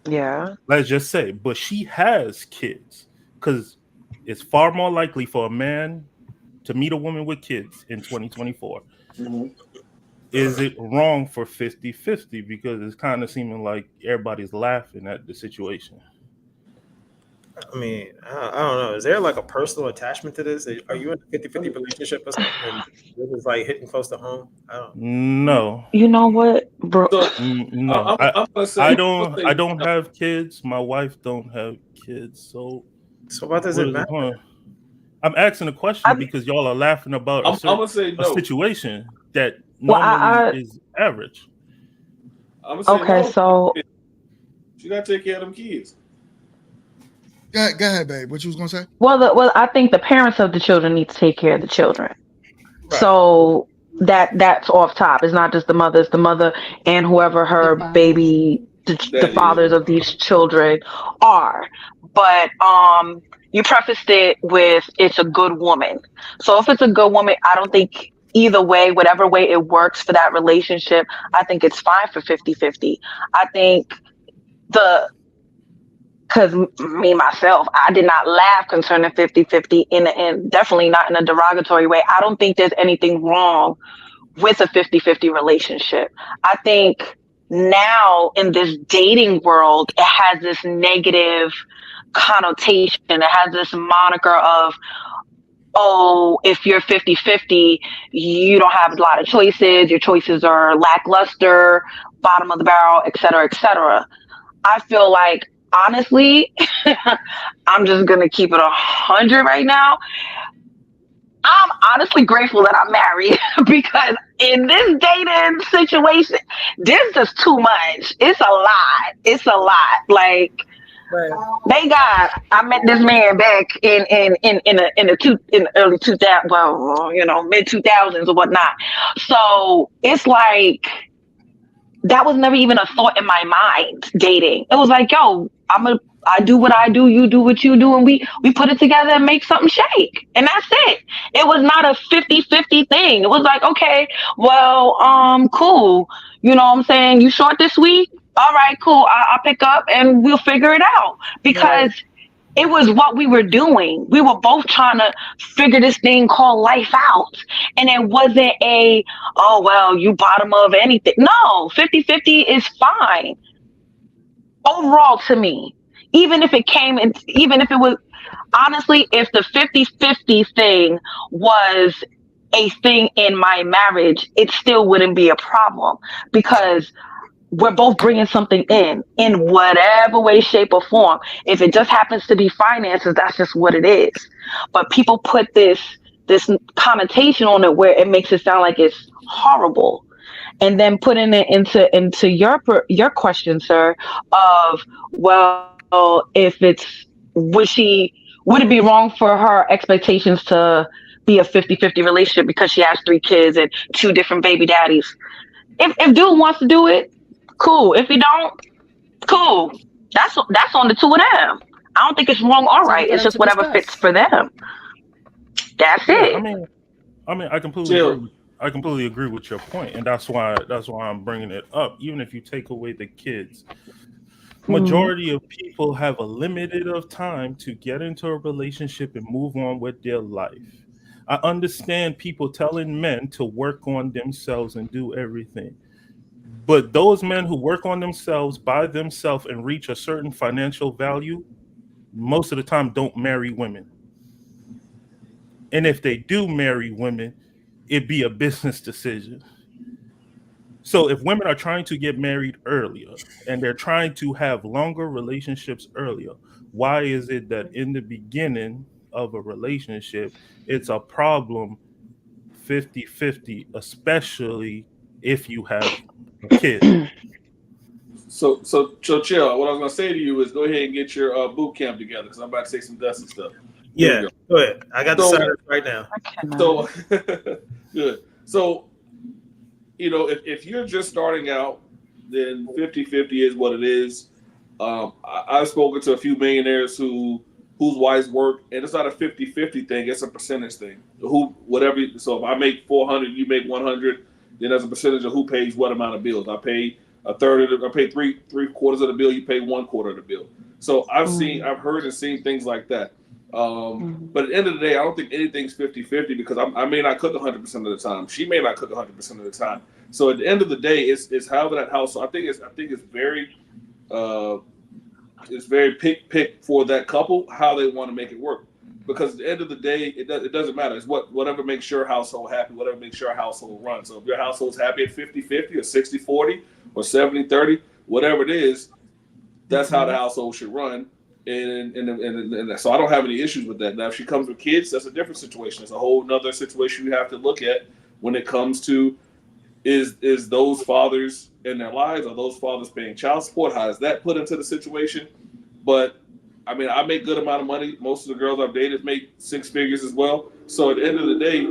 [SPEAKER 13] yeah,
[SPEAKER 15] let's just say, but she has kids, because it's far more likely for a man to meet a woman with kids in 2024.
[SPEAKER 3] Mm-hmm.
[SPEAKER 15] Is it wrong for 50-50? Because it's kind of seeming like everybody's laughing at the situation.
[SPEAKER 1] I mean, I don't know. Is there like a personal attachment to this? Are you in a 50-50 relationship or something? And this is like hitting close to home? I don't.
[SPEAKER 15] No.
[SPEAKER 13] You know what, bro?
[SPEAKER 3] So
[SPEAKER 15] No.
[SPEAKER 3] I'm gonna say,
[SPEAKER 15] I
[SPEAKER 3] I'm
[SPEAKER 15] don't
[SPEAKER 3] gonna
[SPEAKER 15] I
[SPEAKER 3] say
[SPEAKER 15] don't
[SPEAKER 3] no.
[SPEAKER 15] have kids. My wife don't have kids. So
[SPEAKER 1] So what does
[SPEAKER 15] what
[SPEAKER 1] it
[SPEAKER 15] is the
[SPEAKER 1] matter?
[SPEAKER 15] point? I'm asking a question because y'all are laughing about
[SPEAKER 3] I'm gonna say
[SPEAKER 15] a
[SPEAKER 3] no.
[SPEAKER 15] situation that
[SPEAKER 13] Well,
[SPEAKER 15] normally is average.
[SPEAKER 3] I'm gonna say
[SPEAKER 13] okay,
[SPEAKER 3] no.
[SPEAKER 13] so
[SPEAKER 3] You gotta take care of them kids.
[SPEAKER 5] Go ahead, babe. What you was gonna say?
[SPEAKER 13] well, I think the parents of the children need to take care of the children.
[SPEAKER 1] Right.
[SPEAKER 13] So that's off top. It's not just the mother; it's the mother and whoever her baby, the
[SPEAKER 3] That is.
[SPEAKER 13] fathers of these children are. But you prefaced it with it's a good woman. So if it's a good woman, I don't think either way, whatever way it works for that relationship, I think it's fine for 50-50. I think the because me myself, I did not laugh concerning 50-50 in definitely not in a derogatory way. I don't think there's anything wrong with a 50-50 relationship. I think now in this dating world, it has this negative connotation. It has this moniker of, oh, if you're 50-50, you don't have a lot of choices. Your choices are lackluster, bottom of the barrel, et cetera, et cetera. I feel like, honestly, I'm just going to keep it 100 right now. I'm honestly grateful that I'm married because in this dating situation, this is too much. It's a lot. It's a lot. Like, I met this man back in the early 2000, well, mid 2000s or whatnot. So it's like that was never even a thought in my mind. Dating, it was like, yo, I do what I do, you do what you do, and we put it together and make something shake. And that's it. It was not a 50-50 thing. It was like, okay, well, cool. You know what I'm saying? You short this week? All right, cool. I'll pick up and we'll figure it out. Because it was what we were doing. We were both trying to figure this thing called life out. And it wasn't oh, well, you bottom of anything. No, 50-50 is fine. Overall, to me, even if it was, honestly, if the 50-50 thing was a thing in my marriage, it still wouldn't be a problem because we're both bringing something in whatever way, shape, or form. If it just happens to be finances, that's just what it is. But people put this connotation on it where it makes it sound like it's horrible. And then putting it into your question, sir, of, well, if would it be wrong for her expectations to be a 50-50 relationship because she has 3 kids and 2 different baby daddies? If dude wants to do it, cool. If he don't, cool. That's on the 2 of them. I don't think it's wrong or right. It's just whatever fits for them. That's
[SPEAKER 15] Yeah,
[SPEAKER 13] it.
[SPEAKER 15] I mean, I completely agree with your point, and that's why I'm bringing it up. Even if you take away the kids, majority of people have a limited of time to get into a relationship and move on with their life. I understand people telling men to work on themselves and do everything. But those men who work on themselves by themselves and reach a certain financial value, most of the time don't marry women. And if they do marry women, it'd be a business decision. So if women are trying to get married earlier and they're trying to have longer relationships earlier, why is it that in the beginning of a relationship, it's a problem 50-50, especially if you have a kid?
[SPEAKER 3] So chill. What I was gonna say to you is go ahead and get your boot camp together because I'm about to say some dusty stuff. Here
[SPEAKER 1] Yeah, go ahead. I got the silence right now.
[SPEAKER 3] So good. So if you're just starting out, then 50-50 is what it is. I've spoken to a few millionaires whose wives work, and it's not a 50-50 thing. It's a percentage thing. So if I make 400, you make 100, then there's a percentage of who pays what amount of bills. I pay a third of I pay three quarters of the bill. You pay 1/4 of the bill. So I've heard and seen things like that. But at the end of the day, I don't think anything's 50-50 because I may not cook 100% of the time. She may not cook 100% of the time. So at the end of the day, it's however that house. So I think it's very it's very pick for that couple how they want to make it work. Because at the end of the day, it doesn't matter. It's whatever makes your household happy, whatever makes your household run. So if your household's happy at 50-50 or 60-40 or 70-30, whatever it is, that's how the household should run. And so I don't have any issues with that. Now, if she comes with kids, that's a different situation. It's a whole nother situation you have to look at when it comes to is those fathers in their lives, are those fathers paying child support? How is that put into the situation? But I mean, I make good amount of money. Most of the girls I've dated make six figures as well. So at the end of the day,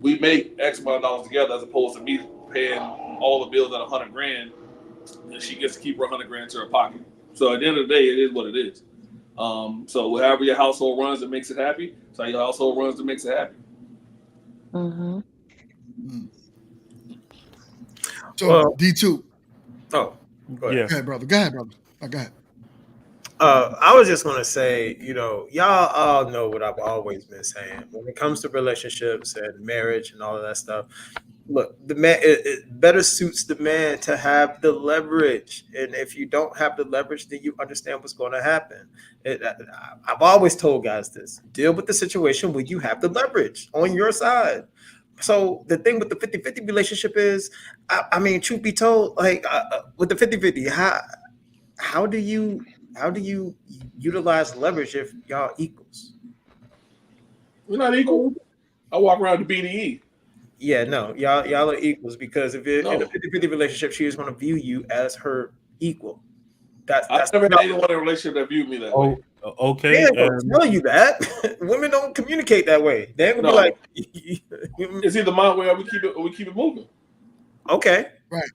[SPEAKER 3] we make X amount of dollars together as opposed to me paying all the bills at $100,000 and she gets to keep her $100,000 to her pocket. So at the end of the day, it is what it is. So however your household runs, it makes it happy. So your household runs, it makes it happy.
[SPEAKER 13] Mm-hmm.
[SPEAKER 5] So D2.
[SPEAKER 1] Oh, go ahead.
[SPEAKER 5] Go ahead, brother. Go ahead.
[SPEAKER 1] I was just gonna say, y'all all know what I've always been saying when it comes to relationships and marriage and all of that stuff. Look, the man, it better suits the man to have the leverage, and if you don't have the leverage, then you understand what's going to happen. I've always told guys this: deal with the situation where you have the leverage on your side. So the thing with the 50-50 relationship is, I mean, truth be told, like with the 50-50, how do you utilize leverage if y'all equals?
[SPEAKER 3] We're not equal. I walk around the BDE.
[SPEAKER 1] Yeah, no, y'all are equals because if you're in a 50-50 relationship, she is going to view you as her equal. That's
[SPEAKER 3] never had anyone in a relationship that viewed me that way.
[SPEAKER 15] Okay.
[SPEAKER 1] They ain't gonna tell you that. Women don't communicate that way. They ain't gonna be like,
[SPEAKER 3] it's either my way or we keep it moving.
[SPEAKER 1] Okay.
[SPEAKER 5] Right.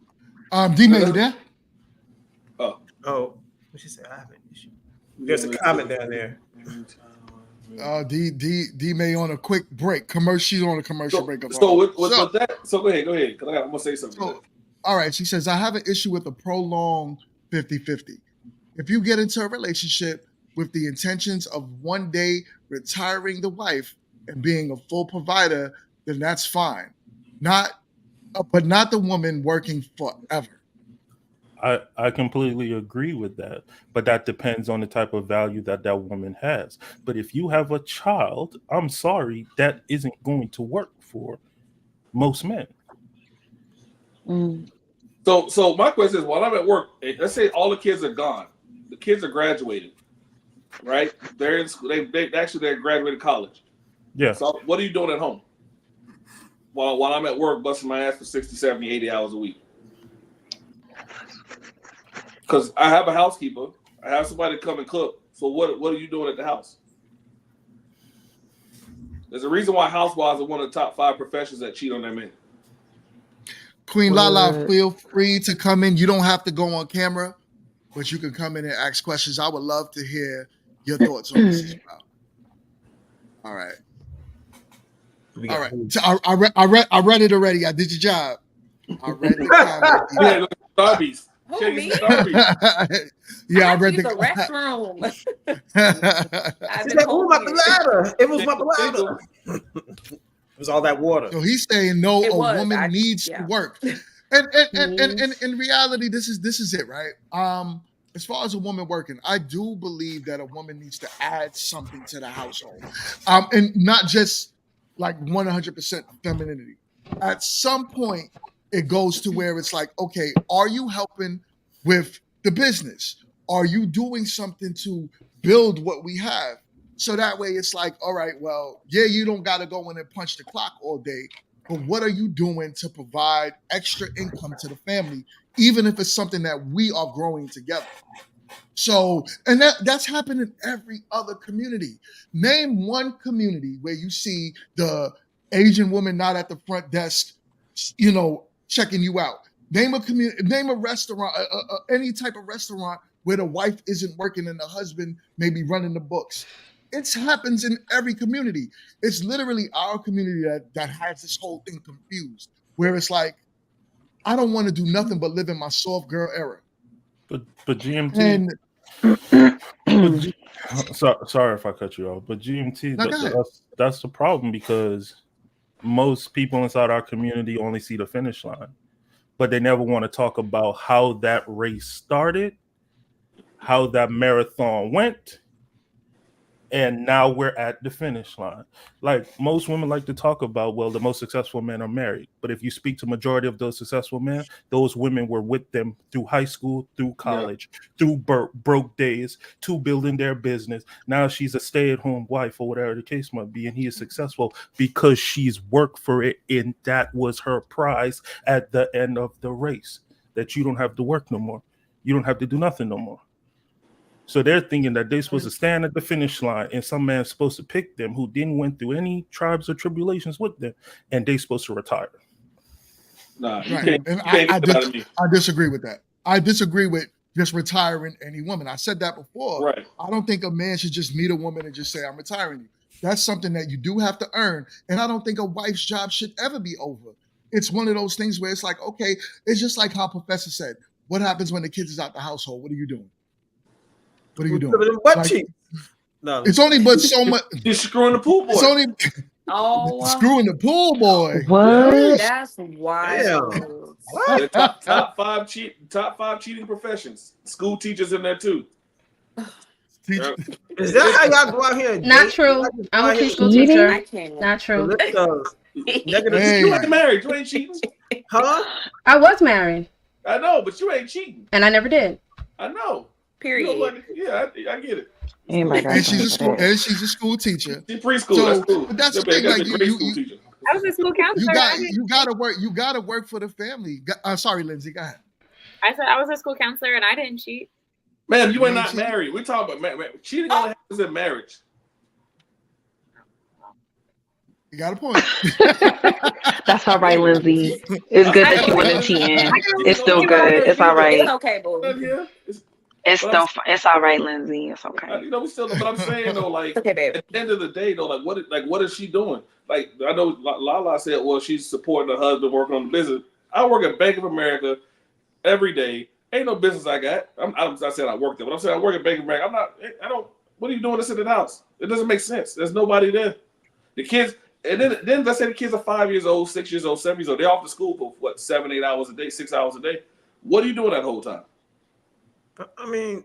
[SPEAKER 5] D-Man, you there?
[SPEAKER 1] Oh. What she say? I have an issue. There's a comment down there.
[SPEAKER 5] D-May on a quick break. She's on a commercial break.
[SPEAKER 3] So with that, go ahead. Because I'm going to say something.
[SPEAKER 5] All right. She says, I have an issue with a prolonged 50-50. If you get into a relationship with the intentions of one day retiring the wife and being a full provider, then that's fine. But not the woman working forever.
[SPEAKER 15] I completely agree with that, but that depends on the type of value that woman has. But if you have a child, I'm sorry, that isn't going to work for most men.
[SPEAKER 3] So my question is, while I'm at work, let's say all the kids are gone, the kids are graduated, right? They're in school. They graduated college.
[SPEAKER 15] Yeah.
[SPEAKER 3] So what are you doing at home? While I'm at work busting my ass for 60, 70, 80 hours a week. Because I have a housekeeper. I have somebody come and cook. So what are you doing at the house? There's a reason why housewives are one of the top 5 professions that cheat on their men.
[SPEAKER 5] Queen Lala, feel free to come in. You don't have to go on camera, but you can come in and ask questions. I would love to hear your thoughts on this as well. All right. All right. So I read it already. I did your job. I read the comment.
[SPEAKER 3] Yeah, Starbies.
[SPEAKER 5] Yeah, I read
[SPEAKER 4] the restroom.
[SPEAKER 1] Oh, my bladder. It was my bladder. It was all that water.
[SPEAKER 5] So he's saying no, a woman needs to work. And in reality, this is it, right? As far as a woman working, I do believe that a woman needs to add something to the household. And not just like 100% femininity. At some point, it goes to where it's like, okay, are you helping with the business? Are you doing something to build what we have? So that way it's like, all right, well, yeah, you don't got to go in and punch the clock all day, but what are you doing to provide extra income to the family, even if it's something that we are growing together? So, and that's happened in every other community. Name one community where you see the Asian woman not at the front desk, checking you out. Name a restaurant, any type of restaurant where the wife isn't working and the husband may be running the books. It happens in every community. It's literally our community that has this whole thing confused, where it's like, I don't want to do nothing but live in my soft girl era.
[SPEAKER 15] But GMT. Sorry if I cut you off, but GMT, that's the problem, because most people inside our community only see the finish line, but they never want to talk about how that race started, how that marathon went, and now we're at the finish line. Like most women like to talk about, well, the most successful men are married. But if you speak to majority of those successful men, those women were with them through high school, through college, through broke days, to building their business. Now she's a stay-at-home wife or whatever the case might be, and he is successful because she's worked for it, and that was her prize at the end of the race. That you don't have to work no more. You don't have to do nothing no more. So they're thinking that they're supposed to stand at the finish line and some man's supposed to pick them who didn't went through any tribes or tribulations with them, and they're supposed to retire.
[SPEAKER 3] Nah, you
[SPEAKER 5] Right.
[SPEAKER 3] can't.
[SPEAKER 5] And
[SPEAKER 3] You can't get that out of me.
[SPEAKER 5] I disagree with that. I disagree with just retiring any woman. I said that before.
[SPEAKER 3] Right.
[SPEAKER 5] I don't think a man should just meet a woman and just say, I'm retiring you. That's something that you do have to earn. And I don't think a wife's job should ever be over. It's one of those things where it's like, okay, it's just like how Professor said, what happens when the kids is out the household? What are you doing? What are you doing? Like,
[SPEAKER 1] no,
[SPEAKER 5] it's only but so much.
[SPEAKER 3] You're screwing the pool boy.
[SPEAKER 5] It's only screwing the pool boy.
[SPEAKER 13] What?
[SPEAKER 4] That's wild.
[SPEAKER 3] The top five cheating professions. School teachers in there too.
[SPEAKER 1] Is that how y'all go out here? And
[SPEAKER 8] Not
[SPEAKER 1] date?
[SPEAKER 8] true. I'm a preschool
[SPEAKER 13] Cheating?
[SPEAKER 8] teacher.
[SPEAKER 4] I can't.
[SPEAKER 8] Not true.
[SPEAKER 1] Negative.
[SPEAKER 5] Hey.
[SPEAKER 3] You ain't married. You ain't cheating.
[SPEAKER 1] Huh?
[SPEAKER 8] I was married,
[SPEAKER 3] I know, but you ain't cheating.
[SPEAKER 8] and I never did.
[SPEAKER 3] I know.
[SPEAKER 4] Period.
[SPEAKER 3] You know, like, yeah, I get it.
[SPEAKER 13] Anybody got
[SPEAKER 5] And she's
[SPEAKER 13] something
[SPEAKER 5] a
[SPEAKER 13] for
[SPEAKER 5] school
[SPEAKER 13] that?
[SPEAKER 5] school teacher.
[SPEAKER 3] She's preschool.
[SPEAKER 5] So,
[SPEAKER 3] That's cool.
[SPEAKER 5] but that's the
[SPEAKER 3] Yeah,
[SPEAKER 5] thing.
[SPEAKER 3] that's
[SPEAKER 5] Like
[SPEAKER 3] a great
[SPEAKER 5] you,
[SPEAKER 3] school teacher.
[SPEAKER 9] I was a school counselor.
[SPEAKER 5] you gotta work for the family. Sorry, Lindsay. Go ahead.
[SPEAKER 9] I said I was a school counselor and I didn't cheat.
[SPEAKER 3] Man, you ain't
[SPEAKER 5] You
[SPEAKER 3] not
[SPEAKER 5] ain't
[SPEAKER 3] married. We talking about cheating only happens in marriage.
[SPEAKER 5] You got a point.
[SPEAKER 13] That's all right, Lindsay. It's good that you went in TN. It's still good. It's all right.
[SPEAKER 4] It's okay, boo.
[SPEAKER 13] It's all right, Lindsay. It's okay.
[SPEAKER 3] You know, we still. But I'm saying though, like
[SPEAKER 4] Okay, babe.
[SPEAKER 3] at the end of the day, though, what is she doing? Like I know Lala said, well, she's supporting her husband working on the business. I work at Bank of America every day. Ain't no business I got. I said I work there, but I'm saying I work at Bank of America. I don't. What are you doing this in the house? It doesn't make sense. There's nobody there. The kids. And then let's say the kids are 5 years old, 6 years old, 7 years old. They're off to school for what, 7, 8 hours a day, 6 hours a day. What are you doing that whole time?
[SPEAKER 1] I mean,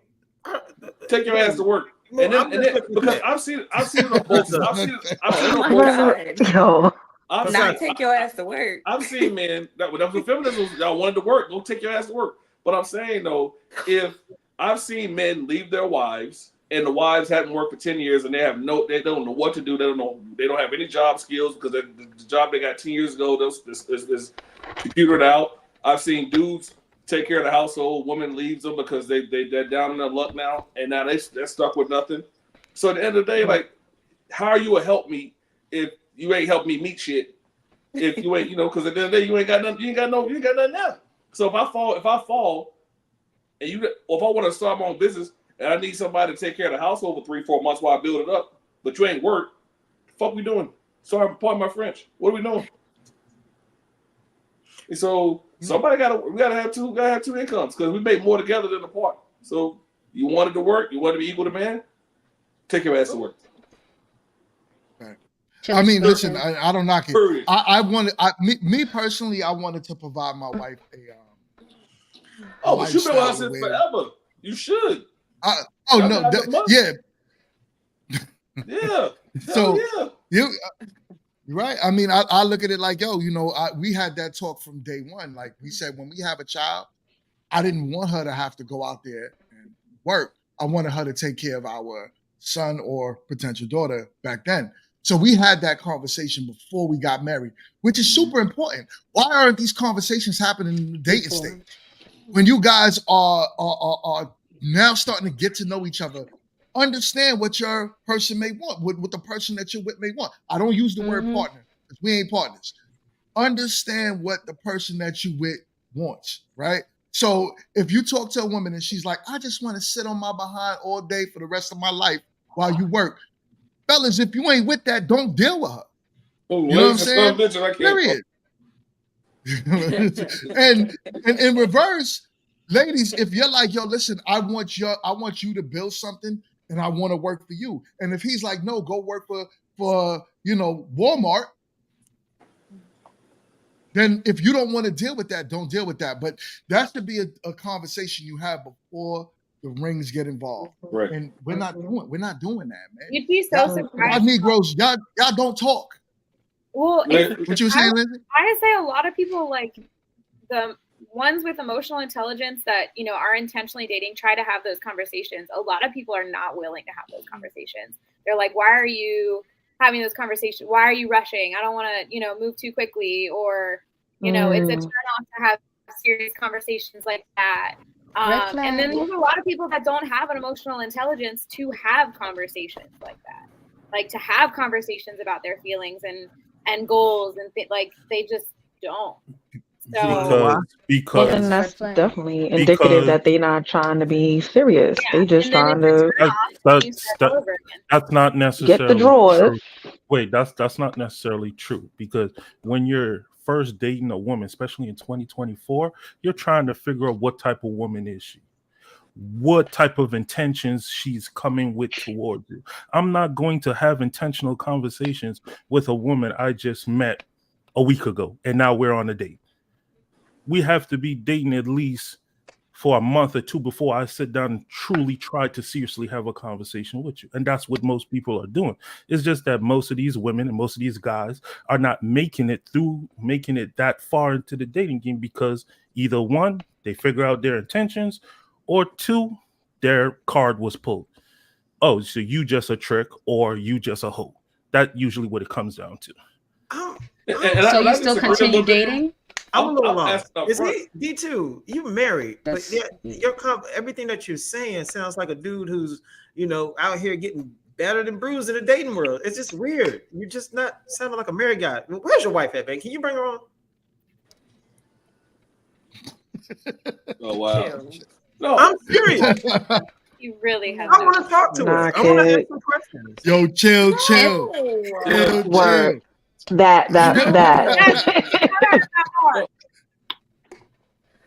[SPEAKER 3] take your ass to work. And then because I've seen it on both sides. I've seen it on both sides.
[SPEAKER 13] Yo.
[SPEAKER 4] Not take your ass to work.
[SPEAKER 3] I've seen men that when the feminism, y'all wanted to work, go take your ass to work. But I'm saying though, if I've seen men leave their wives and the wives haven't worked for 10 years and they don't know what to do. They don't have any job skills because the job they got 10 years ago is computered out. I've seen dudes take care of the household. Woman leaves them because they're down in their luck now, and now they're stuck with nothing. So at the end of the day, like, how are you a help me if you ain't help me meet shit? If you ain't, because at the end of the day, you ain't got nothing. You ain't got nothing now. So if I fall, and if I want to start my own business. And I need somebody to take care of the household for 3-4 months while I build it up, but you ain't work. The fuck we doing? Sorry, pardon my French. What are we doing? And so we gotta have two incomes because we make more together than apart. So you wanted to work, you wanted to be equal to man, take your ass to work.
[SPEAKER 5] Right. I mean, listen, I don't knock it. Me personally, I wanted to provide my wife
[SPEAKER 3] but you've been with us forever. You should.
[SPEAKER 5] Yeah.
[SPEAKER 3] Yeah.
[SPEAKER 5] So
[SPEAKER 3] yeah.
[SPEAKER 5] You're right. I mean, I look at it like, we had that talk from day one. Like we said, when we have a child, I didn't want her to have to go out there and work. I wanted her to take care of our son or potential daughter back then. So we had that conversation before we got married, which is super important. Why aren't these conversations happening in the dating stage? When you guys are now starting to get to know each other, understand what your person may want, what the person that you're with may want. I don't use the word partner because we ain't partners. Understand what the person that you with wants, right? So if you talk to a woman and she's like, I just want to sit on my behind all day for the rest of my life while you work. Fellas, if you ain't with that, don't deal with her. You know what I'm saying? Period. and in reverse, ladies, if you're like, yo, listen, I want you to build something and I want to work for you. And if he's like, no, go work for Walmart, then if you don't want to deal with that, don't deal with that. But that should be a conversation you have before the rings get involved.
[SPEAKER 3] Right.
[SPEAKER 5] And we're not doing that, man.
[SPEAKER 9] You'd be so
[SPEAKER 5] Y'all
[SPEAKER 9] surprised.
[SPEAKER 5] Negroes, y'all don't talk.
[SPEAKER 9] Well,
[SPEAKER 5] What you saying, Lindsay?
[SPEAKER 9] I say a lot of people, like the ones with emotional intelligence that, you know, are intentionally dating, try to have those conversations. A lot of people are not willing to have those conversations. They're like, why are you having those conversations? Why are you rushing? I don't want to, you know, move too quickly, or, you know, it's a turn off to have serious conversations like that. And then there's a lot of people that don't have an emotional intelligence to have conversations like that, like to have conversations about their feelings and goals and like they just don't. So
[SPEAKER 13] Well, then that's definitely indicative that they're not trying to be serious. They just trying to
[SPEAKER 15] that's not necessarily
[SPEAKER 13] get the drawers.
[SPEAKER 15] true. Wait, that's not necessarily true, because when you're first dating a woman, especially in 2024, you're trying to figure out what type of woman is she, what type of intentions she's coming with towards you. I'm not going to have intentional conversations with a woman I just met a week ago and now we're on a date. We have to be dating at least for a month or two before I sit down and truly try to seriously have a conversation with you. And that's what most people are doing. It's just that most of these women and most of these guys are not making it that far into the dating game, because either one, they figure out their intentions, or two, their card was pulled. Oh, so you just a trick, or you just a hoe. That's usually what it comes down to.
[SPEAKER 8] So you still continue dating?
[SPEAKER 1] I'm a little lost. Is he D2? You married, but everything that you're saying sounds like a dude who's, you know, out here getting battered and bruised in the dating world. It's just weird. You're just not sounding like a married guy. Where's your wife at, man? Can you bring her on?
[SPEAKER 3] Oh wow!
[SPEAKER 1] No, I'm serious.
[SPEAKER 9] You really have.
[SPEAKER 1] I want to talk to her. I want to ask some questions.
[SPEAKER 5] Yo, chill.
[SPEAKER 13] Word. That.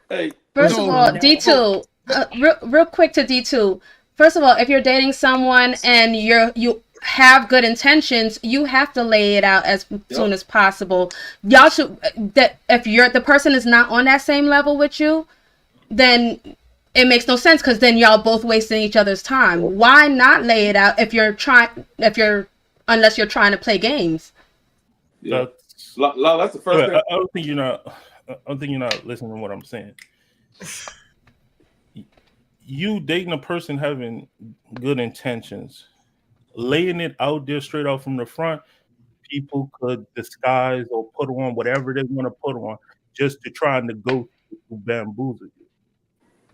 [SPEAKER 3] Hey.
[SPEAKER 8] First of all, D2, real quick to D2. First of all, if you're dating someone and you have good intentions, you have to lay it out as soon as possible. Y'all should, that if the person is not on that same level with you, then it makes no sense, because then y'all both wasting each other's time. Why not lay it out unless you're trying to play games?
[SPEAKER 3] Yeah. That's the first thing.
[SPEAKER 15] I don't think you're not listening to what I'm saying. You dating a person having good intentions, laying it out there straight out from the front, people could disguise or put on whatever they want to put on just to try and negotiate to bamboozle you.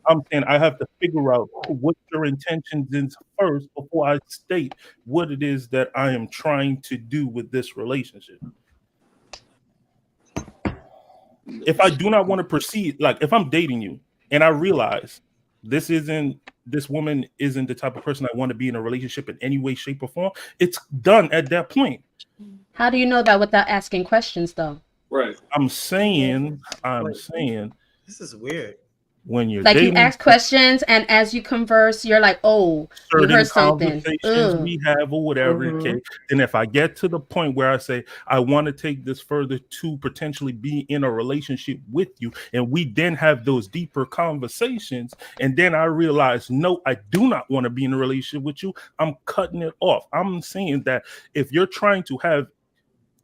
[SPEAKER 15] I'm saying I have to figure out what your intentions is first before I state what it is that I am trying to do with this relationship. If I do not want to proceed, like if I'm dating you and I realize this woman isn't the type of person I want to be in a relationship in any way, shape, or form, it's done at that point.
[SPEAKER 8] How do you know that without asking questions, though?
[SPEAKER 3] Right.
[SPEAKER 15] I'm saying
[SPEAKER 1] this is weird.
[SPEAKER 15] When you're
[SPEAKER 8] like
[SPEAKER 15] dating,
[SPEAKER 8] you ask questions, and as you converse, you're like, oh, you heard something.
[SPEAKER 15] Conversations we have or whatever. Okay. And if I get to the point where I say I want to take this further to potentially be in a relationship with you, and we then have those deeper conversations, and then I realize, no, I do not want to be in a relationship with you, I'm cutting it off. I'm saying that if you're trying to have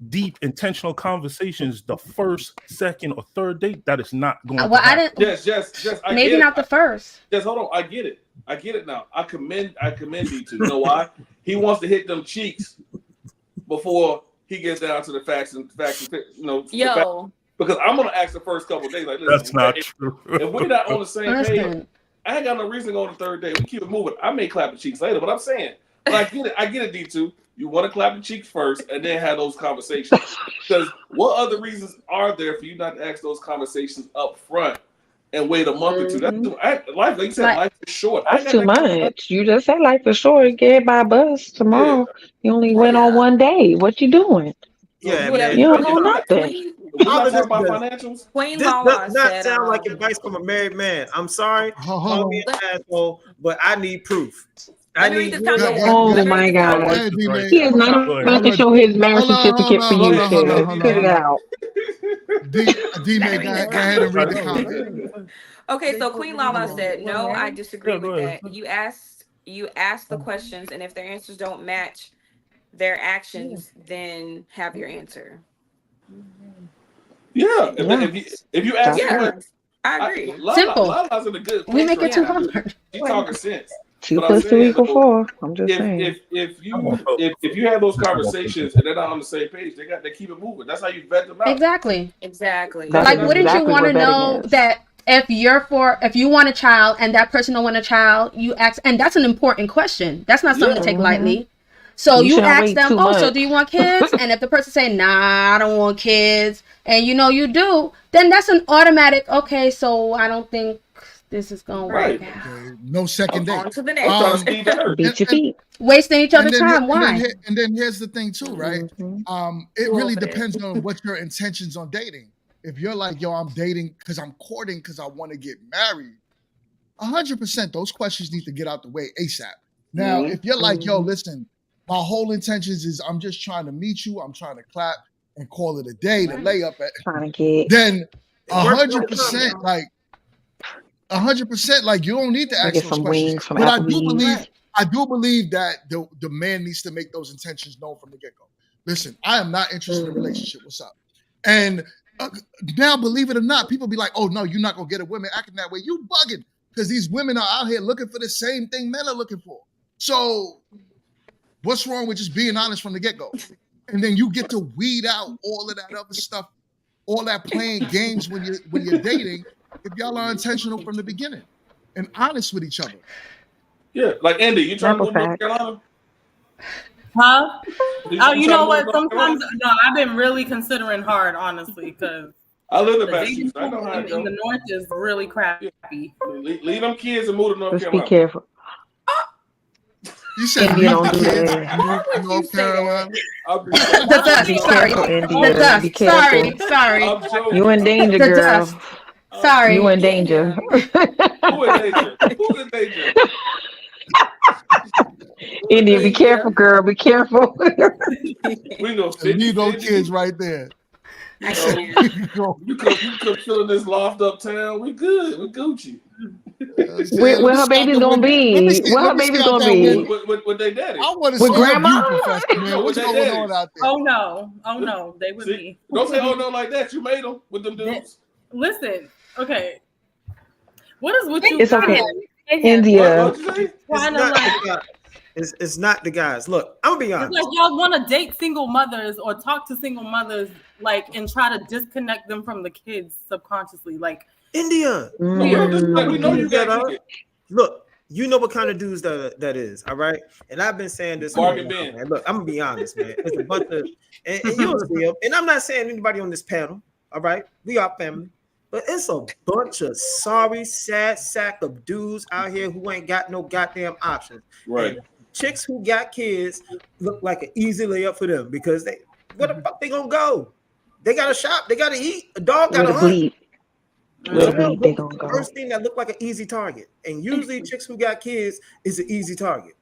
[SPEAKER 15] deep intentional conversations the first, second, or third date, that is not going to happen.
[SPEAKER 3] Yes,
[SPEAKER 8] maybe not the first.
[SPEAKER 3] Just hold on, I get it now. I commend you to. You know why? He wants to hit them cheeks before he gets down to the facts and you know.
[SPEAKER 4] Yo.
[SPEAKER 3] Because I'm gonna ask the first couple of days, like, listen,
[SPEAKER 15] that's not true.
[SPEAKER 3] If we're not on the same page, I ain't got no reason to go on the third day. We keep it moving. I may clap the cheeks later, but I'm saying, but I get it, D2. You want to clap the cheeks first and then have those conversations. Because what other reasons are there for you not to ask those conversations up front and wait a month or two? That's life, like you said, life is short.
[SPEAKER 13] That's too much. You just say life is short. Get by bus tomorrow. Yeah. You only went on one day. What you doing?
[SPEAKER 1] Yeah,
[SPEAKER 13] man. You don't know nothing.
[SPEAKER 3] All of this about financials.
[SPEAKER 1] This does not sound like advice from a married man. I'm sorry, call me an asshole, but I need proof.
[SPEAKER 13] Oh my God! He is not about to show his marriage certificate for you. Cut it out.
[SPEAKER 5] D-May, go ahead and read the comment.
[SPEAKER 4] Okay,
[SPEAKER 2] They
[SPEAKER 4] so
[SPEAKER 2] go
[SPEAKER 4] Queen
[SPEAKER 2] really
[SPEAKER 4] Lala
[SPEAKER 2] go
[SPEAKER 4] said,
[SPEAKER 2] get
[SPEAKER 4] no, I
[SPEAKER 2] married.
[SPEAKER 4] disagree
[SPEAKER 15] Yeah, go
[SPEAKER 4] with
[SPEAKER 15] ahead.
[SPEAKER 4] that. You ask the questions, and if their answers don't match their actions, then have your answer.
[SPEAKER 3] Yeah,
[SPEAKER 13] Yeah,
[SPEAKER 3] if you ask
[SPEAKER 13] that's
[SPEAKER 3] the
[SPEAKER 4] Yeah,
[SPEAKER 13] it.
[SPEAKER 3] question,
[SPEAKER 4] I agree.
[SPEAKER 8] Simple.
[SPEAKER 3] Lala's in a good
[SPEAKER 8] We
[SPEAKER 3] place
[SPEAKER 8] make it
[SPEAKER 3] right
[SPEAKER 8] too
[SPEAKER 3] now.
[SPEAKER 4] Yeah.
[SPEAKER 8] hard.
[SPEAKER 3] She talking sense.
[SPEAKER 13] Two
[SPEAKER 3] But I'm
[SPEAKER 13] plus two
[SPEAKER 3] saying
[SPEAKER 13] equal
[SPEAKER 3] though,
[SPEAKER 13] four. I'm just saying.
[SPEAKER 3] if you have those conversations and they're not on the same page, they keep it moving. That's how you vet them out.
[SPEAKER 8] Exactly.
[SPEAKER 4] Exactly.
[SPEAKER 13] That's
[SPEAKER 8] Like, wouldn't you
[SPEAKER 13] exactly
[SPEAKER 8] want
[SPEAKER 13] what
[SPEAKER 8] to
[SPEAKER 13] vetting
[SPEAKER 8] know
[SPEAKER 13] is.
[SPEAKER 8] that if you want a child and that person don't want a child, you ask, and that's an important question. That's not something to take lightly. So
[SPEAKER 13] You
[SPEAKER 8] you
[SPEAKER 13] shouldn't
[SPEAKER 8] ask
[SPEAKER 13] wait
[SPEAKER 8] them,
[SPEAKER 13] too
[SPEAKER 8] oh, so
[SPEAKER 13] much.
[SPEAKER 8] do you want kids? And if the person say, nah, I don't want kids, and you know you do, then that's an automatic, okay, so I don't think this is gonna work out.
[SPEAKER 5] Okay, no second date.
[SPEAKER 4] On to the
[SPEAKER 3] I'm trying to
[SPEAKER 4] next.
[SPEAKER 3] speed the earth.
[SPEAKER 13] Beat your feet.
[SPEAKER 8] Wasting each other's time. Why?
[SPEAKER 5] And then here's the thing too, right? It really depends on what your intentions on dating. If you're like, yo, I'm dating because I'm courting because I want to get married, 100% those questions need to get out the way ASAP. Now, if you're like, yo, listen, my whole intentions is I'm just trying to meet you, I'm trying to clap and call it a day to lay up at,
[SPEAKER 13] Trying to get.
[SPEAKER 5] then 100% like 100% like you don't need to ask
[SPEAKER 13] Get
[SPEAKER 5] those
[SPEAKER 13] some
[SPEAKER 5] questions.
[SPEAKER 13] wings from
[SPEAKER 5] But
[SPEAKER 13] Applebee's.
[SPEAKER 5] I do believe that the man needs to make those intentions known from the get-go. Listen, I am not interested in a relationship. What's up? And now, believe it or not, people be like, oh no, you're not gonna get a woman acting that way. You bugging. Because these women are out here looking for the same thing men are looking for. So what's wrong with just being honest from the get-go? And then you get to weed out all of that other stuff, all that playing games when you're dating, if y'all are intentional from the beginning and honest with each other.
[SPEAKER 3] Yeah, like Andy, you trying to move to North Carolina?
[SPEAKER 2] Huh? Oh, you know what?
[SPEAKER 3] North Carolina?
[SPEAKER 2] Sometimes no, I've been really considering hard, honestly, because
[SPEAKER 3] I live in
[SPEAKER 2] the
[SPEAKER 3] Massachusetts.
[SPEAKER 2] dating
[SPEAKER 3] I know how it
[SPEAKER 2] pool in the
[SPEAKER 3] goes.
[SPEAKER 2] north is really crappy.
[SPEAKER 3] Leave them kids and move to North
[SPEAKER 13] Just
[SPEAKER 3] Carolina.
[SPEAKER 13] be careful.
[SPEAKER 5] You said
[SPEAKER 13] India,
[SPEAKER 5] leave
[SPEAKER 13] don't
[SPEAKER 5] the
[SPEAKER 13] do
[SPEAKER 5] kids
[SPEAKER 13] that.
[SPEAKER 5] and move to North Carolina.
[SPEAKER 8] The dust.
[SPEAKER 13] Be
[SPEAKER 8] Sorry.
[SPEAKER 13] careful,
[SPEAKER 8] The
[SPEAKER 13] India. Be
[SPEAKER 8] dust.
[SPEAKER 13] careful.
[SPEAKER 8] Sorry.
[SPEAKER 13] You in danger,
[SPEAKER 8] The
[SPEAKER 13] girl.
[SPEAKER 8] dust. Sorry.
[SPEAKER 13] You in danger.
[SPEAKER 3] Who in danger? Who's in danger?
[SPEAKER 13] India, be careful, girl. Be careful.
[SPEAKER 3] We know
[SPEAKER 5] Leave those kids right there.
[SPEAKER 3] You know, you come fill in this loft uptown. We good. We Gucci.
[SPEAKER 13] Where her baby's gonna be? Where her baby's gonna be?
[SPEAKER 3] With their daddy.
[SPEAKER 5] I want to
[SPEAKER 13] With
[SPEAKER 5] see your
[SPEAKER 13] grandma?
[SPEAKER 5] view, Professor, man. What's going on out there?
[SPEAKER 2] Oh no, they with me.
[SPEAKER 3] Don't say oh no like that. You made them with them dudes.
[SPEAKER 2] Listen, okay. What is with you
[SPEAKER 13] It's
[SPEAKER 2] guys?
[SPEAKER 13] okay. India.
[SPEAKER 3] What'd you say?
[SPEAKER 2] Trying to like,
[SPEAKER 1] it's not the guys. Look, I'm gonna be honest.
[SPEAKER 2] it's like y'all want to date single mothers or talk to single mothers, like, and try to disconnect them from the kids subconsciously, like
[SPEAKER 1] India.
[SPEAKER 3] We know you got kids.
[SPEAKER 1] Look, you know what kind of dudes that is, all right? And I've been saying this.
[SPEAKER 3] Bargain bin.
[SPEAKER 1] Man. Look, I'm gonna be honest, man. It's a bunch of, and you'll see them. And I'm not saying anybody on this panel, all right? We are family, but it's a bunch of sorry, sad sack of dudes out here who ain't got no goddamn options.
[SPEAKER 3] Right.
[SPEAKER 1] And chicks who got kids look like an easy layup for them because where the fuck they gonna go? They gotta shop, they gotta eat. A dog gotta hunt.
[SPEAKER 5] The
[SPEAKER 1] First thing that looked like an easy target, and usually chicks who got kids is an easy target.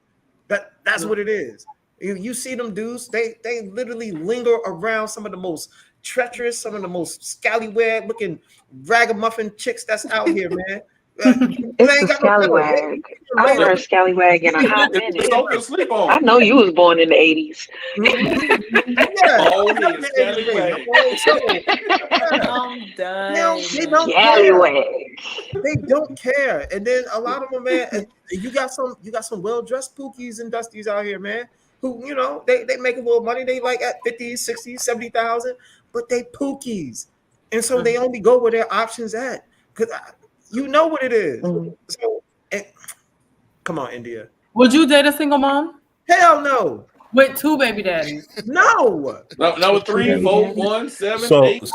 [SPEAKER 1] That's what it is. You see them dudes, they literally linger around some of the most treacherous, some of the most scallywag looking ragamuffin chicks that's out here, man.
[SPEAKER 13] It's the scallywag. I haven't heard scallywag in a hot minute. I know you was born in the 80s.
[SPEAKER 4] I'm done.
[SPEAKER 1] Now, they don't care. They don't care. And then a lot of them, man, and you got some well-dressed pookies and dusties out here, man, who, you know, they make a little money. They like at 50, 60, 70,000, but they pookies. And so they only go where their options at. Because you know what it is. So, come on, India.
[SPEAKER 2] Would you date a single mom?
[SPEAKER 1] Hell no.
[SPEAKER 2] With 2 baby daddies?
[SPEAKER 1] No.
[SPEAKER 3] Now with 3, 4, 1, 7,
[SPEAKER 15] So
[SPEAKER 3] 8.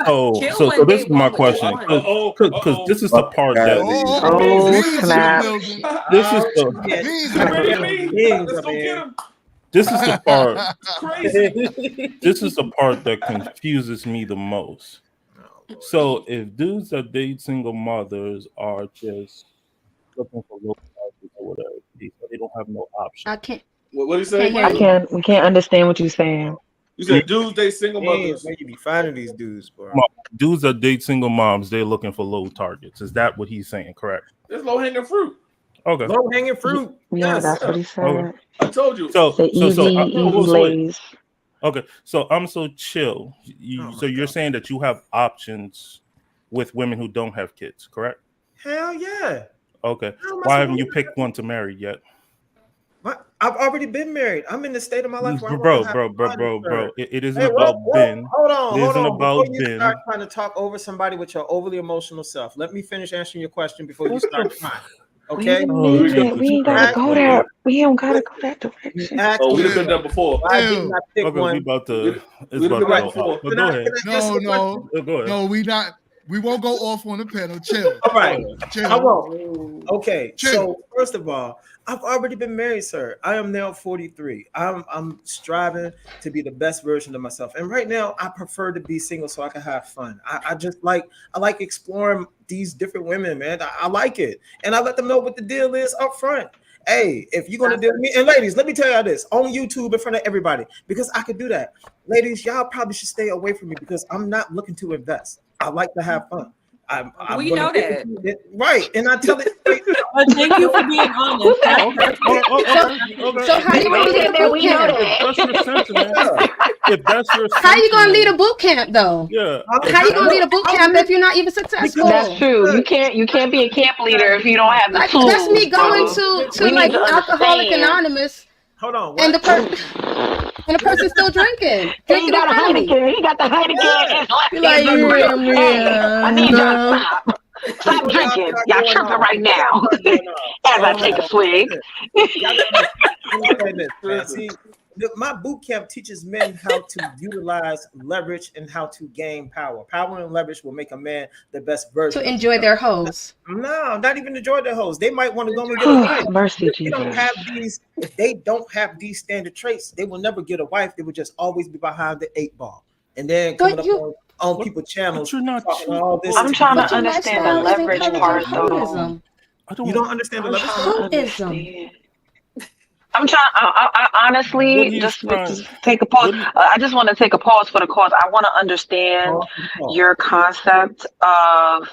[SPEAKER 15] So this is my question because this is the part that this is the part. This is the part that confuses me the most. So if dudes that date single mothers are just looking for low prices or whatever, so they don't have no option.
[SPEAKER 8] I can't.
[SPEAKER 3] What do you say?
[SPEAKER 13] We can't understand what you're saying.
[SPEAKER 3] You said dudes date single
[SPEAKER 1] Yeah,
[SPEAKER 3] mothers.
[SPEAKER 1] where you be finding these dudes, bro?
[SPEAKER 15] Dudes that date single moms, they're looking for low targets. Is that what he's saying? Correct.
[SPEAKER 3] There's low hanging fruit.
[SPEAKER 15] Okay.
[SPEAKER 1] Low hanging fruit.
[SPEAKER 13] Yeah,
[SPEAKER 1] Yes.
[SPEAKER 13] that's what he said.
[SPEAKER 15] Okay.
[SPEAKER 3] I told you.
[SPEAKER 13] The easy ladies.
[SPEAKER 15] Okay, so I'm so chill. So you're saying that you have options with women who don't have kids, correct?
[SPEAKER 1] Hell yeah.
[SPEAKER 15] Okay. Why haven't you picked one to marry yet?
[SPEAKER 1] What? I've already been married. I'm in the state of my life where
[SPEAKER 15] Bro. It isn't about Ben.
[SPEAKER 1] Hold on.
[SPEAKER 15] It isn't about
[SPEAKER 1] Before you
[SPEAKER 15] Ben.
[SPEAKER 1] start trying to talk over somebody with your overly emotional self, let me finish answering your question before you start crying. Okay?
[SPEAKER 13] Wait a minute. We ain't gotta go there. We don't gotta go that direction.
[SPEAKER 3] Oh, we've been done before.
[SPEAKER 1] Why didn't I pick one?
[SPEAKER 15] We about to.
[SPEAKER 3] We've been right before.
[SPEAKER 15] But go ahead.
[SPEAKER 5] No,
[SPEAKER 15] Go ahead.
[SPEAKER 5] no, we not. We won't go off on the panel. Chill.
[SPEAKER 1] All right.
[SPEAKER 5] Chill.
[SPEAKER 1] I won't. Okay.
[SPEAKER 5] Chill.
[SPEAKER 1] So first of all, I've already been married, sir. I am now 43. I'm striving to be the best version of myself. And right now, I prefer to be single so I can have fun. I like exploring these different women, man. I like it. And I let them know what the deal is up front. Hey, if you're gonna deal with me, and ladies, let me tell y'all this on YouTube in front of everybody, because I could do that. Ladies, y'all probably should stay away from me because I'm not looking to invest. I like to have fun.
[SPEAKER 4] We know that.
[SPEAKER 1] Right, and I tell it.
[SPEAKER 2] But thank you for being honest.
[SPEAKER 8] So how you gonna lead a boot camp?
[SPEAKER 15] If that's your
[SPEAKER 8] How you gonna lead a boot camp though?
[SPEAKER 15] Yeah.
[SPEAKER 8] How you gonna lead a boot camp if you're not even successful?
[SPEAKER 13] That's true. You can't be a camp leader if you don't have the tools.
[SPEAKER 8] That's me going to like Alcoholic Anonymous.
[SPEAKER 1] Hold on.
[SPEAKER 8] And the person's still drinking.
[SPEAKER 13] He got a Heineken. He got the Heineken.
[SPEAKER 8] You're like,
[SPEAKER 13] I need you to stop. Stop drinking. Y'all tripping right now. As I take a swig.
[SPEAKER 1] See, my boot camp teaches men how to utilize leverage and how to gain power. Power and leverage will make a man the best version.
[SPEAKER 8] To enjoy their hoes.
[SPEAKER 1] No, not even enjoy their hoes. They might want to go and get a wife.
[SPEAKER 13] Mercy,
[SPEAKER 1] If they don't have these standard traits, they will never get a wife. They will just always be behind the 8 ball. And then coming up on people's channels. Talking all this.
[SPEAKER 13] I'm trying to understand the leverage part though.
[SPEAKER 1] You don't understand the leverage?
[SPEAKER 13] I'm trying. I honestly just take a pause. I just want to take a pause for the cause. I want to understand your concept of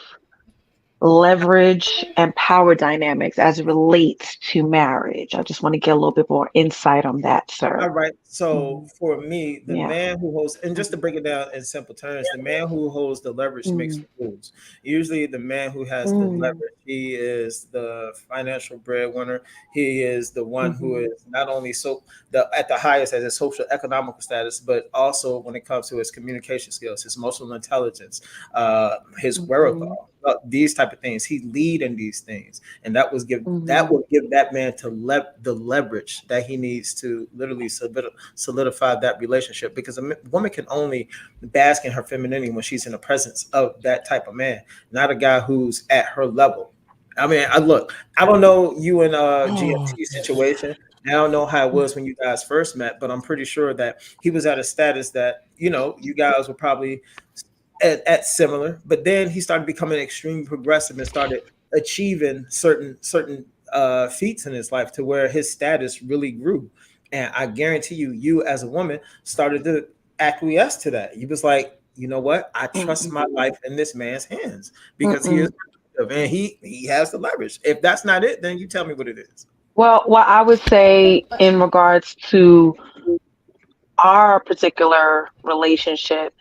[SPEAKER 13] leverage and power dynamics as it relates to marriage. I just want to get a little bit more insight on that, sir.
[SPEAKER 1] All right. So for me, the man who holds, and just to break it down in simple terms, the man who holds the leverage makes the rules. Usually the man who has the leverage, he is the financial breadwinner. He is the one who is not only at the highest as his social economical status, but also when it comes to his communication skills, his emotional intelligence, his wherewithal. These type of things, he lead in these things, and that will give that man the leverage that he needs to literally solidify that relationship. Because a woman can only bask in her femininity when she's in the presence of that type of man, not a guy who's at her level. I mean, I don't know you and GMT's situation. I don't know how it was when you guys first met, but I'm pretty sure that he was at a status that you guys were probably at similar, but then he started becoming extremely progressive and started achieving certain feats in his life to where his status really grew. And I guarantee you as a woman started to acquiesce to that. You was like, you know what? I trust my life in this man's hands because he is and he has the leverage. If that's not it, then you tell me what it is.
[SPEAKER 13] Well, I would say in regards to our particular relationship,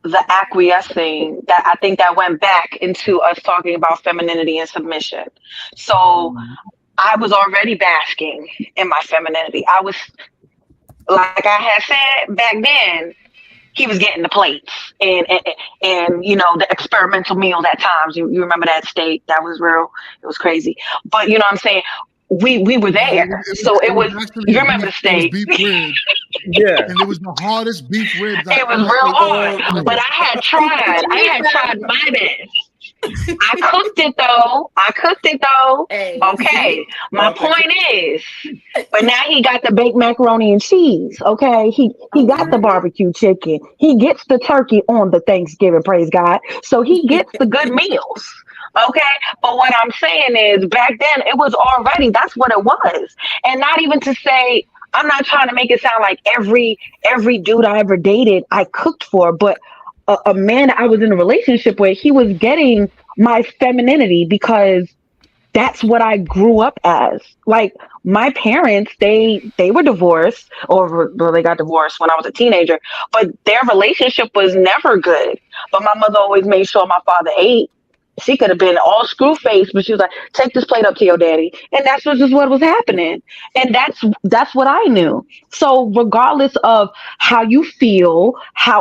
[SPEAKER 13] the acquiescing, that I think that went back into us talking about femininity and submission. So I was already basking in my femininity. I was, like I had said back then, he was getting the plates and the experimental meals at times. You remember that steak? That was real. It was crazy. But you know what I'm saying? We were there. So it was you remember the steak.
[SPEAKER 5] Beef ribs. Yeah. And it was the hardest beef ribs.
[SPEAKER 13] It was real hard. But I had tried my best. I cooked it though. Okay. My point is, but now he got the baked macaroni and cheese. Okay. He got the barbecue chicken. He gets the turkey on the Thanksgiving, praise God. So he gets the good meals. Okay, but what I'm saying is back then it was already, that's what it was. And not even to say I'm not trying to make it sound like every dude I ever dated I cooked for, but a man I was in a relationship with, he was getting my femininity because that's what I grew up as. Like my parents, they were divorced, or well, they got divorced when I was a teenager, but their relationship was never good. But my mother always made sure my father ate. She could have been all screw faced, but she was like, "Take this plate up to your daddy," and that's just what was happening. And that's what I knew. So regardless of how you feel,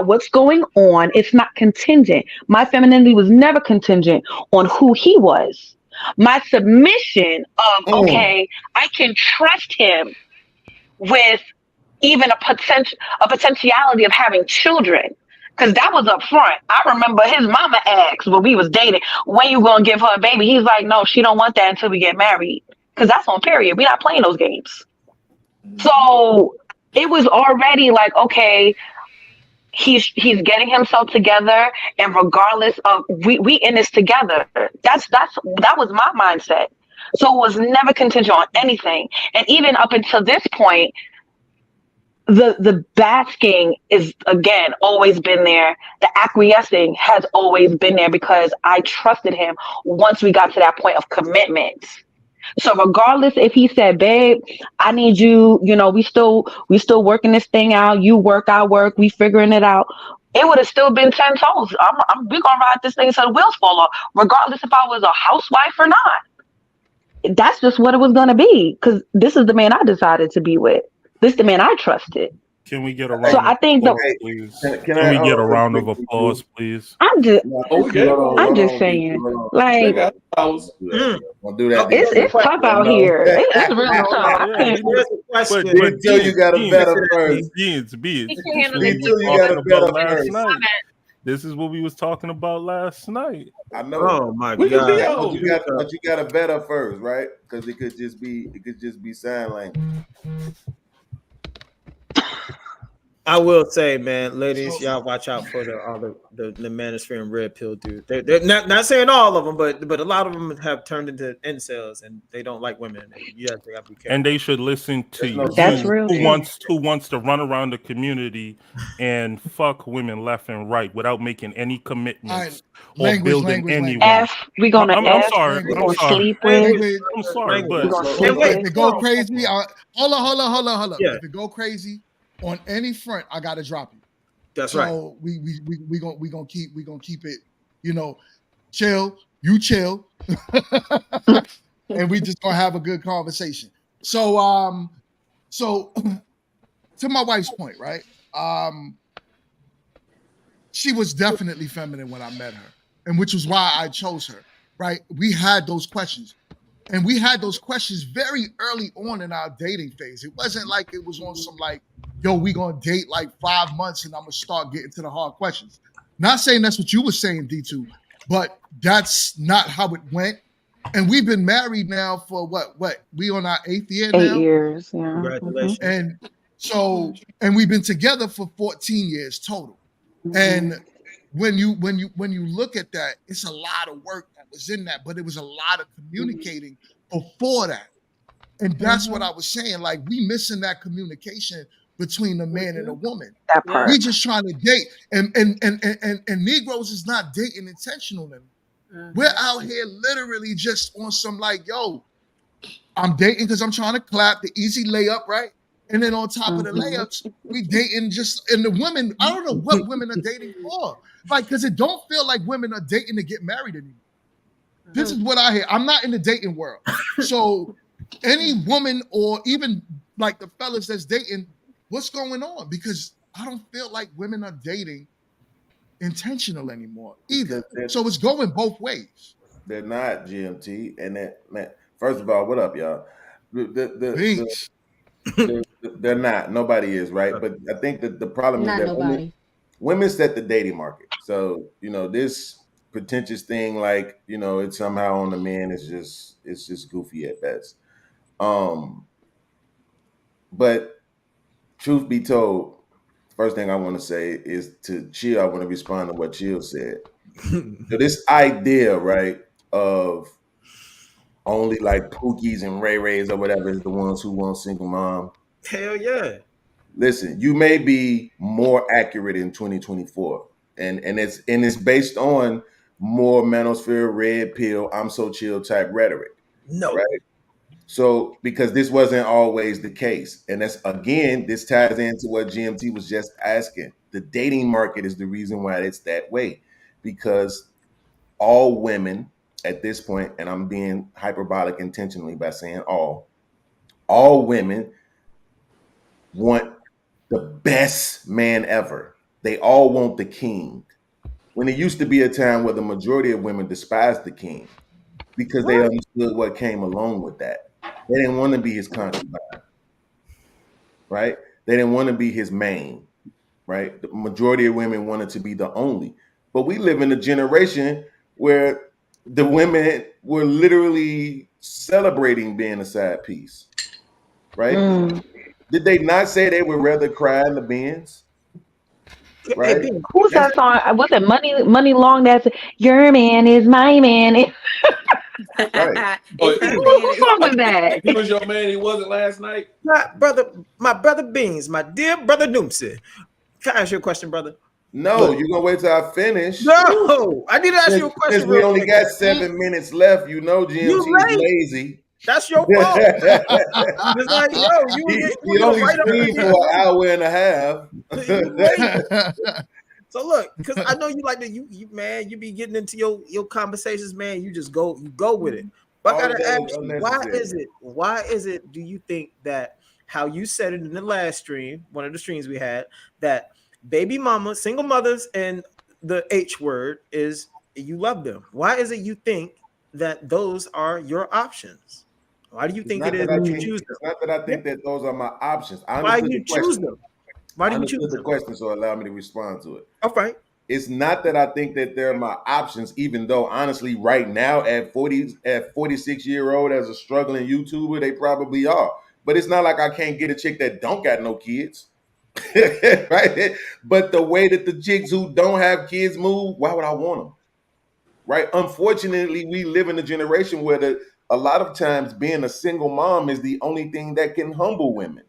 [SPEAKER 13] what's going on, it's not contingent. My femininity was never contingent on who he was. My submission of okay, I can trust him with even a potentiality of having children. Cause that was up front. I remember his mama asked when we was dating, when you gonna give her a baby? He's like, no, she don't want that until we get married. Cause that's on period. We're not playing those games. So it was already like, okay, he's getting himself together, and regardless of we in this together. That was my mindset. So it was never contingent on anything. And even up until this point, the basking is again always been there. The acquiescing has always been there because I trusted him once we got to that point of commitment. So regardless if he said, babe, I need you, we still working this thing out. You work, I work, we figuring it out. It would have still been 10 toes. We gonna ride this thing until the wheels fall off, regardless if I was a housewife or not. That's just what it was gonna be, because this is the man I decided to be with. This is the man I trusted.
[SPEAKER 15] Can we get a round?
[SPEAKER 13] So I think
[SPEAKER 15] please. Can we get a round of applause, please?
[SPEAKER 13] I'm just saying, like,
[SPEAKER 16] We'll do that.
[SPEAKER 13] It's tough out here. It's really tough.
[SPEAKER 16] But until you got a better first.
[SPEAKER 15] Until you got a better first. This is what we was talking about last night.
[SPEAKER 16] I know.
[SPEAKER 1] Oh my God!
[SPEAKER 16] But you got a better first, right? Because it could just be sign language.
[SPEAKER 1] I will say, man, ladies, y'all watch out for the manosphere and red pill dude. They're not saying all of them, but a lot of them have turned into incels and they don't like women. You have to be careful.
[SPEAKER 15] And they should listen to you.
[SPEAKER 13] That's real.
[SPEAKER 15] Who wants to run around the community and fuck women left and right without making any commitments or building anyone.
[SPEAKER 13] We gonna
[SPEAKER 15] I'm sorry.
[SPEAKER 13] Sleep with.
[SPEAKER 15] I'm sorry, but
[SPEAKER 5] if it go crazy, hold on.
[SPEAKER 1] Yeah.
[SPEAKER 5] If it go crazy on any front, I gotta drop you.
[SPEAKER 1] That's right.
[SPEAKER 5] So we gonna keep it, chill. You chill, and we just gonna have a good conversation. So to my wife's point, right? She was definitely feminine when I met her, and which was why I chose her. Right? We had those questions. And we had those questions very early on in our dating phase. It wasn't like it was on some like, yo, we gonna date like 5 months and I'm gonna start getting to the hard questions. Not saying that's what you were saying, D2, but that's not how it went. And we've been married now for what? We on our 8th year now?
[SPEAKER 13] 8 years, yeah.
[SPEAKER 1] Congratulations.
[SPEAKER 5] And so, and we've been together for 14 years total. And when you look at that, it's a lot of work that was in that, but it was a lot of communicating before that. And that's what I was saying. Like, we missing that communication between the man and the woman.
[SPEAKER 13] That part.
[SPEAKER 5] We just trying to date. And Negroes is not dating intentionally. We're out here literally just on some like, yo, I'm dating because I'm trying to clap the easy layup, right? And then on top of the layups, we dating just, and the women, I don't know what women are dating for. Like, because it don't feel like women are dating to get married anymore. This is what I hear. I'm not in the dating world. So any woman or even like the fellas that's dating, what's going on? Because I don't feel like women are dating intentional anymore either. So it's going both ways.
[SPEAKER 16] They're not, GMT. And that, man, first of all, what up, y'all? They're not. Nobody is, right? But I think that the problem is that women set the dating market. So, this pretentious thing, like, it's somehow on the men, it's just goofy at best. But truth be told, first thing I want to say is to Chill. I want to respond to what Chill said. So this idea, right, of only like Pookies and Ray Rays or whatever is the ones who want single mom.
[SPEAKER 1] Hell yeah.
[SPEAKER 16] Listen, you may be more accurate in 2024, and it's based on more manosphere, red pill, I'm so chill type rhetoric,
[SPEAKER 1] No.
[SPEAKER 16] right? So because this wasn't always the case, and that's again, this ties into what GMT was just asking. The dating market is the reason why it's that way, because all women at this point, and I'm being hyperbolic intentionally by saying all women want the best man ever. They all want the king. When it used to be a time where the majority of women despised the king because they understood what came along with that. They didn't want to be his concubine, right? They didn't want to be his main, right? The majority of women wanted to be the only. But we live in a generation where the women were literally celebrating being a side piece, right? Did they not say they would rather cry in the Benz? Right?
[SPEAKER 13] Who's that song? What's that? Money Long. That's your man is my man.
[SPEAKER 16] Right.
[SPEAKER 13] Who's wrong with that?
[SPEAKER 3] If he was your man, he wasn't last night.
[SPEAKER 1] My brother Beans, my dear brother Noomsy. Can I ask you a question, brother?
[SPEAKER 16] No, you're gonna wait till I finish.
[SPEAKER 1] No, I need to ask you a question.
[SPEAKER 16] Since we only got 7 minutes left, you know GMT is lazy.
[SPEAKER 1] That's your fault. It's like,
[SPEAKER 16] he only streamed for an hour and a half.
[SPEAKER 1] So look, because I know you like to you man, you be getting into your conversations, man. You just go with it. But I gotta ask you, why is it? Do you think that how you said it in the last stream, one of the streams we had, that baby mama, single mothers, and the H word is you love them? Why is it you think that those are your options? Why do you think it is that you choose them?
[SPEAKER 16] It's not that I think that those are my options.
[SPEAKER 1] Why do you choose them? Why do you choose
[SPEAKER 16] the question? So allow me to respond to it.
[SPEAKER 1] All right.
[SPEAKER 16] It's not that I think that they're my options, even though honestly, right now at 46-year-old as a struggling YouTuber, they probably are. But it's not like I can't get a chick that don't got no kids. Right? But the way that the chicks who don't have kids move, why would I want them? Right? Unfortunately, we live in a generation where a lot of times being a single mom is the only thing that can humble women.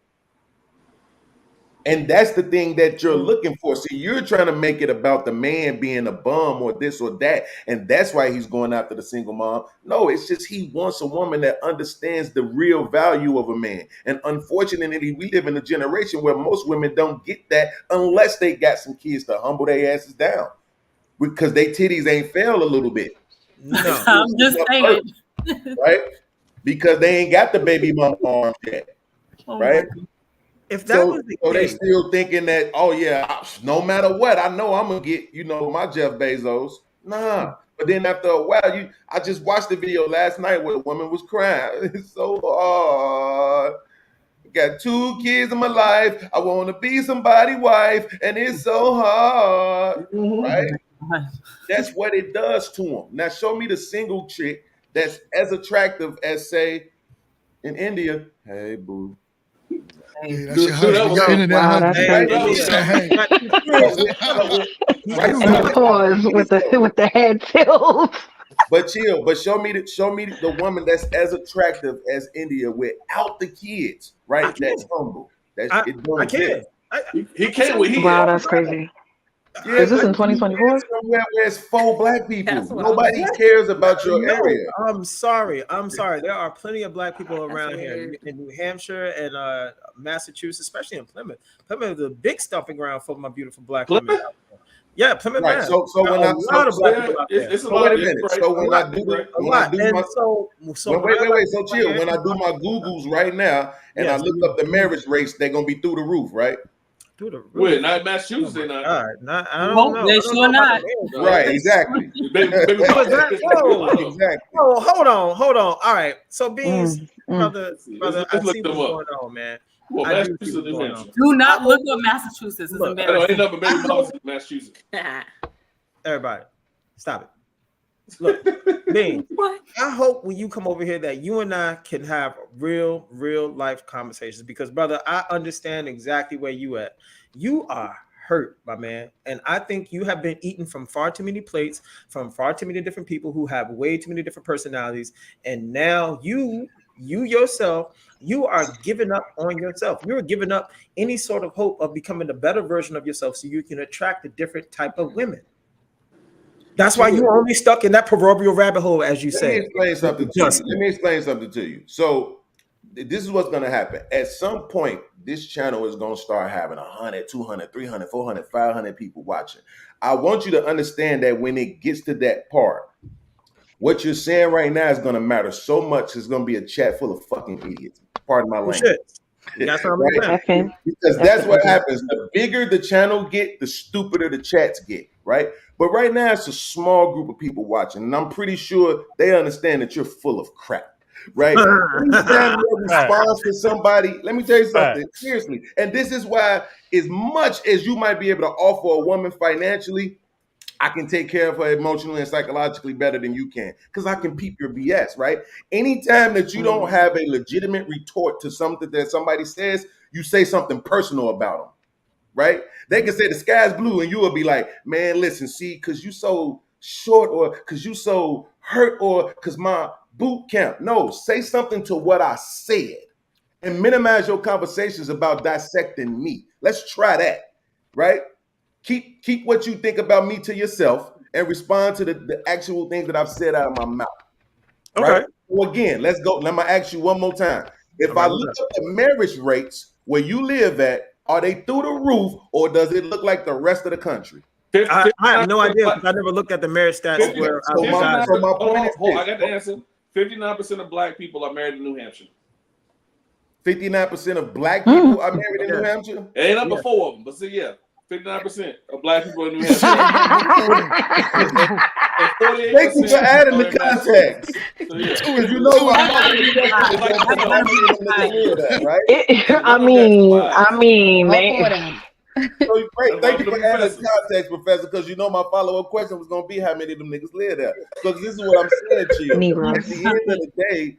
[SPEAKER 16] And that's the thing that you're looking for. See, you're trying to make it about the man being a bum or this or that. And that's why he's going after the single mom. No, it's just he wants a woman that understands the real value of a man. And unfortunately, we live in a generation where most women don't get that unless they got some kids to humble their asses down. Because they titties ain't failed a little bit.
[SPEAKER 2] No. I'm just saying.
[SPEAKER 16] Right? Because they ain't got the baby mama arms yet. Right?
[SPEAKER 1] If that was the
[SPEAKER 16] case, they
[SPEAKER 1] case,
[SPEAKER 16] still thinking that, oh yeah, no matter what, I know I'm gonna get, my Jeff Bezos. Nah. But then after a while, I just watched the video last night where the woman was crying. It's so hard. I got 2 kids in my life. I want to be somebody's wife, and it's so hard. Right? That's what it does to them. Now show me the single chick that's as attractive as, say, in India. Hey, boo.
[SPEAKER 5] Hey, that's your husband. Your internet husband.
[SPEAKER 13] Pause with the head tilt.
[SPEAKER 16] But chill. But show me the woman that's as attractive as India without the kids, right? That's humble. I can't.
[SPEAKER 3] He can't.
[SPEAKER 13] Wow, that's crazy.
[SPEAKER 16] Yeah,
[SPEAKER 13] is this in 2024?
[SPEAKER 16] Somewhere where it's 4 black people. Nobody cares about your area.
[SPEAKER 1] I'm sorry. There are plenty of black people around here in New Hampshire and Massachusetts, especially in Plymouth. Plymouth is a big stomping ground for my beautiful black women. Yeah, Plymouth.
[SPEAKER 16] Right. So when a lot of black people out there. So wait a minute. So when I do my So chill. When I do my Googles right now and I look up the marriage rates, they're gonna be through the roof, right?
[SPEAKER 1] Through the roof.
[SPEAKER 3] Wait, not Massachusetts.
[SPEAKER 1] I don't know.
[SPEAKER 2] They sure not.
[SPEAKER 16] Right, exactly.
[SPEAKER 1] Exactly. Oh, hold on. All right. So Beans, brother, I see what's going on, man.
[SPEAKER 3] Well, Massachusetts.
[SPEAKER 2] Do not look up Massachusetts. It's embarrassing.
[SPEAKER 3] Ain't nothing baby mamas in Massachusetts.
[SPEAKER 1] Everybody, stop it. Look, Bean, I hope when you come over here that you and I can have real life conversations because, brother, I understand exactly where you at. You are hurt, my man. And I think you have been eaten from far too many plates, from far too many different people who have way too many different personalities. And now you yourself you are giving up on yourself. You're giving up any sort of hope of becoming a better version of yourself so you can attract a different type of women. That's why you're only stuck in that proverbial rabbit hole, as you say.
[SPEAKER 16] Let me explain something to you. So this is what's going to happen. At some point, this channel is going to start having 100, 200, 300, 400, 500 people watching. I want you to understand that when it gets to that part, what you're saying right now is going to matter so much. It's going to be a chat full of fucking idiots. Pardon my language. Right? Because that's what happens. The bigger the channel get, the stupider the chats get, right? But right now, it's a small group of people watching, and I'm pretty sure they understand that you're full of crap, right? Anytime you respond to somebody, let me tell you something, seriously. And this is why, as much as you might be able to offer a woman financially, I can take care of her emotionally and psychologically better than you can, because I can peep your BS, right? Anytime that you don't have a legitimate retort to something that somebody says, you say something personal about them, right? They can say the sky's blue and you will be like, man, listen, see, because you so short, or because you so hurt, or because my boot camp. No, say something to what I said and minimize your conversations about dissecting me. Let's try that, right? Keep what you think about me to yourself and respond to the actual things that I've said out of my mouth. Right? So again, let's go. Let me ask you one more time. If I look up the marriage rates where you live at, are they through the roof, or does it look like the rest of the country?
[SPEAKER 1] I have no idea, because I never looked at the marriage stats.
[SPEAKER 3] I got the answer. 59% of black people are married in New Hampshire.
[SPEAKER 16] 59% of black people are married in New Hampshire?
[SPEAKER 3] It ain't up to 4 of them, but see, 59% of black people in New Hampshire.
[SPEAKER 16] Thank you for adding the context. Because you know
[SPEAKER 13] I mean, man.
[SPEAKER 16] So great. Thank you for adding context, Professor, because you know my follow-up question was going to be how many of them niggas live there. Because this is what I'm saying to you. At the end of the day,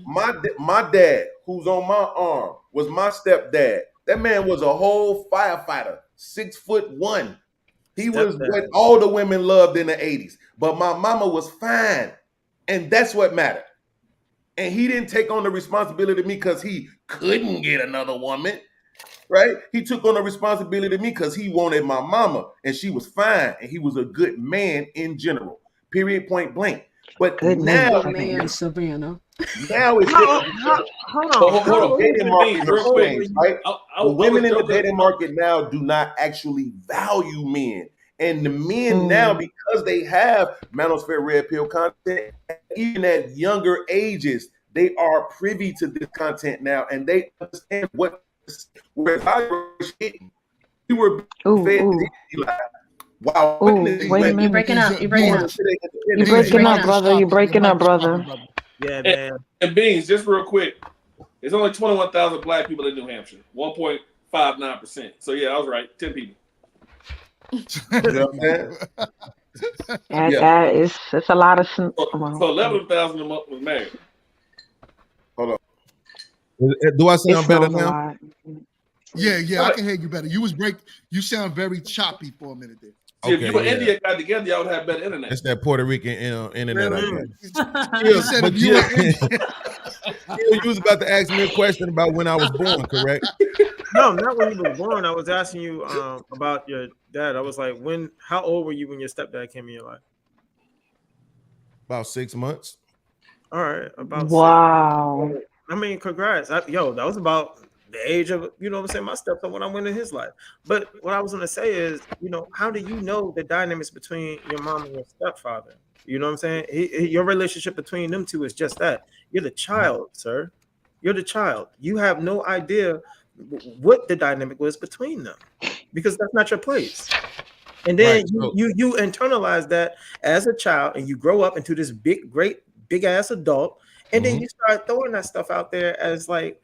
[SPEAKER 16] my dad, who's on my arm, was my stepdad. That man was a whole firefighter, 6'1". He was what all the women loved in the 80s. But my mama was fine. And that's what mattered. And he didn't take on the responsibility to me because he couldn't get another woman. Right? He took on the responsibility to me because he wanted my mama, and she was fine, and he was a good man in general. Period, point blank. But now,
[SPEAKER 8] Savannah.
[SPEAKER 16] Now it's hold on. Dating market has changed, right? The women in the dating market now do not actually value men. And the men now, because they have manosphere red pill content, even at younger ages, they are privy to this content now, and they understand what. Whereas I was hitting, we were fed. Wow,
[SPEAKER 8] you're breaking up. You're breaking up.
[SPEAKER 13] You're breaking up, brother. You're breaking up, brother.
[SPEAKER 1] Yeah, man.
[SPEAKER 3] And Beans, just real quick, there's only 21,000 black people in New Hampshire, 1.59%. So yeah, I was right. 10 people.
[SPEAKER 13] It's a lot of.
[SPEAKER 3] So 11,000 of them was married.
[SPEAKER 16] Hold on.
[SPEAKER 11] Do I sound better now?
[SPEAKER 5] Yeah, I can hear you better. You sound very choppy for a minute there.
[SPEAKER 3] See, if you and India got together, y'all would have better internet.
[SPEAKER 11] That's that Puerto Rican internet.
[SPEAKER 5] You
[SPEAKER 11] was about to ask me a question about when I was born, correct?
[SPEAKER 1] No, not when you were born. I was asking you about your dad. I was like, how old were you when your stepdad came in your life?
[SPEAKER 11] About 6 months.
[SPEAKER 1] All right, about
[SPEAKER 13] wow.
[SPEAKER 1] 6. I mean, congrats. That was about the age of, you know what I'm saying, my stepson when I went in his life. But what I was going to say is, how do you know the dynamics between your mom and your stepfather? You know what I'm saying? Your relationship between them two is just that. You're the child, sir. You're the child. You have no idea what the dynamic was between them, because that's not your place. And then you internalize that as a child, and you grow up into this big ass adult, and then you start throwing that stuff out there as a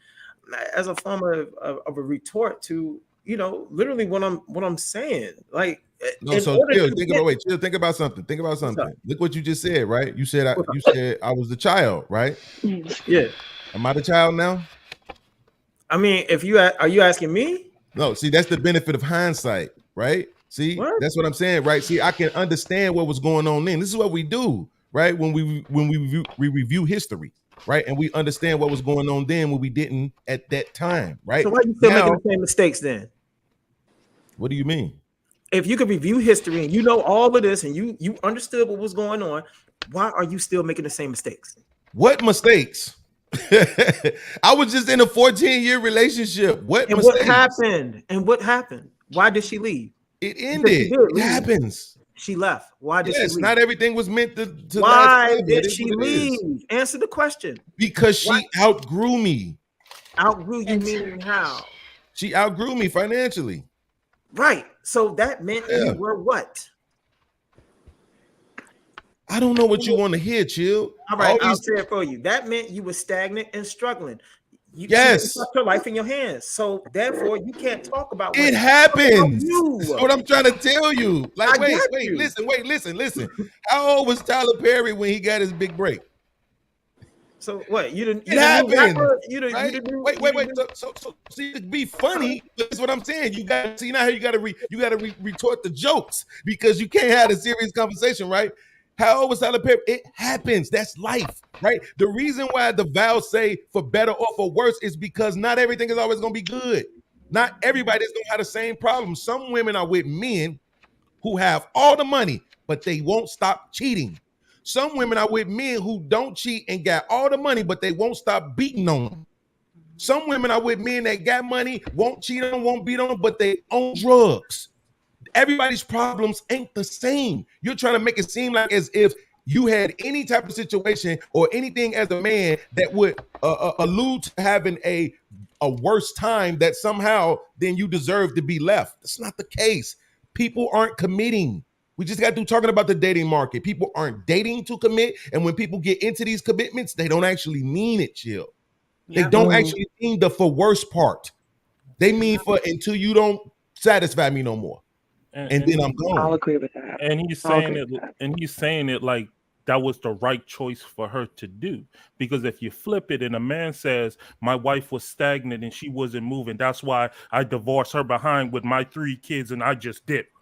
[SPEAKER 1] form of a retort to literally what I'm saying. Like,
[SPEAKER 11] no, so chill, think about something. Look what you just said, right? You said I was the child, right?
[SPEAKER 1] Yeah.
[SPEAKER 11] Am I the child now?
[SPEAKER 1] I mean, are you asking me?
[SPEAKER 11] No, see, that's the benefit of hindsight, right? See, that's what I'm saying, right? See, I can understand what was going on then. This is what we do, right? When we review history, right? And we understand what was going on then when we didn't at that time, right?
[SPEAKER 1] So why are you still making the same mistakes then?
[SPEAKER 11] What do you mean?
[SPEAKER 1] If you could review history and you know all of this and you understood what was going on, why are you still making the same mistakes?
[SPEAKER 11] What mistakes? I was just in a 14-year relationship. What
[SPEAKER 1] and
[SPEAKER 11] mistakes?
[SPEAKER 1] what happened? And what happened? Why did she leave?
[SPEAKER 11] It ended. It happens.
[SPEAKER 1] She left. Why did she leave?
[SPEAKER 11] Not everything was meant to
[SPEAKER 1] Why
[SPEAKER 11] last.
[SPEAKER 1] did she leave? Answer the question.
[SPEAKER 11] Because she outgrew me.
[SPEAKER 1] Outgrew you meaning how?
[SPEAKER 11] She outgrew me financially.
[SPEAKER 1] Right. So that meant you were what?
[SPEAKER 11] I don't know what you want to hear, Chill.
[SPEAKER 1] All right, I'll say it for you. That meant you were stagnant and struggling. She
[SPEAKER 11] yes.
[SPEAKER 1] took your life in your hands. So therefore, you can't talk about
[SPEAKER 11] it happens. That's what I'm trying to tell you. Like, wait, listen. How old was Tyler Perry when he got his big break?
[SPEAKER 1] So what? You didn't.
[SPEAKER 11] It happened.
[SPEAKER 1] Wait.
[SPEAKER 11] So see, to be funny, that's what I'm saying. You got to see now how you got to retort the jokes because you can't have a serious conversation, right? How old was Tyler Perry? It happens. That's life, right? The reason why the vows say for better or for worse is because not everything is always going to be good. Not everybody's going to have the same problem. Some women are with men who have all the money, but they won't stop cheating. Some women are with men who don't cheat and got all the money, but they won't stop beating on them. Some women are with men that got money, won't cheat on them, won't beat on them, but they own drugs. Everybody's problems ain't the same. You're trying to make it seem like as if you had any type of situation or anything as a man that would allude to having a worse time that somehow then you deserve to be left. That's not the case. People aren't committing. We just got through talking about the dating market. People aren't dating to commit. And when people get into these commitments, they don't actually mean it, Chill. They don't actually mean the for worse part. They mean for until you don't satisfy me no more. And then I'm gone.
[SPEAKER 13] I'll agree with that.
[SPEAKER 15] And he's saying it like that was the right choice for her to do. Because if you flip it and a man says, my wife was stagnant and she wasn't moving, that's why I divorced her behind with my 3 kids and I just dipped.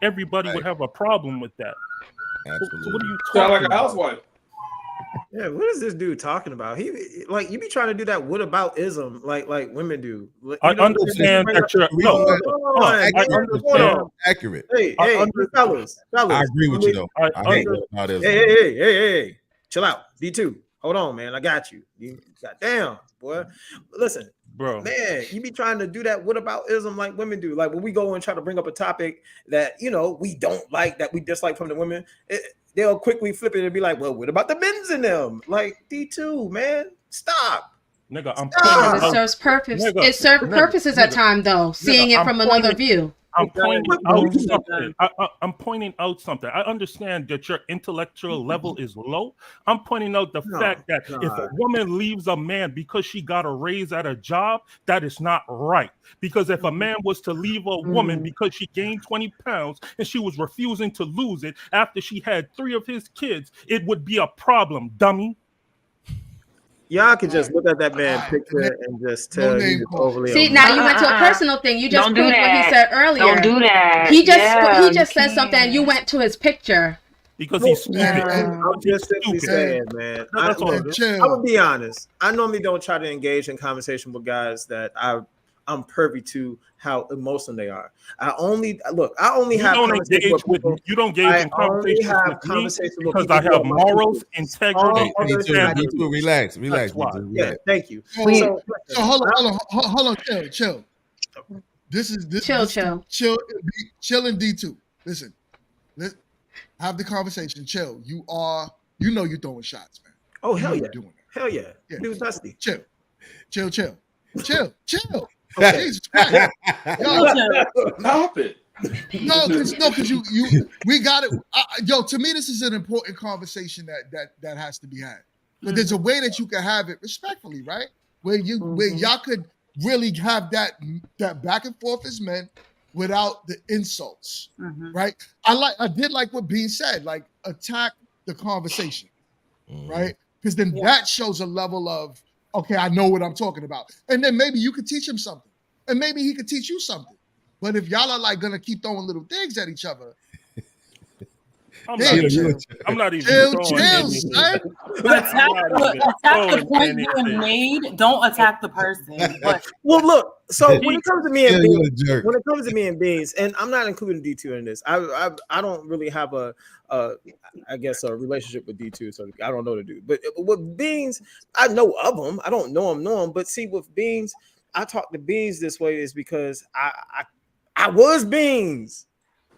[SPEAKER 15] Everybody would have a problem with that.
[SPEAKER 11] Absolutely.
[SPEAKER 15] So what are you
[SPEAKER 3] Sound
[SPEAKER 15] talking
[SPEAKER 3] like a
[SPEAKER 15] about?
[SPEAKER 3] housewife.
[SPEAKER 1] Yeah, what is this dude talking about? He like you be trying to do that what about ism like women do.
[SPEAKER 15] I understand that you're
[SPEAKER 11] accurate.
[SPEAKER 1] Hey, fellas.
[SPEAKER 11] I agree with you though. I hate about this.
[SPEAKER 1] Hey, chill out. D2. Hold on, man. I got you. Goddamn, boy. Listen,
[SPEAKER 15] bro,
[SPEAKER 1] man, you be trying to do that what about ism like women do. Like when we go and try to bring up a topic that we don't like, that we dislike from the women, they'll quickly flip it and be like, well, what about the men's in them? Like D2, man, stop.
[SPEAKER 15] Nigga,
[SPEAKER 8] it serves purpose. It serves purposes at time though, seeing it from another view.
[SPEAKER 15] I'm pointing out something. I'm pointing out something. I understand that your intellectual level is low. I'm pointing out the fact that if a woman leaves a man because she got a raise at a job, that is not right. Because if a man was to leave a woman because she gained 20 pounds and she was refusing to lose it after she had 3 of his kids, it would be a problem, dummy.
[SPEAKER 1] Y'all can just look at that man's picture and just tell he's overly.
[SPEAKER 8] See, now you went to a personal thing. You just proved what he said earlier.
[SPEAKER 13] Don't do that.
[SPEAKER 8] He just said something and you went to his picture.
[SPEAKER 15] Because he's stupid.
[SPEAKER 1] I'm just simply saying, man. I'm gonna be honest. I normally don't try to engage in conversation with guys that I'm privy to how emotional they are. I only have conversations with people.
[SPEAKER 15] You don't engage in conversations with me because I have morals, integrity.
[SPEAKER 11] Relax.
[SPEAKER 1] Yeah, thank you.
[SPEAKER 5] So hold on, chill. This is chill and D2. Listen, let's have the conversation. Chill. You're throwing shots, man.
[SPEAKER 1] Oh hell yeah, hell yeah. Dude, Dusty.
[SPEAKER 5] Chill. Okay. Jesus Christ.
[SPEAKER 3] Stop it.
[SPEAKER 5] No, because we got it. To me, this is an important conversation that has to be had. But there's a way that you can have it respectfully, right? Where y'all could really have that back and forth as men without the insults, right? I did like what Bean said, like attack the conversation, right? Because then that shows a level of, okay, I know what I'm talking about. And then maybe you could teach him something. And maybe he could teach you something. But if y'all are like gonna keep throwing little digs at each other,
[SPEAKER 15] I'm
[SPEAKER 5] Damn,
[SPEAKER 15] not
[SPEAKER 5] chill.
[SPEAKER 15] even. I'm not even
[SPEAKER 5] Chill,
[SPEAKER 15] throwing
[SPEAKER 5] chill,
[SPEAKER 15] any.
[SPEAKER 5] son.
[SPEAKER 2] Attack the point being made. Don't attack the person. But
[SPEAKER 1] well, look. So when it comes to me and
[SPEAKER 17] Yeah, you
[SPEAKER 1] beans,
[SPEAKER 17] a jerk.
[SPEAKER 1] when it comes to me and beans, and I'm not including D2 in this. I don't really have I guess a relationship with D2, so I don't know the dude. But with beans, I know of him. I don't know him. But see, with beans, I talk to beans this way is because I was beans.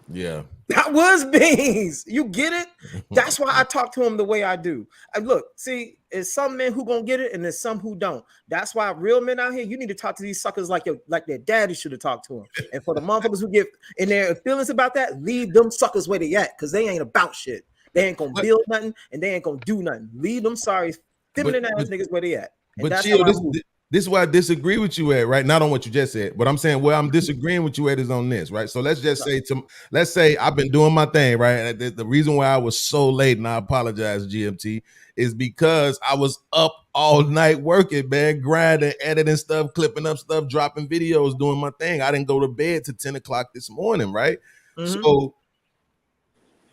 [SPEAKER 17] Yeah.
[SPEAKER 1] That was beans. You get it? That's why I talk to him the way I do. And look, see, there's some men who gonna get it, and there's some who don't. That's why real men out here, you need to talk to these suckers like their daddy should have talked to them. And for the motherfuckers who get in their feelings about that, leave them suckers where they at, because they ain't about shit. They ain't gonna build nothing, and they ain't gonna do nothing. Leave them sorry, feminine ass niggas where they at. And
[SPEAKER 17] But
[SPEAKER 1] that's
[SPEAKER 17] chill,
[SPEAKER 1] how I move.
[SPEAKER 17] this is where I disagree with you at, right? Not on what you just said, but I'm saying where I'm disagreeing with you at is on this, right? So let's just say I've been doing my thing, right? The reason why I was so late, and I apologize, GMT, is because I was up all night working, man, grinding, editing stuff, clipping up stuff, dropping videos, doing my thing. I didn't go to bed till 10 o'clock this morning, right?
[SPEAKER 1] Mm-hmm.
[SPEAKER 17] So,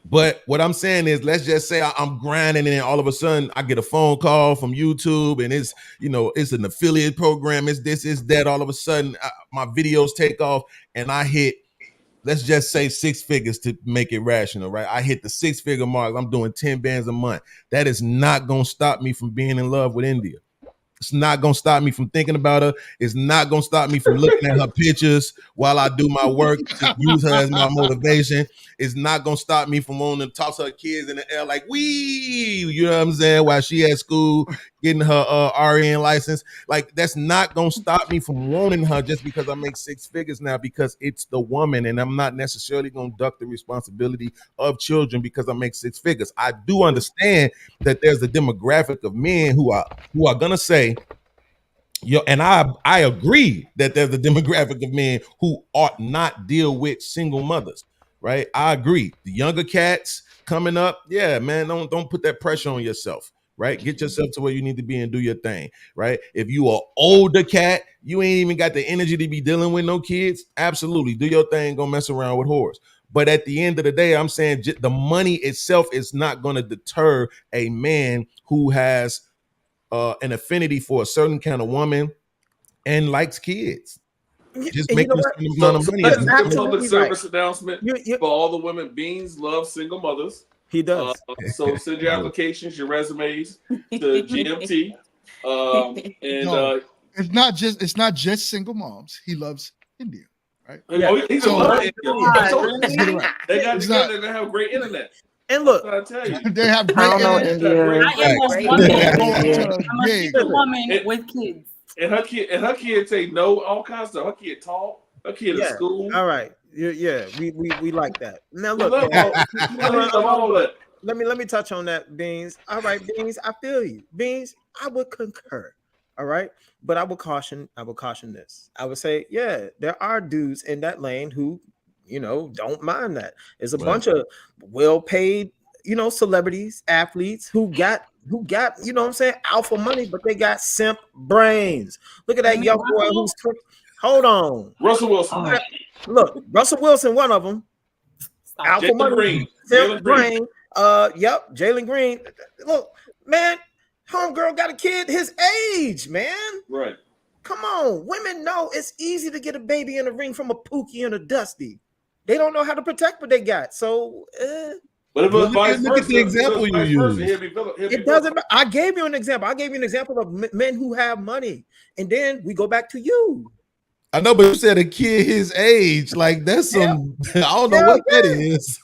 [SPEAKER 17] but what I'm saying is, let's just say I'm grinding, and then all of a sudden I get a phone call from YouTube, and it's, it's an affiliate program. It's this, it's that. All of a sudden, my videos take off, and I hit, let's just say 6 figures to make it rational, right? I hit the 6-figure mark. I'm doing 10 bands a month. That is not going to stop me from being in love with India. It's not going to stop me from thinking about her. It's not going to stop me from looking at her pictures while I do my work to use her as my motivation. It's not going to stop me from wanting to toss her kids in the air like, wee, you know what I'm saying? While she at school getting her RN license. Like, that's not going to stop me from wanting her just because I make 6 figures now, because it's the woman, and I'm not necessarily going to duck the responsibility of children because I make 6 figures. I do understand that there's a demographic of men who are going to say, and I agree that there's a demographic of men who ought not deal with single mothers, right? I agree. The younger cats coming up, yeah, man, don't put that pressure on yourself, right? Get yourself to where you need to be and do your thing, right? If you are older cat, you ain't even got the energy to be dealing with no kids, absolutely, do your thing, go mess around with whores. But at the end of the day, I'm saying the money itself is not going to deter a man who has an affinity for a certain kind of woman and likes kids. Just make this amount of money.
[SPEAKER 3] That's a public service announcement for all the women. Beans love single mothers.
[SPEAKER 1] He does.
[SPEAKER 3] So send your applications, your resumes to GMT.
[SPEAKER 5] It's not just single moms. He loves India, right?
[SPEAKER 3] Yeah. Oh, he's
[SPEAKER 5] So,
[SPEAKER 3] love India.
[SPEAKER 5] right.
[SPEAKER 3] They got together. They're gonna have great internet.
[SPEAKER 1] And look,
[SPEAKER 3] I tell you,
[SPEAKER 5] they have great
[SPEAKER 13] I don't know
[SPEAKER 5] internet.
[SPEAKER 13] India.
[SPEAKER 2] I'm a single woman with kids.
[SPEAKER 3] And her kid say no, all kinds of stuff. Her kid talk. Her kid in school.
[SPEAKER 1] All right. Yeah, we like that. Now look, let me touch on that, Beans. All right, Beans, I feel you. Beans, I would concur. All right, but I would caution this. I would say, yeah, there are dudes in that lane who, don't mind that. There's a bunch of well-paid, celebrities, athletes who got, what I'm saying, alpha money, but they got simp brains. Look at that young boy who's hold on.
[SPEAKER 3] Russell Wilson.
[SPEAKER 1] Look, Russell Wilson, one of them. Alpha
[SPEAKER 3] Jalen
[SPEAKER 1] money,
[SPEAKER 3] Green.
[SPEAKER 1] simp brain. Yep, Jalen Green. Look, man, homegirl got a kid his age, man.
[SPEAKER 3] Right.
[SPEAKER 1] Come on. Women know it's easy to get a baby in a ring from a Pookie and a Dusty. They don't know how to protect what they got. So,
[SPEAKER 3] but if it was vice
[SPEAKER 17] look at the example you use.
[SPEAKER 1] It doesn't matter. I gave you an example. I gave you an example of men who have money. And then we go back to you.
[SPEAKER 17] I know, but you said a kid his age. Like, that's some, I don't know what that is.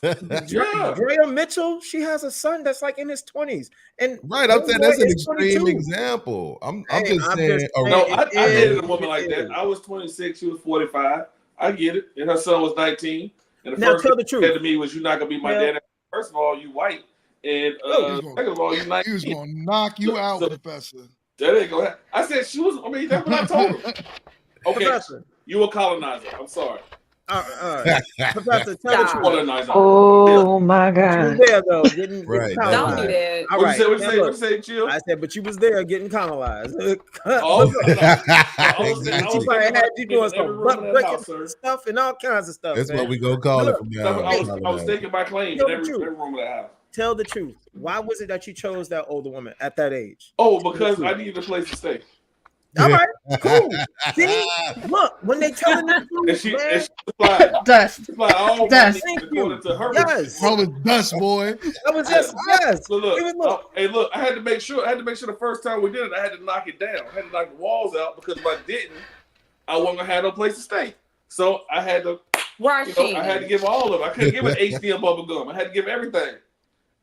[SPEAKER 1] Drea Mitchell, she has a son that's like in his 20s. And
[SPEAKER 17] right, I'm saying that's an extreme example. I'm just saying.
[SPEAKER 3] I dated a woman like that. I was 26, she was 45. I get it. And her son was 19. And the first thing she said to me was, "You're not gonna be my dad. First of all, you white. And second of all, you 19.
[SPEAKER 5] He was gonna knock you out, Professor.
[SPEAKER 3] There they go. I said she was, that's what I told her. Okay, you a colonizer. I'm sorry.
[SPEAKER 1] All right. Professor, tell the truth.
[SPEAKER 13] Oh my
[SPEAKER 1] You was
[SPEAKER 13] God.
[SPEAKER 1] there though, getting
[SPEAKER 17] Right,
[SPEAKER 4] Don't do
[SPEAKER 1] colonized.
[SPEAKER 4] that.
[SPEAKER 1] All
[SPEAKER 3] What you
[SPEAKER 1] right.
[SPEAKER 3] say? What you
[SPEAKER 1] now
[SPEAKER 3] say?
[SPEAKER 1] look,
[SPEAKER 3] What you say, Chill?
[SPEAKER 1] I said, but you was there getting colonized. But
[SPEAKER 3] Oh,
[SPEAKER 1] look,
[SPEAKER 3] no. I was
[SPEAKER 1] she
[SPEAKER 17] Exactly.
[SPEAKER 1] probably
[SPEAKER 3] thinking
[SPEAKER 1] had
[SPEAKER 3] about
[SPEAKER 1] you
[SPEAKER 3] being
[SPEAKER 1] doing
[SPEAKER 3] in every
[SPEAKER 1] some
[SPEAKER 3] room in
[SPEAKER 1] butt
[SPEAKER 3] that
[SPEAKER 1] breaking
[SPEAKER 3] house, sir.
[SPEAKER 1] stuff and all kinds of stuff,
[SPEAKER 17] That's
[SPEAKER 1] man.
[SPEAKER 17] what we gonna call it
[SPEAKER 1] Look,
[SPEAKER 17] from
[SPEAKER 3] I
[SPEAKER 17] now
[SPEAKER 3] was
[SPEAKER 17] on.
[SPEAKER 3] staking my claim
[SPEAKER 1] tell
[SPEAKER 3] in
[SPEAKER 1] the truth.
[SPEAKER 3] every room of that house.
[SPEAKER 1] Tell the truth. Why was it that you chose that older woman at that age?
[SPEAKER 3] Oh, because I needed a place to stay.
[SPEAKER 1] All right, cool. See, look, when they telling the
[SPEAKER 3] And
[SPEAKER 1] truth,
[SPEAKER 3] she
[SPEAKER 1] man.
[SPEAKER 3] supplied
[SPEAKER 8] Dust.
[SPEAKER 3] all my
[SPEAKER 8] Dust.
[SPEAKER 3] needs according to her.
[SPEAKER 1] Yes.
[SPEAKER 5] Bro, it's dust, boy.
[SPEAKER 1] That was just yes.
[SPEAKER 3] So
[SPEAKER 1] It was look.
[SPEAKER 3] hey, look, I had to make sure the first time we did it, I had to knock it down. I had to knock the walls out because if I didn't, I wasn't gonna have no place to stay. So I had to, I had to give all of it. I couldn't give it HDM bubble gum. I had to give everything.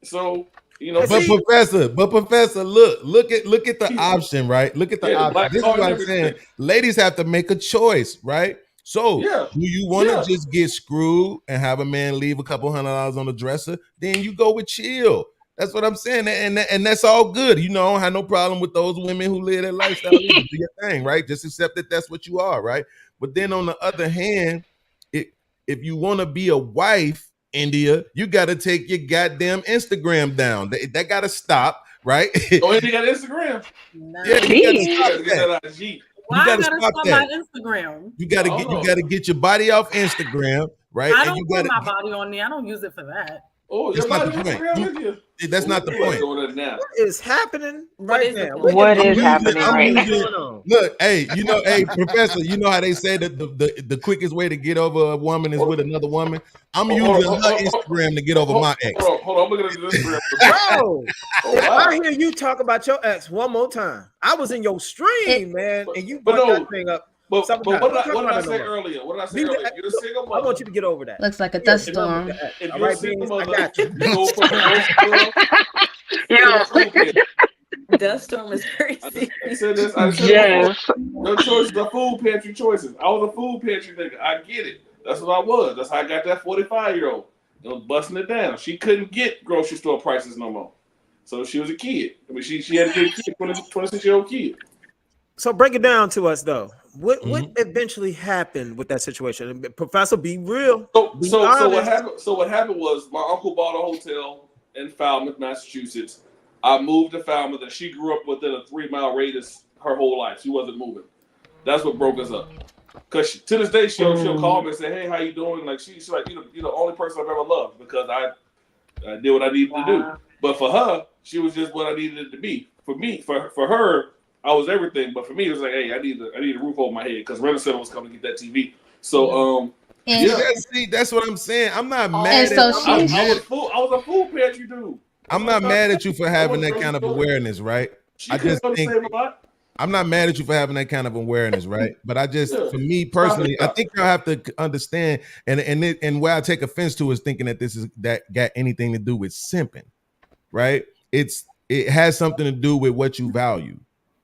[SPEAKER 3] So,
[SPEAKER 17] But professor, look at the option, right? Look at the option. This is what I'm saying. Ladies have to make a choice, right? So do you want to just get screwed and have a man leave a couple $100 on the dresser? Then you go with chill. That's what I'm saying, and that's all good. You know, I don't have no problem with those women who live that lifestyle. Either. Do your thing, right? Just accept that that's what you are, right? But then on the other hand, if you want to be a wife, India, you got to take your goddamn Instagram down. That got to stop, right?
[SPEAKER 3] Oh, and you got Instagram.
[SPEAKER 17] Yeah, you got to stop that.
[SPEAKER 2] Why I gotta stop my Instagram?
[SPEAKER 17] You gotta get your body off Instagram, right?
[SPEAKER 2] I
[SPEAKER 17] And
[SPEAKER 2] don't
[SPEAKER 17] you
[SPEAKER 2] put
[SPEAKER 17] gotta
[SPEAKER 2] my body on there. I don't use it for that.
[SPEAKER 3] Oh,
[SPEAKER 17] that's not the point. That's not the point.
[SPEAKER 1] What is happening right now?
[SPEAKER 13] What is happening right now?
[SPEAKER 1] What's going on?
[SPEAKER 17] Look, hey, Professor, you know how they say that the quickest way to get over a woman is with another woman? I'm using her Instagram to get over my ex.
[SPEAKER 3] Hold on, I'm looking at this.
[SPEAKER 1] Bro, if I hear you talk about your ex one more time, I was in your stream, man, and you brought that thing up.
[SPEAKER 3] But what did I say earlier? What did I say earlier? You're a single mother.
[SPEAKER 1] I want you to get over that.
[SPEAKER 8] Looks like a dust storm.
[SPEAKER 3] If
[SPEAKER 1] All
[SPEAKER 3] you're a
[SPEAKER 1] right,
[SPEAKER 3] single
[SPEAKER 1] Beans,
[SPEAKER 3] mother,
[SPEAKER 1] I got you.
[SPEAKER 3] you go from
[SPEAKER 4] Dust storm is crazy.
[SPEAKER 3] I said this. I said
[SPEAKER 13] Yes.
[SPEAKER 3] no choices are food pantry choices. I was a food pantry nigga. I get it. That's what I was. That's how I got that 45-year-old. You know, busting it down. She couldn't get grocery store prices no more. So she was a kid. I mean, she had a good kid, 26-year-old kid.
[SPEAKER 1] So break it down to us, though. What eventually happened with that situation? Professor, be real.
[SPEAKER 3] So what happened was my uncle bought a hotel in Falmouth, Massachusetts. I moved to Falmouth, and she grew up within a 3-mile radius her whole life. She wasn't moving. That's what broke us up. Because to this day, she'll call me and say, "Hey, how you doing?" Like she's like, you're the only person I've ever loved because I did what I needed to do. But for her, she was just what I needed it to be. For me, for her, I was everything. But for me, it was like, hey, I need a roof over my head because Rena Center was coming to get that TV. So
[SPEAKER 17] that's what I'm saying. I'm not mad
[SPEAKER 8] And so
[SPEAKER 3] I was a food pantry dude.
[SPEAKER 17] I'm not mad at you for having that kind of awareness, right? I just think I'm not mad at you for having that kind of awareness, right? But I just, for me personally, I think y'all have to understand, and where I take offense to is thinking that that got anything to do with simping, right? It has something to do with what you value,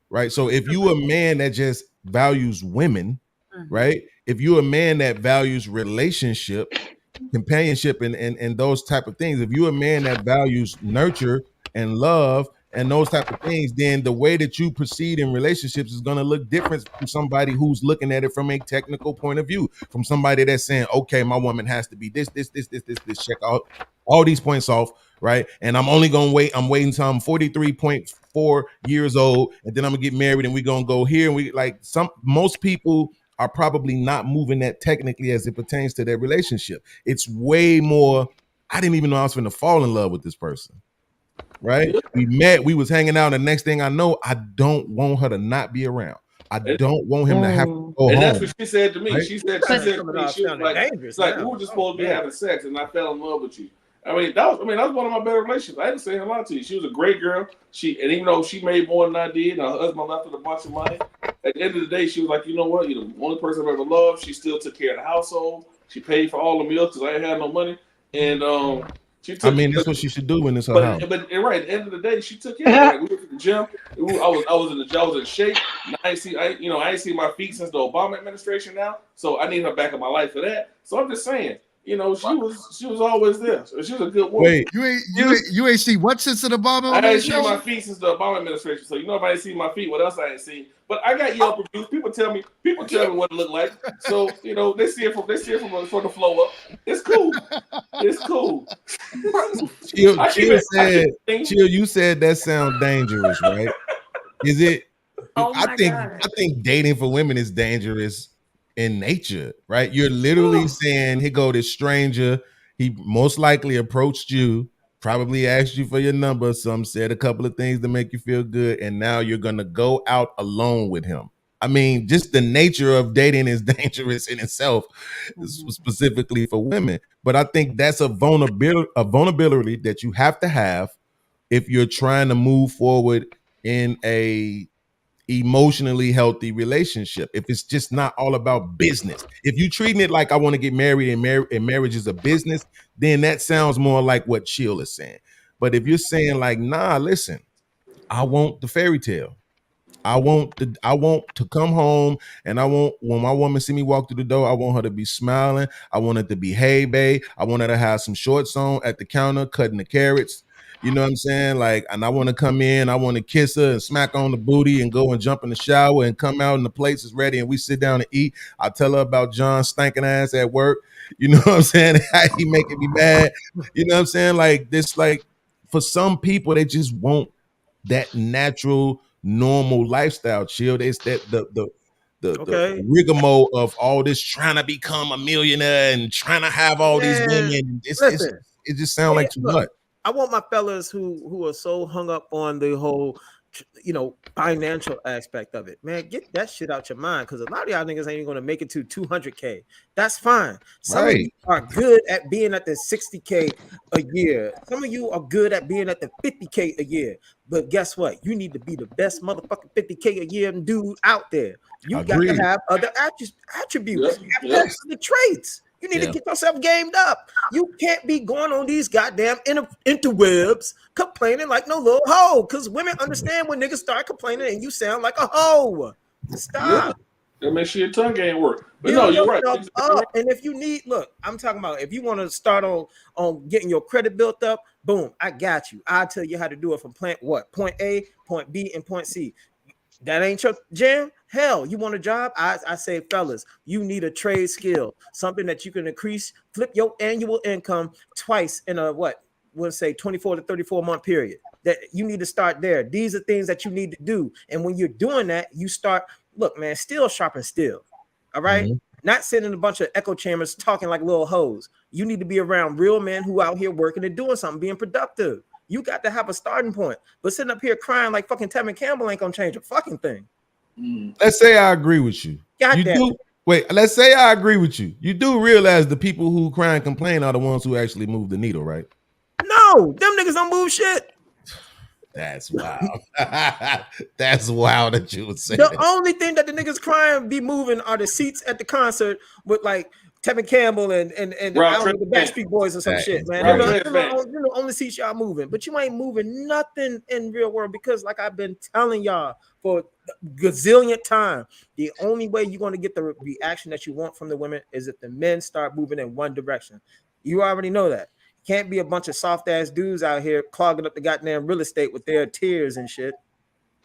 [SPEAKER 17] right? So if you a man that just values women, right? If you're a man that values relationship, companionship, and those type of things, if you're a man that values nurture and love and those type of things, then the way that you proceed in relationships is going to look different from somebody who's looking at it from a technical point of view, from somebody that's saying, okay, my woman has to be this, check out all these points off, right? And I'm only going to wait. I'm waiting until I'm 43.4 years old, and then I'm gonna get married, and we're going to go here. And most people are probably not moving that technically as it pertains to their relationship. It's way more, I didn't even know I was going to fall in love with this person. Right? We met, we was hanging out, and the next thing I know, I don't want her to not be around. I don't want him to have to go home.
[SPEAKER 3] And that's what she said to me.
[SPEAKER 17] Right?
[SPEAKER 3] She said to me, she was like, we were just supposed to be having sex, and I fell in love with you. I mean, that was one of my better relationships. I didn't say a lot to you. She was a great girl. And even though she made more than I did, and her husband left with a bunch of money, at the end of the day, she was like, you know what? You're the only person I've ever loved. She still took care of the household. She paid for all the meals because I didn't have no money. And
[SPEAKER 17] that's what she should do when it's her house.
[SPEAKER 3] But right at the end of the day, she took care of it. We went to the gym. I was in shape. I ain't seen my feet since the Obama administration now. So I need her back in my life for that. So I'm just saying, You know, she was always there. So she was a good woman.
[SPEAKER 17] Wait,
[SPEAKER 5] you ain't see what since the Obama
[SPEAKER 3] I ain't seen
[SPEAKER 5] administration?
[SPEAKER 3] my feet since the Obama administration. So you know if I ain't seen my feet, what else I ain't seen? But I got Yelp reviews. People tell me what it look like. So you know they see it from the flow up. It's cool. It's cool.
[SPEAKER 17] Chill
[SPEAKER 3] I keep
[SPEAKER 17] Chill, you said that sounds dangerous, right? Is it?
[SPEAKER 4] Oh
[SPEAKER 17] I
[SPEAKER 4] my
[SPEAKER 17] think
[SPEAKER 4] God.
[SPEAKER 17] I think dating for women is dangerous in nature, right? You're literally saying, here go this stranger. He most likely approached you, probably asked you for your number. Some said a couple of things to make you feel good, and now you're gonna go out alone with him. I mean, just the nature of dating is dangerous in itself, specifically for women. But I think that's a vulnerability that you have to have if you're trying to move forward in a emotionally healthy relationship. If it's just not all about business, if you treating it like I want to get married and marriage is a business, then that sounds more like what Chill is saying. But if you're saying like, nah, listen, I want the fairy tale. I want to come home, and I want, when my woman see me walk through the door, I want her to be smiling. I want her to be, hey babe. I want her to have some shorts on at the counter cutting the carrots. You know what I'm saying? Like, and I want to come in, I want to kiss her and smack on the booty and go and jump in the shower and come out and the plates is ready and we sit down and eat. I tell her about John stinking ass at work. You know what I'm saying? How he making me mad. You know what I'm saying? Like this, like for some people, they just want that natural, normal lifestyle. Chill. It's that the rigmarole of all this trying to become a millionaire and trying to have all these women.
[SPEAKER 1] Listen,
[SPEAKER 17] it just sounds like too much.
[SPEAKER 1] I want my fellas who are so hung up on the whole, financial aspect of it. Man, get that shit out your mind, because a lot of y'all niggas ain't even gonna make it to 200K. That's fine. Some of you are good at being at the 60K a year. Some of you are good at being at the 50K a year. But guess what? You need to be the best motherfucking 50K a year dude out there. You got to have other attributes. You have to have other traits. You need to get yourself gamed up. You can't be going on these goddamn interwebs complaining like no little hoe. Because women understand when niggas start complaining and you sound like a hoe. Stop.
[SPEAKER 3] Yeah. Make sure your tongue ain't work. But
[SPEAKER 1] Build
[SPEAKER 3] no, you're right.
[SPEAKER 1] yourself up. And if you need, look, I'm talking about if you want to start on getting your credit built up, boom, I got you. I'll tell you how to do it from point A, point B, and point C. That ain't your jam? Hell, you want a job? I say, fellas, you need a trade skill, something that you can flip your annual income twice in a we'll say 24 to 34 month period. That you need to start there. These are things that you need to do. And when you're doing that, you start, look, man, steel sharpens steel. All right.
[SPEAKER 17] Mm-hmm.
[SPEAKER 1] Not sitting in a bunch of echo chambers talking like little hoes. You need to be around real men who out here working and doing something, being productive. You got to have a starting point. But sitting up here crying like fucking Tevin Campbell ain't gonna change a fucking thing.
[SPEAKER 17] Let's say I agree with you. Let's say I agree with you. You do realize the people who cry and complain are the ones who actually move the needle, right?
[SPEAKER 1] No, them niggas don't move shit.
[SPEAKER 17] That's wild. That's wild that you would say
[SPEAKER 1] the
[SPEAKER 17] that.
[SPEAKER 1] Only thing that the niggas crying be moving are the seats at the concert with like Tevin Campbell and the Backstreet Boys or some shit, man. They're the only seats y'all moving, but you ain't moving nothing in real world, because like I've been telling y'all for a gazillion time, the only way you're going to get the reaction that you want from the women is if the men start moving in one direction. You already know that. Can't be a bunch of soft ass dudes out here clogging up the goddamn real estate with their tears and shit.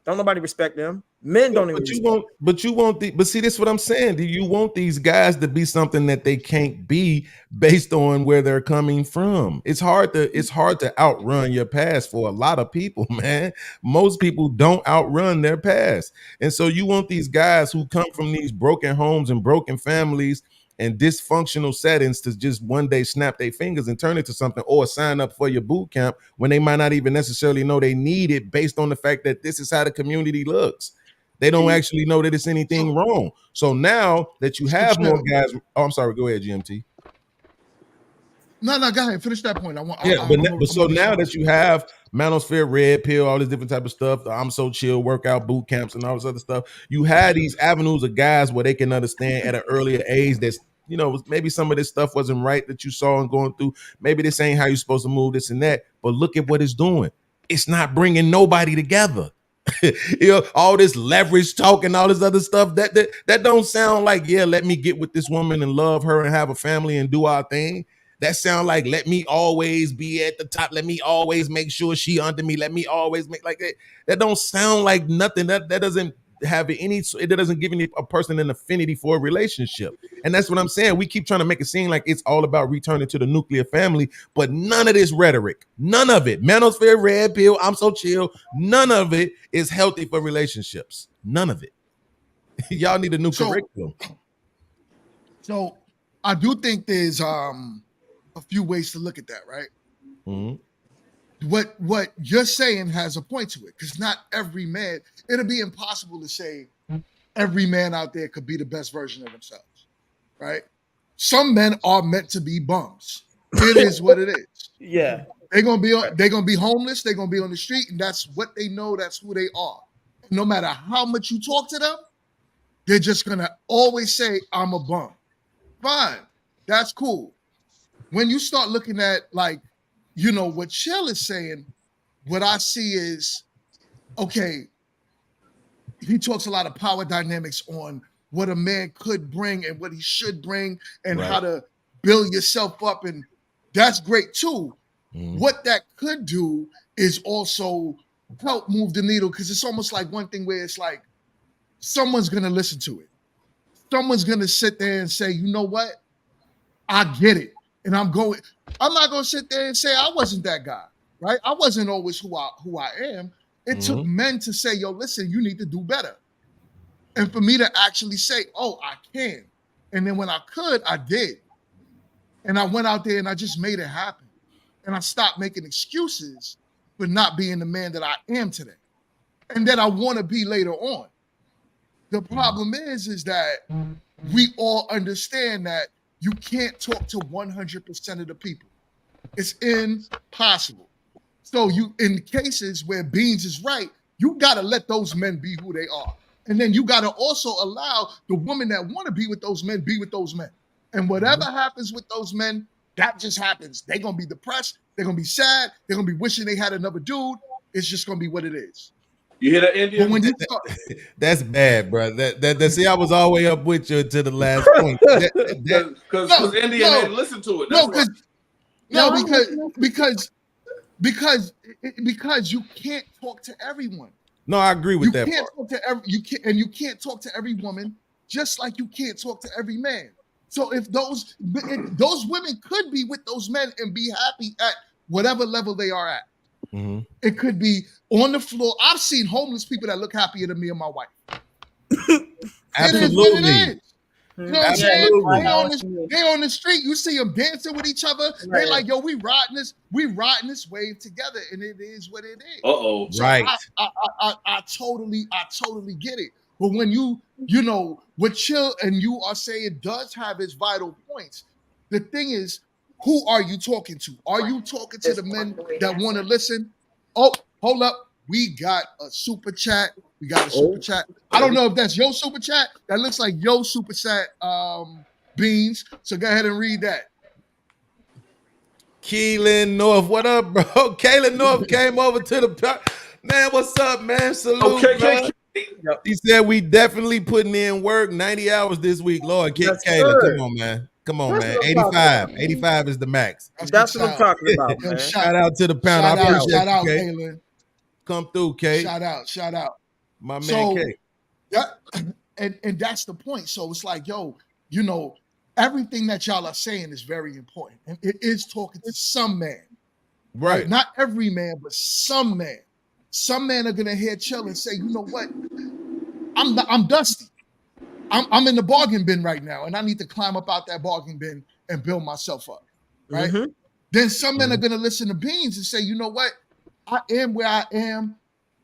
[SPEAKER 1] Don't nobody respect them. Men don't even.
[SPEAKER 17] But see, this is what I'm saying. Do you want these guys to be something that they can't be based on where they're coming from? It's hard to outrun your past for a lot of people, man. Most people don't outrun their past, and so you want these guys who come from these broken homes and broken families and dysfunctional settings to just one day snap their fingers and turn it to something, or sign up for your boot camp when they might not even necessarily know they need it, based on the fact that this is how the community looks. They don't actually know that it's anything wrong. So now that you have more guys, I'm sorry, go ahead, GMT.
[SPEAKER 5] No, go ahead. Finish that point. Now
[SPEAKER 17] that you have Manosphere, Red Pill, all this different type of stuff, the I'm So Chill workout boot camps and all this other stuff, you had these avenues of guys where they can understand at an earlier age that's, maybe some of this stuff wasn't right that you saw and going through. Maybe this ain't how you're supposed to move, this and that. But look at what it's doing. It's not bringing nobody together. All this leverage talk and all this other stuff that don't sound like, yeah, let me get with this woman and love her and have a family and do our thing. That sound like, let me always be at the top, let me always make sure she under me, let me always make like that. That don't sound like nothing. That doesn't have any, it doesn't give a person an affinity for a relationship. And that's what I'm saying. We keep trying to make it seem like it's all about returning to the nuclear family, but none of this rhetoric, none of it, manosphere, red pill, I'm so chill, none of it is healthy for relationships. None of it. Y'all need a new curriculum.
[SPEAKER 5] So I do think there's a few ways to look at that, right?
[SPEAKER 17] Mm-hmm.
[SPEAKER 5] What you're saying has a point to it, because not every man, it'll be impossible to say every man out there could be the best version of themselves, right? Some men are meant to be bums. It is what it is.
[SPEAKER 1] Yeah.
[SPEAKER 5] They're gonna be homeless, they're gonna be on the street, and that's what they know, that's who they are. No matter how much you talk to them, they're just gonna always say, I'm a bum. Fine, that's cool. When you start looking at, like, what Chill is saying, what I see is, okay, he talks a lot of power dynamics on what a man could bring and what he should bring and how to build yourself up. And that's great too. What that could do is also help move the needle, because it's almost like one thing where it's like someone's going to listen to it. Someone's going to sit there and say, you know what? I get it. And I'm not going to sit there and say I wasn't that guy, right? I wasn't always who I am. It took men to say, yo, listen, you need to do better. And for me to actually say, oh, I can. And then when I could, I did. And I went out there and I just made it happen. And I stopped making excuses for not being the man that I am today and that I want to be later on. The problem is that we all understand that you can't talk to 100% of the people. It's impossible. So in cases where Beans is right, you got to let those men be who they are. And then you got to also allow the women that want to be with those men, be with those men. And whatever happens with those men, that just happens. They're going to be depressed. They're going to be sad. They're going to be wishing they had another dude. It's just going to be what it is.
[SPEAKER 3] You hear that, Indian?
[SPEAKER 5] But when you
[SPEAKER 17] that's bad, bro. That see, I was all the way up with you to the last point.
[SPEAKER 3] Because Indian didn't listen to it.
[SPEAKER 5] Because you can't talk to everyone.
[SPEAKER 17] No, I agree with that.
[SPEAKER 5] You can't talk to every woman, just like you can't talk to every man. So if those women could be with those men and be happy at whatever level they are at.
[SPEAKER 17] Mm-hmm.
[SPEAKER 5] It could be on the floor. I've seen homeless people that look happier than me and my wife.
[SPEAKER 17] Absolutely.
[SPEAKER 5] It is what it is. You know what I'm saying?
[SPEAKER 17] Absolutely.
[SPEAKER 5] They on the street. You see them dancing with each other. Right. They're like, yo, we riding this wave together, and it is what it is.
[SPEAKER 3] Uh-oh.
[SPEAKER 5] So
[SPEAKER 17] right.
[SPEAKER 5] I totally get it. But when what Chill and you are saying does have its vital points, the thing is, who are you talking to? Are you talking to the men that want to listen? Oh, hold up. We got a super chat. I don't know if that's your super chat. That looks like your super chat, Beans. So go ahead and read that.
[SPEAKER 17] Keelan North, what up, bro? Kaylin North came over to the man. What's up, man? Salute, bro. He said we definitely putting in work 90 hours this week. Lord, Kaylin, come on, man. Come on, man. 85 is the max.
[SPEAKER 1] That's what I'm talking about, man.
[SPEAKER 17] Shout out to the panel. I appreciate
[SPEAKER 5] shout out,
[SPEAKER 17] Kay.
[SPEAKER 5] Kaylin.
[SPEAKER 17] Come through, Kay.
[SPEAKER 5] Shout out.
[SPEAKER 17] My man, Kay.
[SPEAKER 5] And that's the point. So it's like, yo, everything that y'all are saying is very important. And it is talking to some man.
[SPEAKER 17] Right.
[SPEAKER 5] Not every man, but some man. Some men are gonna hear Chill and say, you know what? I'm dusty. I'm in the bargain bin right now, and I need to climb up out that bargain bin and build myself up, right?
[SPEAKER 1] Mm-hmm.
[SPEAKER 5] Then some men are going to listen to Beans and say, you know what? I am where I am,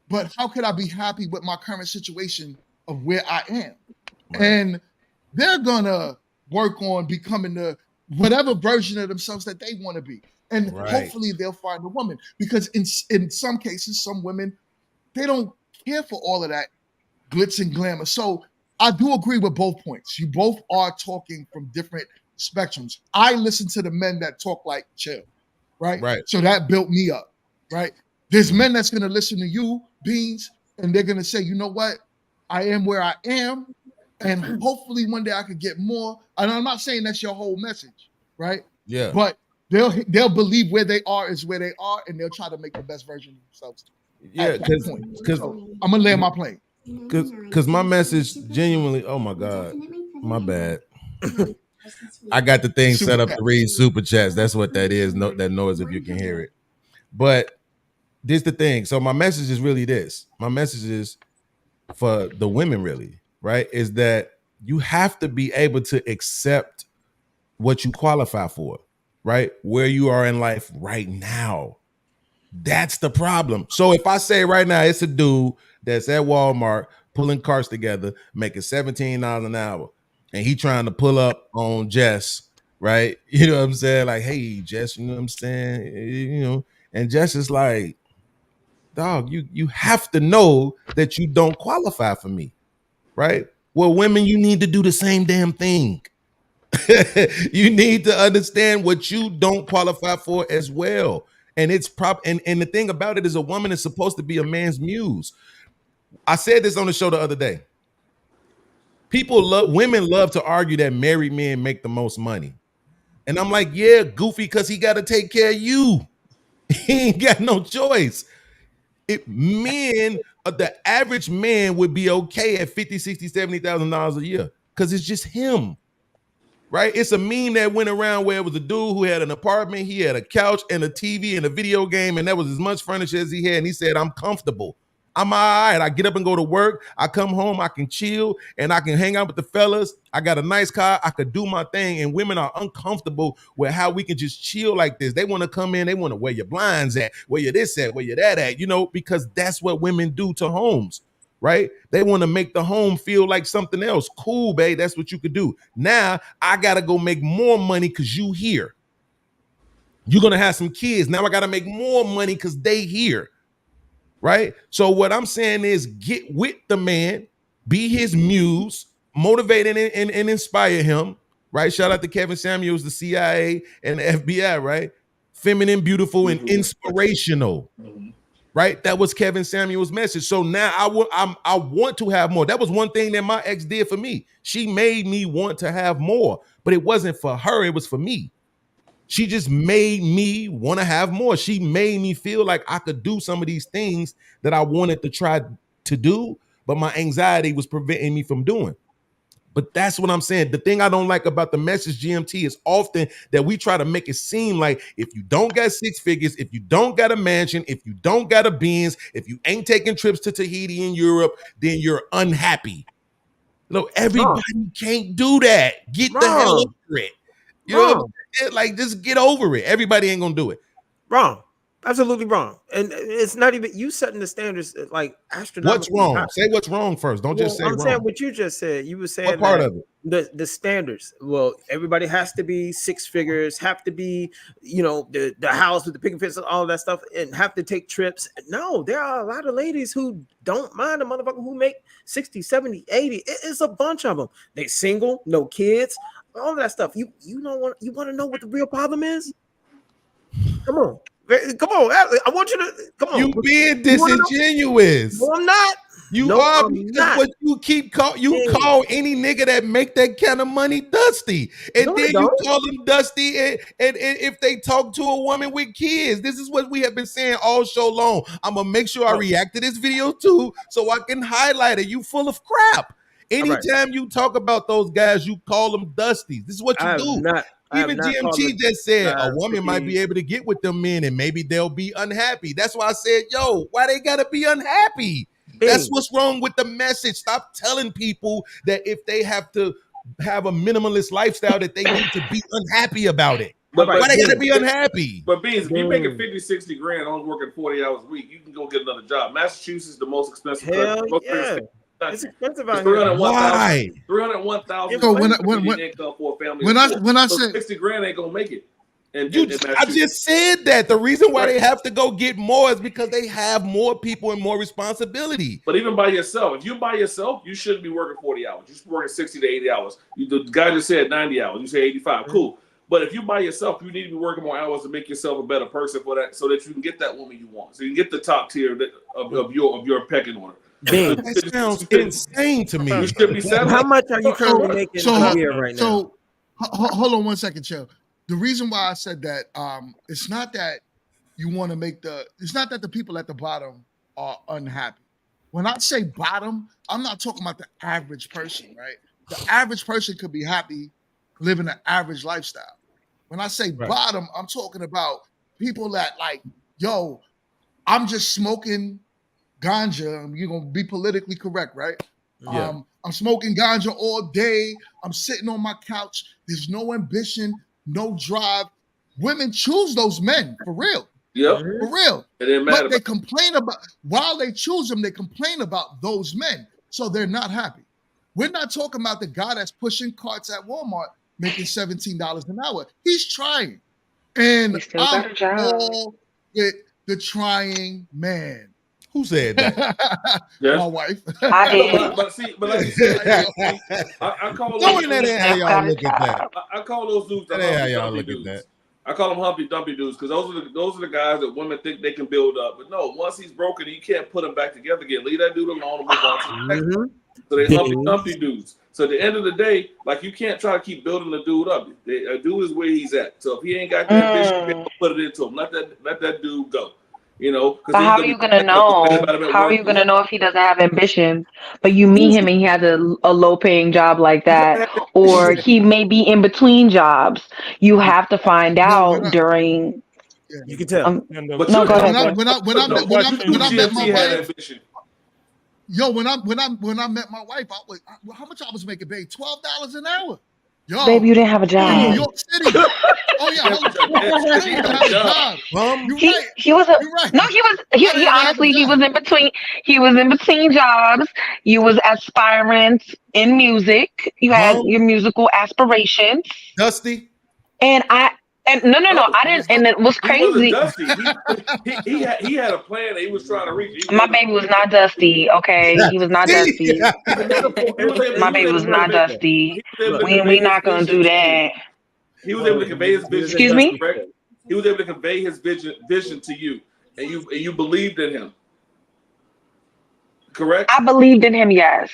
[SPEAKER 5] but how could I be happy with my current situation of where I am? Right. And they're going to work on becoming the whatever version of themselves that they want to be. And hopefully they'll find a woman, because in some cases, some women, they don't care for all of that glitz and glamour. So I do agree with both points. You both are talking from different spectrums. I listen to the men that talk like Chill, right?
[SPEAKER 17] Right.
[SPEAKER 5] So that built me up, right? There's men that's going to listen to you, Beans, and they're gonna say, you know what, I am where I am, and hopefully one day I could get more. And I'm not saying that's your whole message, right?
[SPEAKER 17] Yeah.
[SPEAKER 5] But they'll believe where they are is where they are, and they'll try to make the best version of themselves.
[SPEAKER 17] Yeah, because
[SPEAKER 5] I'm gonna land my plane.
[SPEAKER 17] Because my message genuinely, oh my God, my bad. I got the thing set up to read super chats. That's what that is. No, that noise if you can hear it. But this the thing. So my message is really this. My message is for the women, really, right? Is that you have to be able to accept what you qualify for, right? Where you are in life right now. That's the problem. So if I say right now it's a dude that's at Walmart pulling carts together, making $17 an hour, and he trying to pull up on Jess, right? You know what I'm saying? Like, hey, Jess, you know what I'm saying? You know, and Jess is like, dog, you have to know that you don't qualify for me, right? Well, women, you need to do the same damn thing. You need to understand what you don't qualify for as well. And it's and the thing about it is a woman is supposed to be a man's muse. I said this on the show the other day. Women love to argue that married men make the most money. And I'm like, yeah, goofy, because he got to take care of you. He ain't got no choice. The average man would be okay at $50,000, $60,000, $70,000 a year because it's just him. Right? It's a meme that went around where it was a dude who had an apartment, he had a couch and a TV and a video game, and that was as much furniture as he had. And he said, I'm comfortable. I'm all right. I get up and go to work. I come home, I can chill, and I can hang out with the fellas. I got a nice car. I could do my thing. And women are uncomfortable with how we can just chill like this. They want to come in. They want to where your blinds at, where you this at, where you that at, you know, because that's what women do to homes. Right? They want to make the home feel like something else. Cool, babe. That's what you could do. Now I got to go make more money because you here. You're going to have some kids. Now I got to make more money because they here. Right? So what I'm saying is get with the man, be his muse, motivate and inspire him. Right? Shout out to Kevin Samuels, the CIA and the FBI. Right? Feminine, beautiful, and inspirational. Right, that was Kevin Samuels' message. So now I want to have more. That was one thing that my ex did for me. She made me want to have more, but it wasn't for her. It was for me. She just made me want to have more. She made me feel like I could do some of these things that I wanted to try to do, but my anxiety was preventing me from doing. But that's what I'm saying. The thing I don't like about the message GMT is often that we try to make it seem like if you don't got six figures, if you don't got a mansion, if you don't got a Benz, if you ain't taking trips to Tahiti in Europe, then you're unhappy. Look, everybody can't do that. Get the hell over it. You know what I'm saying? Like, just get over it. Everybody ain't gonna do it.
[SPEAKER 1] Wrong. Absolutely wrong. And it's not even you setting the standards like astronomical.
[SPEAKER 17] What's wrong? Say what's wrong first. Don't just say
[SPEAKER 1] I'm
[SPEAKER 17] wrong.
[SPEAKER 1] saying what you just said. You were saying
[SPEAKER 17] what part of it?
[SPEAKER 1] The standards. Well, everybody has to be six figures, have to be, you know, the house with the picket fence and all that stuff, and have to take trips. No, there are a lot of ladies who don't mind a motherfucker who make 60, 70, 80. It's a bunch of them. They single, no kids, all of that stuff. You want to know what the real problem is? Come on. I want you to come on.
[SPEAKER 17] You being disingenuous.
[SPEAKER 1] No, I'm not.
[SPEAKER 17] You are because what you keep call any nigga that make that kind of money dusty, and then you call them dusty. And if they talk to a woman with kids, this is what we have been saying all show long. I'm gonna make sure I react to this video too, so I can highlight it. You full of crap. Anytime you talk about those guys, you call them dusties. This is what you do. Even GMT just said a woman might be able to get with them men and maybe they'll be unhappy. That's why I said, yo, why they gotta be unhappy? That's what's wrong with the message. Stop telling people that if they have to have a minimalist lifestyle that they need to be unhappy about it. Why they gotta be unhappy?
[SPEAKER 3] But Beans, if you're making 50, 60 grand, only working 40 hours a week, you can go get another job. Massachusetts is the most expensive.
[SPEAKER 1] It's expensive out here.
[SPEAKER 17] Why?
[SPEAKER 3] 301,000 income for a family.
[SPEAKER 5] When I said
[SPEAKER 3] 60 grand ain't gonna make it.
[SPEAKER 17] I just said that the reason why they have to go get more is because they have more people and more responsibility.
[SPEAKER 3] But even by yourself, if you by yourself, you shouldn't be working 40 hours. You should be working 60 to 80 hours. The guy just said 90 hours. You say 85. Cool. But if you by yourself, you need to be working more hours to make yourself a better person for that, so that you can get that woman you want. So you can get the top tier of your pecking order.
[SPEAKER 18] Bing.
[SPEAKER 17] That sounds insane to me.
[SPEAKER 3] You should be settling.
[SPEAKER 18] How much are you currently making a year right now?
[SPEAKER 5] So hold on one second, Chill. The reason why I said that, it's not that you want to make it's not that the people at the bottom are unhappy. When I say bottom, I'm not talking about the average person, right? The average person could be happy living an average lifestyle. When I say bottom, I'm talking about people that like, yo, I'm just smoking ganja. You're gonna be politically correct, right?
[SPEAKER 17] Yeah.
[SPEAKER 5] I'm smoking ganja all day. I'm sitting on my couch. There's no ambition, no drive. Women choose those men for real.
[SPEAKER 3] Yep.
[SPEAKER 5] For real.
[SPEAKER 3] But
[SPEAKER 5] they complain about, while they choose them, they complain about those men. So they're not happy. We're not talking about the guy that's pushing carts at Walmart making $17 an hour. He's trying. And I'm all with the trying man.
[SPEAKER 17] Who said that?
[SPEAKER 5] My wife.
[SPEAKER 3] I did. But like you said, I call those
[SPEAKER 17] that ain't how y'all look at that.
[SPEAKER 3] I call those dudes the
[SPEAKER 17] That ain't how
[SPEAKER 3] Humpty
[SPEAKER 17] y'all
[SPEAKER 3] Dumpty
[SPEAKER 17] look
[SPEAKER 3] dudes.
[SPEAKER 17] at that.
[SPEAKER 3] I call them Humpty Dumpty dudes because those are the guys that women think they can build up. But no, once he's broken, you can't put him back together again. Leave that dude alone and move on to the next one. So they Humpty Dumpty dudes. So at the end of the day, like you can't try to keep building the dude up. A dude is where he's at. So if he ain't got that ambition, put it into him. Let that dude go. You know,
[SPEAKER 13] but how are you gonna know? How are you gonna know if he doesn't have ambition? But you meet him and he has a low paying job like that, or he may be in between jobs. You have to find out during.
[SPEAKER 18] You can tell.
[SPEAKER 5] But
[SPEAKER 13] no, go ahead.
[SPEAKER 5] When I met my wife,
[SPEAKER 3] ambition.
[SPEAKER 5] Yo, when I met my wife, how much I was making, babe? $12 an hour. Yo,
[SPEAKER 13] babe, you didn't have a job.
[SPEAKER 5] In New York City. Oh yeah, I didn't have a job.
[SPEAKER 13] He was no, he honestly he was in between. He was in between jobs. You was aspirant in music. You had your musical aspirations.
[SPEAKER 17] Dusty.
[SPEAKER 13] And no, I didn't. And it was crazy.
[SPEAKER 3] He wasn't Dusty. He had a plan that he was trying to reach.
[SPEAKER 13] My baby was not Dusty. Okay, he was not Dusty. My baby was not Dusty. We not gonna do that.
[SPEAKER 3] He was able to convey his vision.
[SPEAKER 13] Excuse me?
[SPEAKER 3] Correct? He was able to convey his vision to you, and you believed in him. Correct?
[SPEAKER 13] I believed in him. Yes,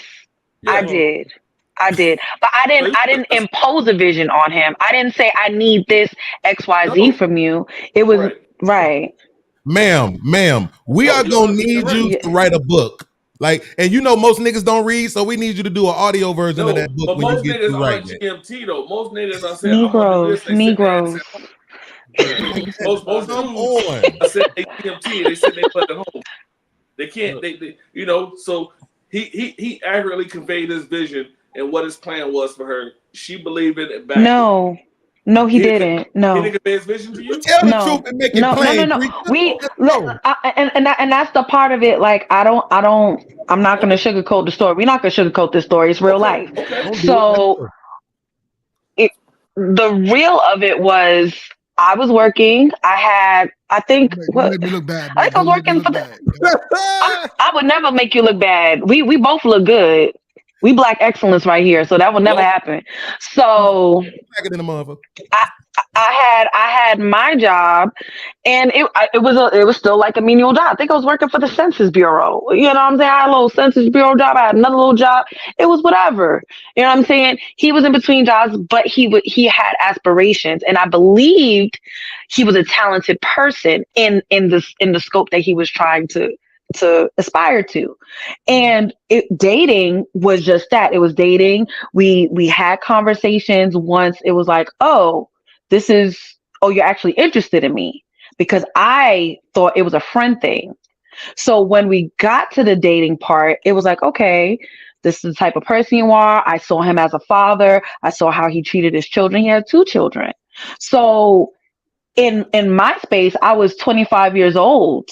[SPEAKER 13] yeah. I did, but I didn't impose a vision on him. I didn't say I need this XYZ from you. It was right.
[SPEAKER 17] Ma'am, we are gonna need you to write a book. Like, and you know most niggas don't read, so we need you to do an audio version of that book.
[SPEAKER 3] But
[SPEAKER 17] when
[SPEAKER 3] most
[SPEAKER 17] you get
[SPEAKER 3] niggas
[SPEAKER 17] to
[SPEAKER 3] are like
[SPEAKER 17] writing it.
[SPEAKER 3] GMT though. Most niggas are saying I'm gonna do this.
[SPEAKER 13] Negroes.
[SPEAKER 3] Most dudes are saying they GMT. They sit there at home. They can't. They you know. So he accurately conveyed his vision and what his plan was for her. She believed in it back.
[SPEAKER 13] No, he didn't. No.
[SPEAKER 3] He didn't convey his vision to you?
[SPEAKER 17] Tell the truth and make it plain.
[SPEAKER 13] No. We look, and that's the part of it. Like I'm not gonna sugarcoat the story. We're not gonna sugarcoat this story. It's real life. So the real of it was I was working. I think I was working for I would never make you look bad. We both look good. We black excellence right here, so that will never happen. So I had my job, and it was still like a menial job. I think I was working for the Census Bureau. You know what I'm saying? I had a little Census Bureau job. I had another little job. It was whatever. You know what I'm saying? He was in between jobs, but he had aspirations, and I believed he was a talented person in the scope that he was trying to aspire to. And dating was just that. It was dating. We had conversations once. It was like, you're actually interested in me, because I thought it was a friend thing. So when we got to the dating part, it was like, okay, this is the type of person you are. I saw him as a father. I saw how he treated his children. He had 2 children. So in my space, I was 25 years old.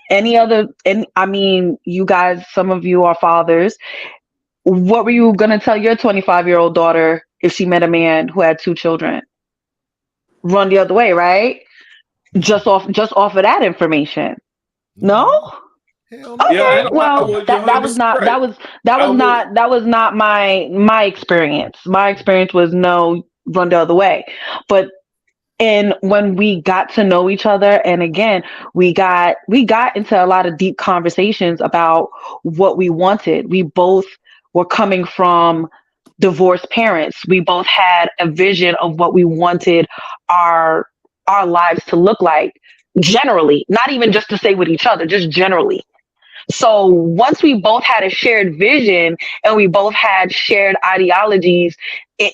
[SPEAKER 13] I mean, you guys, some of you are fathers. What were you going to tell your 25-year-old daughter if she met a man who had 2 children? Run the other way, right? Just off of that information. No? Okay.
[SPEAKER 3] Yeah,
[SPEAKER 13] well, that was not my experience. My experience was no, run the other way. But And when we got to know each other, and again, we got into a lot of deep conversations about what we wanted. We both were coming from divorced parents. We both had a vision of what we wanted our lives to look like, generally, not even just to say with each other, just generally. So once we both had a shared vision and we both had shared ideologies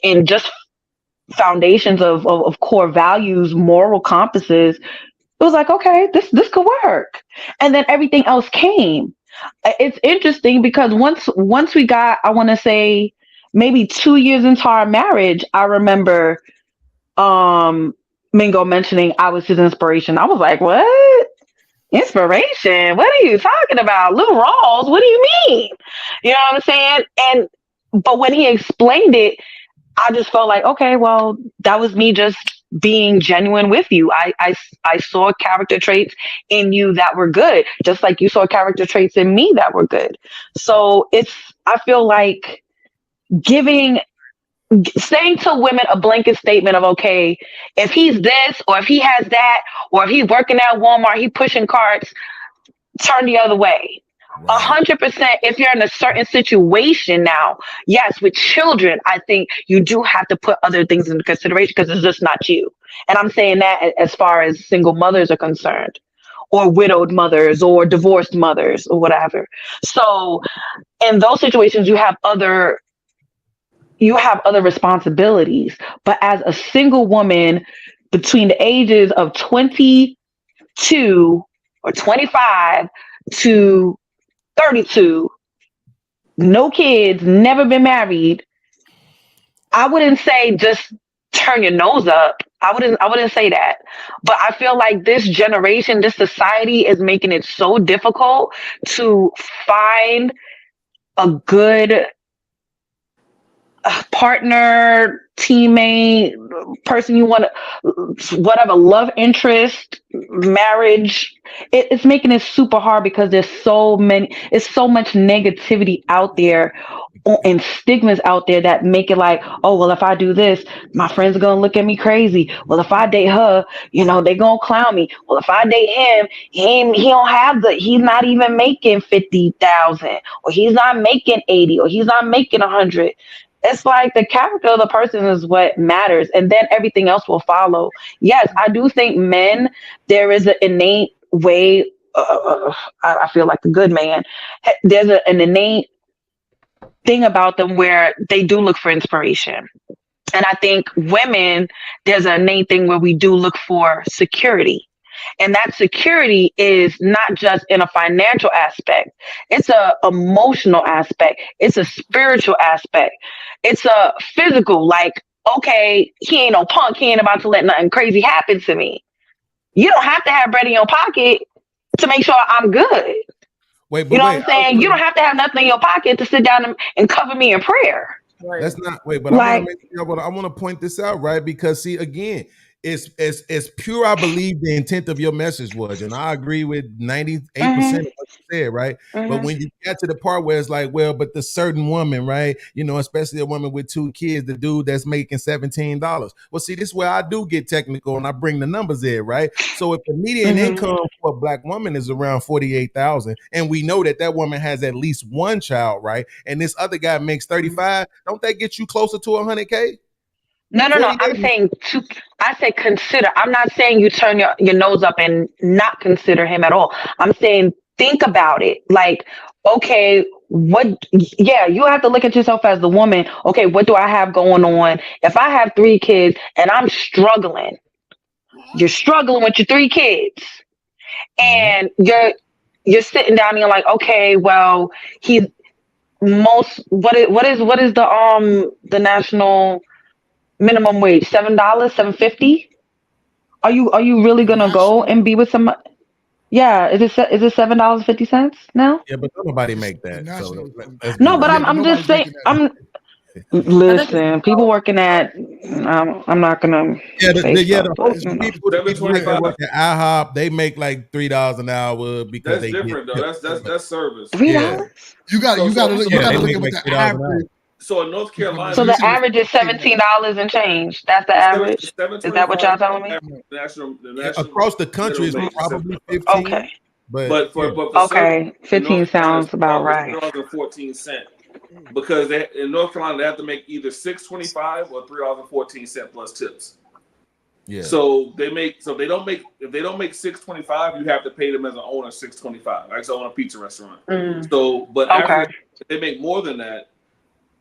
[SPEAKER 13] in just foundations of core values, moral compasses, it was like, okay, this could work. And then everything else came. It's interesting because once we got, I want to say maybe 2 years into our marriage, I remember Mingo mentioning I was his inspiration. I was like, what? Inspiration? What are you talking about? Lou Rawls? What do you mean? You know what I'm saying? But when he explained it, I just felt like, okay, well, that was me just being genuine with you. I saw character traits in you that were good, just like you saw character traits in me that were good. So I feel like saying to women a blanket statement of, okay, if he's this, or if he has that, or if he's working at Walmart, he pushing carts, turn the other way. 100%. If you're in a certain situation now, yes, with children, I think you do have to put other things into consideration because it's just not you. And I'm saying that as far as single mothers are concerned, or widowed mothers, or divorced mothers, or whatever. So in those situations, you have other responsibilities. But as a single woman between the ages of 22 or 25 to 32, no kids, never been married, I wouldn't say just turn your nose up. I wouldn't say that. But I feel like this generation, this society is making it so difficult to find a good partner, teammate, person you want to, whatever, love interest, marriage. It's making it super hard because it's so much negativity out there and stigmas out there that make it like, oh, well, if I do this, my friends are gonna look at me crazy. Well, if I date her, they gonna clown me. Well, if I date him, he's not even making 50,000, or he's not making 80, or he's not making 100. It's like the character of the person is what matters, and then everything else will follow. Yes, I do think men, there is an innate way. I feel like the good man. There's an innate thing about them where they do look for inspiration. And I think women, there's an innate thing where we do look for security. And that security is not just in a financial aspect. It's a emotional aspect. It's a spiritual aspect. It's a physical, like, okay, he ain't no punk. He ain't about to let nothing crazy happen to me. You don't have to have bread in your pocket to make sure I'm good. What I'm saying? You don't have to have nothing in your pocket to sit down and cover me in prayer.
[SPEAKER 17] Right. That's not but I want to point this out, right? Because see, again, it's pure. I believe the intent of your message was, and I agree with 98% of what you said, right? But when you get to the part where it's like, well, but the certain woman, right? Especially a woman with 2 kids, the dude that's making $17. Well, see, this is where I do get technical and I bring the numbers in, right? So if the median income for a black woman is around 48,000, and we know that woman has at least 1 child, right? And this other guy makes 35, don't that get you closer to 100K?
[SPEAKER 13] No. I'm saying I say consider. I'm not saying you turn your nose up and not consider him at all. I'm saying think about it. Like, okay, you have to look at yourself as the woman. Okay, what do I have going on? If I have 3 kids and I'm struggling, you're struggling with your 3 kids, and you're sitting down and you're like, okay, well, what is the national minimum wage? $7, $7.50. Are you really gonna go and be with somebody? Yeah, is it $7.50 now?
[SPEAKER 17] Yeah, but nobody make that.
[SPEAKER 13] No, but I'm just saying. Listen, people working at. I'm not gonna.
[SPEAKER 17] The people that work at IHOP, they make like $3 an hour because
[SPEAKER 3] that's
[SPEAKER 17] they
[SPEAKER 3] different though. That's service.
[SPEAKER 13] $3.
[SPEAKER 5] You got to look at what the average.
[SPEAKER 3] So in North Carolina,
[SPEAKER 13] So the average is $17 and change. That's the average. Is that what y'all telling me?
[SPEAKER 3] The national
[SPEAKER 17] Across the country is
[SPEAKER 3] minimum wage is
[SPEAKER 17] probably
[SPEAKER 3] 7.
[SPEAKER 17] 15.
[SPEAKER 13] Okay.
[SPEAKER 3] But for
[SPEAKER 13] Okay, 15 sounds about right.
[SPEAKER 3] $3.14 because in North Carolina they have to make either $6.25 or $3.14 plus tips.
[SPEAKER 17] Yeah.
[SPEAKER 3] So if they don't make $6.25, you have to pay them as an owner $6.25. Like so on a pizza restaurant. So, but after they make more than that,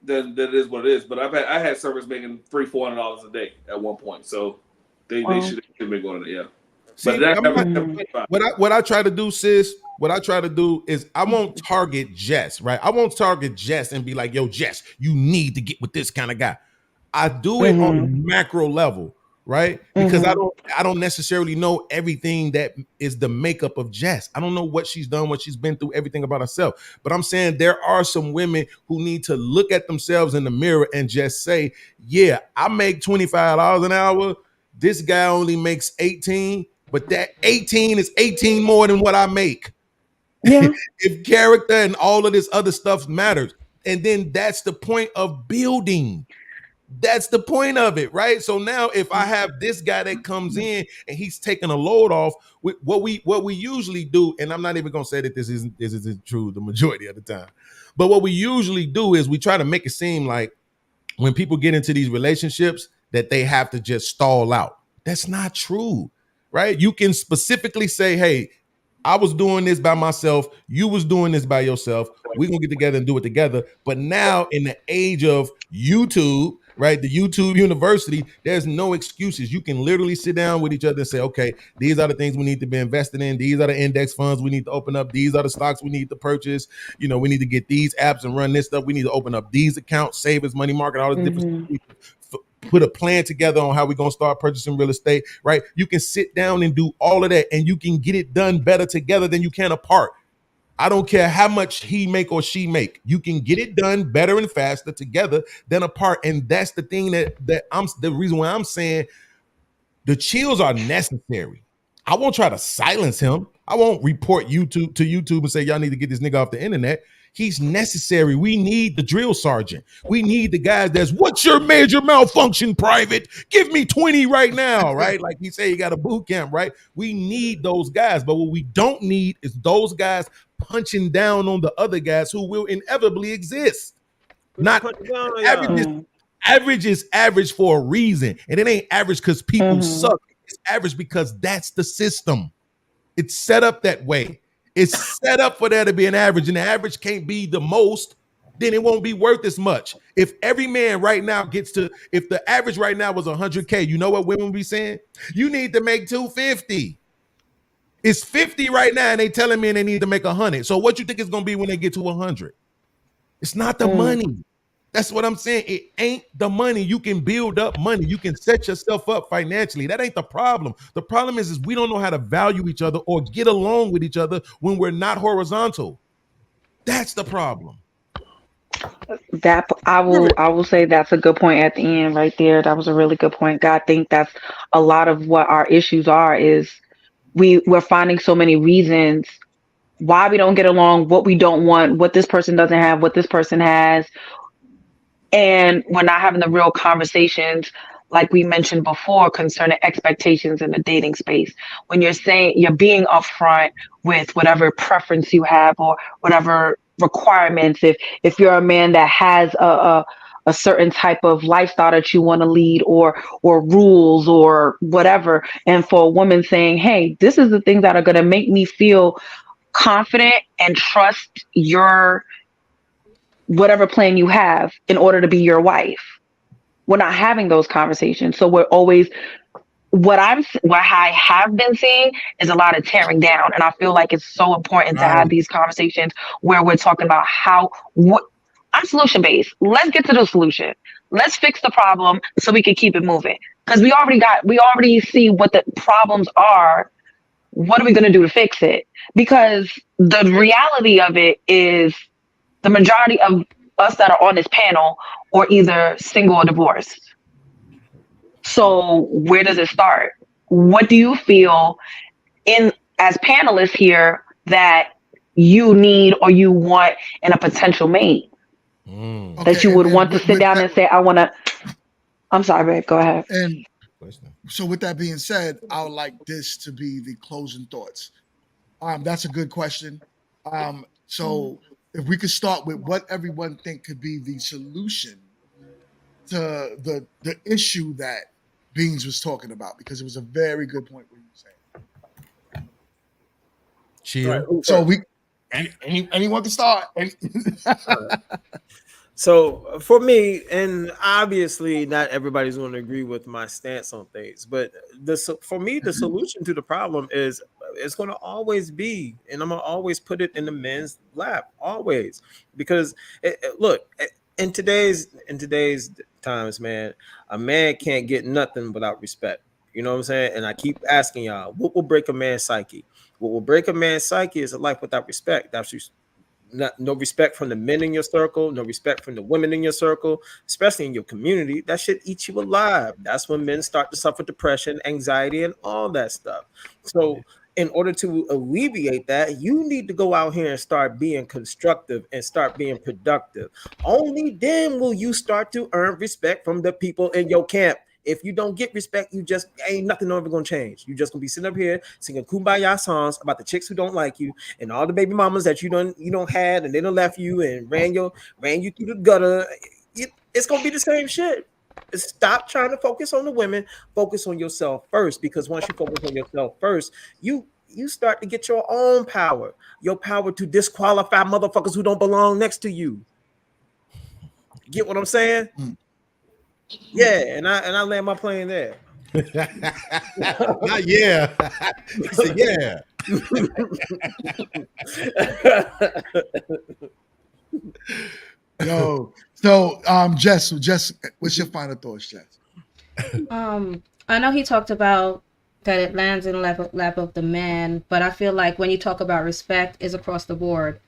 [SPEAKER 3] then that is what it is. But I had servers making $300-$400 a day at one point. So they should be going to
[SPEAKER 17] See, what I try to do, sis, what I try to do is I won't target Jess, right? I won't target Jess and be like, yo, Jess, you need to get with this kind of guy. I do it on a macro level, right? Because I don't necessarily know everything that is the makeup of Jess. I don't know what she's done, what she's been through, everything about herself. But I'm saying there are some women who need to look at themselves in the mirror and just say, yeah, I make $25 an hour. This guy only makes 18. But that 18 is 18 more than what I make.
[SPEAKER 13] Yeah.
[SPEAKER 17] If character and all of this other stuff matters. And then that's the point of building. That's the point of it, right? So now if I have this guy that comes in and he's taking a load off, what we usually do, and I'm not even gonna say that this isn't true the majority of the time, but what we usually do is we try to make it seem like when people get into these relationships that they have to just stall out. That's not true. Right? You can specifically say, hey, I was doing this by myself. You was doing this by yourself. We're going to get together and do it together. But now in the age of YouTube, right, the YouTube university, there's no excuses. You can literally sit down with each other and say, okay, these are the things we need to be invested in. These are the index funds we need to open up. These are the stocks we need to purchase. You know, we need to get these apps and run this stuff. We need to open up these accounts, savings, money market, all this different stuff. Put a plan together on how we're going to start purchasing real estate, right? You can sit down and do all of that and you can get it done better together than you can apart. I don't care how much he make or she make. You can get it done better and faster together than apart. And that's the thing the reason why I'm saying the chills are necessary. I won't try to silence him. I won't report YouTube to YouTube and say, y'all need to get this nigga off the internet. He's necessary. We need the drill sergeant. We need the guys that's, what's your major malfunction, private? Give me 20 right now, right? Like he said, you got a boot camp, right? We need those guys. But what we don't need is those guys punching down on the other guys who will inevitably exist. Average is average for a reason. And it ain't average because people suck. It's average because that's the system. It's set up that way. It's set up for there to be an average, and the average can't be the most, then it won't be worth as much. If every man right now if the average right now was 100K, you know what women be saying? You need to make 250. It's 50 right now, and they telling me they need to make 100. So what you think it's going to be when they get to 100? It's not the money. That's what I'm saying. It ain't the money. You can build up money. You can set yourself up financially. That ain't the problem. The problem is we don't know how to value each other or get along with each other when we're not horizontal. That's the problem.
[SPEAKER 13] That I will say that's a good point at the end right there. That was a really good point. God, I think that's a lot of what our issues are is we're finding so many reasons why we don't get along, what we don't want, what this person doesn't have, what this person has. And we're not having the real conversations like we mentioned before concerning expectations in the dating space. When you're saying you're being upfront with whatever preference you have or whatever requirements, if you're a man that has a certain type of lifestyle that you want to lead or rules or whatever, and for a woman saying, hey, this is the things that are going to make me feel confident and trust your whatever plan you have in order to be your wife. We're not having those conversations. So we're always, what I have been seeing is a lot of tearing down. And I feel like it's so important to have these conversations where we're talking about I'm solution based. Let's get to the solution. Let's fix the problem so we can keep it moving. Because we already see what the problems are. What are we going to do to fix it? Because the reality of it is the majority of us that are on this panel are either single or divorced. So where does it start? What do you feel as panelists here that you need or you want in a potential mate? that you would want to sit down and say, I want to. I'm sorry, babe. Go ahead.
[SPEAKER 5] And so with that being said, I would like this to be the closing thoughts. That's a good question. So if we could start with what everyone think could be the solution to the issue that Beans was talking about, because it was a very good point what you were saying.
[SPEAKER 17] Chill.
[SPEAKER 5] Right, so we anyone can start.
[SPEAKER 18] So for me, and obviously not everybody's going to agree with my stance on things, but for me, the solution to the problem is it's going to always be, and I'm going to always put it in the men's lap, always, because look, in today's times, man, a man can't get nothing without respect. You know what I'm saying? And I keep asking y'all, what will break a man's psyche? What will break a man's psyche is a life without respect. That's no respect from the men in your circle, no respect from the women in your circle, especially in your community. That shit eats you alive. That's when men start to suffer depression, anxiety, and all that stuff. So in order to alleviate that, you need to go out here and start being constructive and start being productive. Only then will you start to earn respect from the people in your camp. If you don't get respect, you just ain't nothing ever gonna change. You just gonna be sitting up here singing kumbaya songs about the chicks who don't like you and all the baby mamas that you don't had and they don't left you and ran you through the gutter. It's gonna be the same shit. Stop trying to focus on the women. Focus on yourself first, because once you focus on yourself first, you start to get your own power, your power to disqualify motherfuckers who don't belong next to you. Get what I'm saying? Yeah, and I land my plane there.
[SPEAKER 17] Not yeah. He said yeah.
[SPEAKER 5] Yo, so Jess, what's your final thoughts, Jess?
[SPEAKER 8] I know he talked about that it lands in the lap of the man, but I feel like when you talk about respect, is across the board.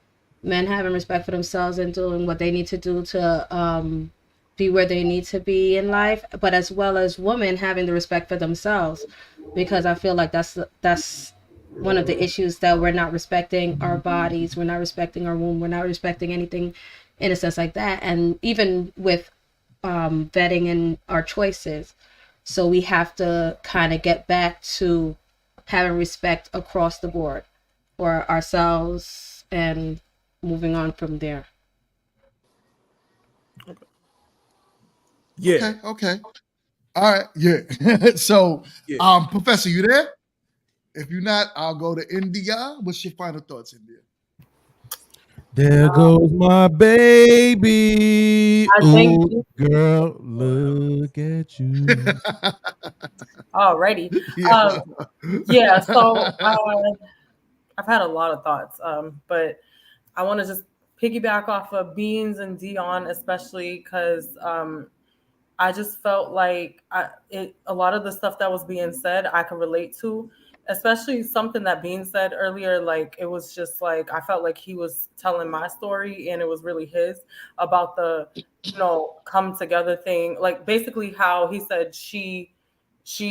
[SPEAKER 8] Men having respect for themselves and doing what they need to do to be where they need to be in life, but as well as women having the respect for themselves, because I feel like that's one of the issues, that we're not respecting our bodies, we're not respecting our womb, we're not respecting anything in a sense like that, and even with vetting in our choices. So we have to kind of get back to having respect across the board for ourselves and moving on from there.
[SPEAKER 18] Yeah.
[SPEAKER 5] Okay. All right. Yeah. So, Professor, you there? If you're not, I'll go to India. What's your final thoughts, India?
[SPEAKER 17] There goes my baby. Ooh, girl, look at you.
[SPEAKER 2] Alrighty. So I've had a lot of thoughts, but I want to just piggyback off of Beans and Dion, especially because I just felt like a lot of the stuff that was being said I could relate to, especially something that Bean said earlier. Like, it was just like, I felt like he was telling my story and it was really his, about the, come together thing. Like, basically how he said she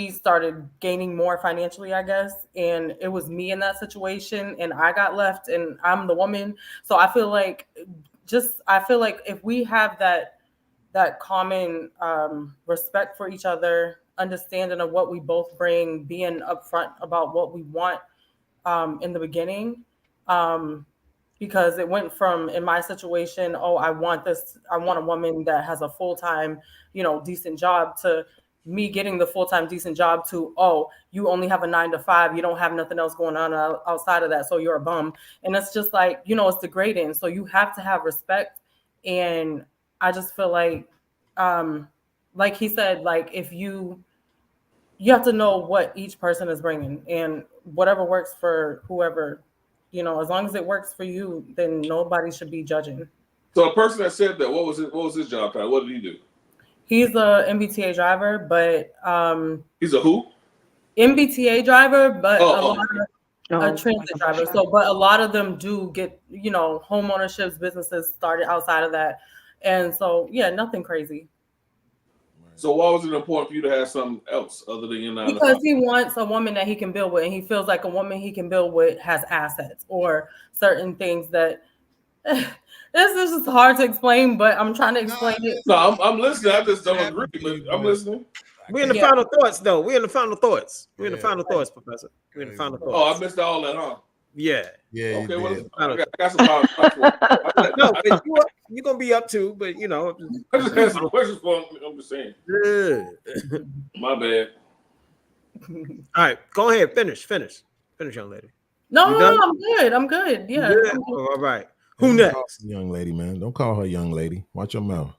[SPEAKER 2] started gaining more financially, I guess. And it was me in that situation and I got left and I'm the woman. So I feel like if we have that common respect for each other, understanding of what we both bring, being upfront about what we want in the beginning, because it went from, in my situation, I want a woman that has a full-time, decent job, to me getting the full-time decent job, to, you only have a 9 to 5, you don't have nothing else going on outside of that, so you're a bum. And it's just like, it's degrading. So you have to have respect. And I just feel like he said, like, if you have to know what each person is bringing, and whatever works for whoever, as long as it works for you, then nobody should be judging.
[SPEAKER 3] So a person that said that, what was his job title? What did he do?
[SPEAKER 2] He's a MBTA driver, but
[SPEAKER 3] he's a who?
[SPEAKER 2] MBTA driver, but a transit driver. So, but a lot of them do get, home ownerships, businesses started outside of that. And so, yeah, nothing crazy.
[SPEAKER 3] So why was it important for you to have something else other than your 9 to 5?
[SPEAKER 2] Because he wants a woman that he can build with, and he feels like a woman he can build with has assets or certain things that This is hard to explain, but I'm trying to explain it.
[SPEAKER 3] No, I'm listening. I just don't agree, but I'm listening.
[SPEAKER 18] We're in the final thoughts, though. We're in the final thoughts. We're in the final thoughts, Professor. We're in the final thoughts.
[SPEAKER 3] Oh, I missed all that, huh?
[SPEAKER 18] Yeah.
[SPEAKER 17] Yeah.
[SPEAKER 3] Okay, well,
[SPEAKER 18] did.
[SPEAKER 3] I got some final thoughts for you.
[SPEAKER 18] No, but you're gonna be up to, but you know.
[SPEAKER 3] I just had some questions for him. I'm just saying.
[SPEAKER 18] Yeah.
[SPEAKER 3] My bad.
[SPEAKER 18] All right, go ahead. Finish, young lady.
[SPEAKER 2] No,
[SPEAKER 18] You
[SPEAKER 2] no,
[SPEAKER 18] done?
[SPEAKER 2] I'm good. I'm good. Yeah.
[SPEAKER 18] Good?
[SPEAKER 2] I'm good.
[SPEAKER 18] All right. Who next?
[SPEAKER 17] Young lady, man. Don't call her young lady. Watch your mouth.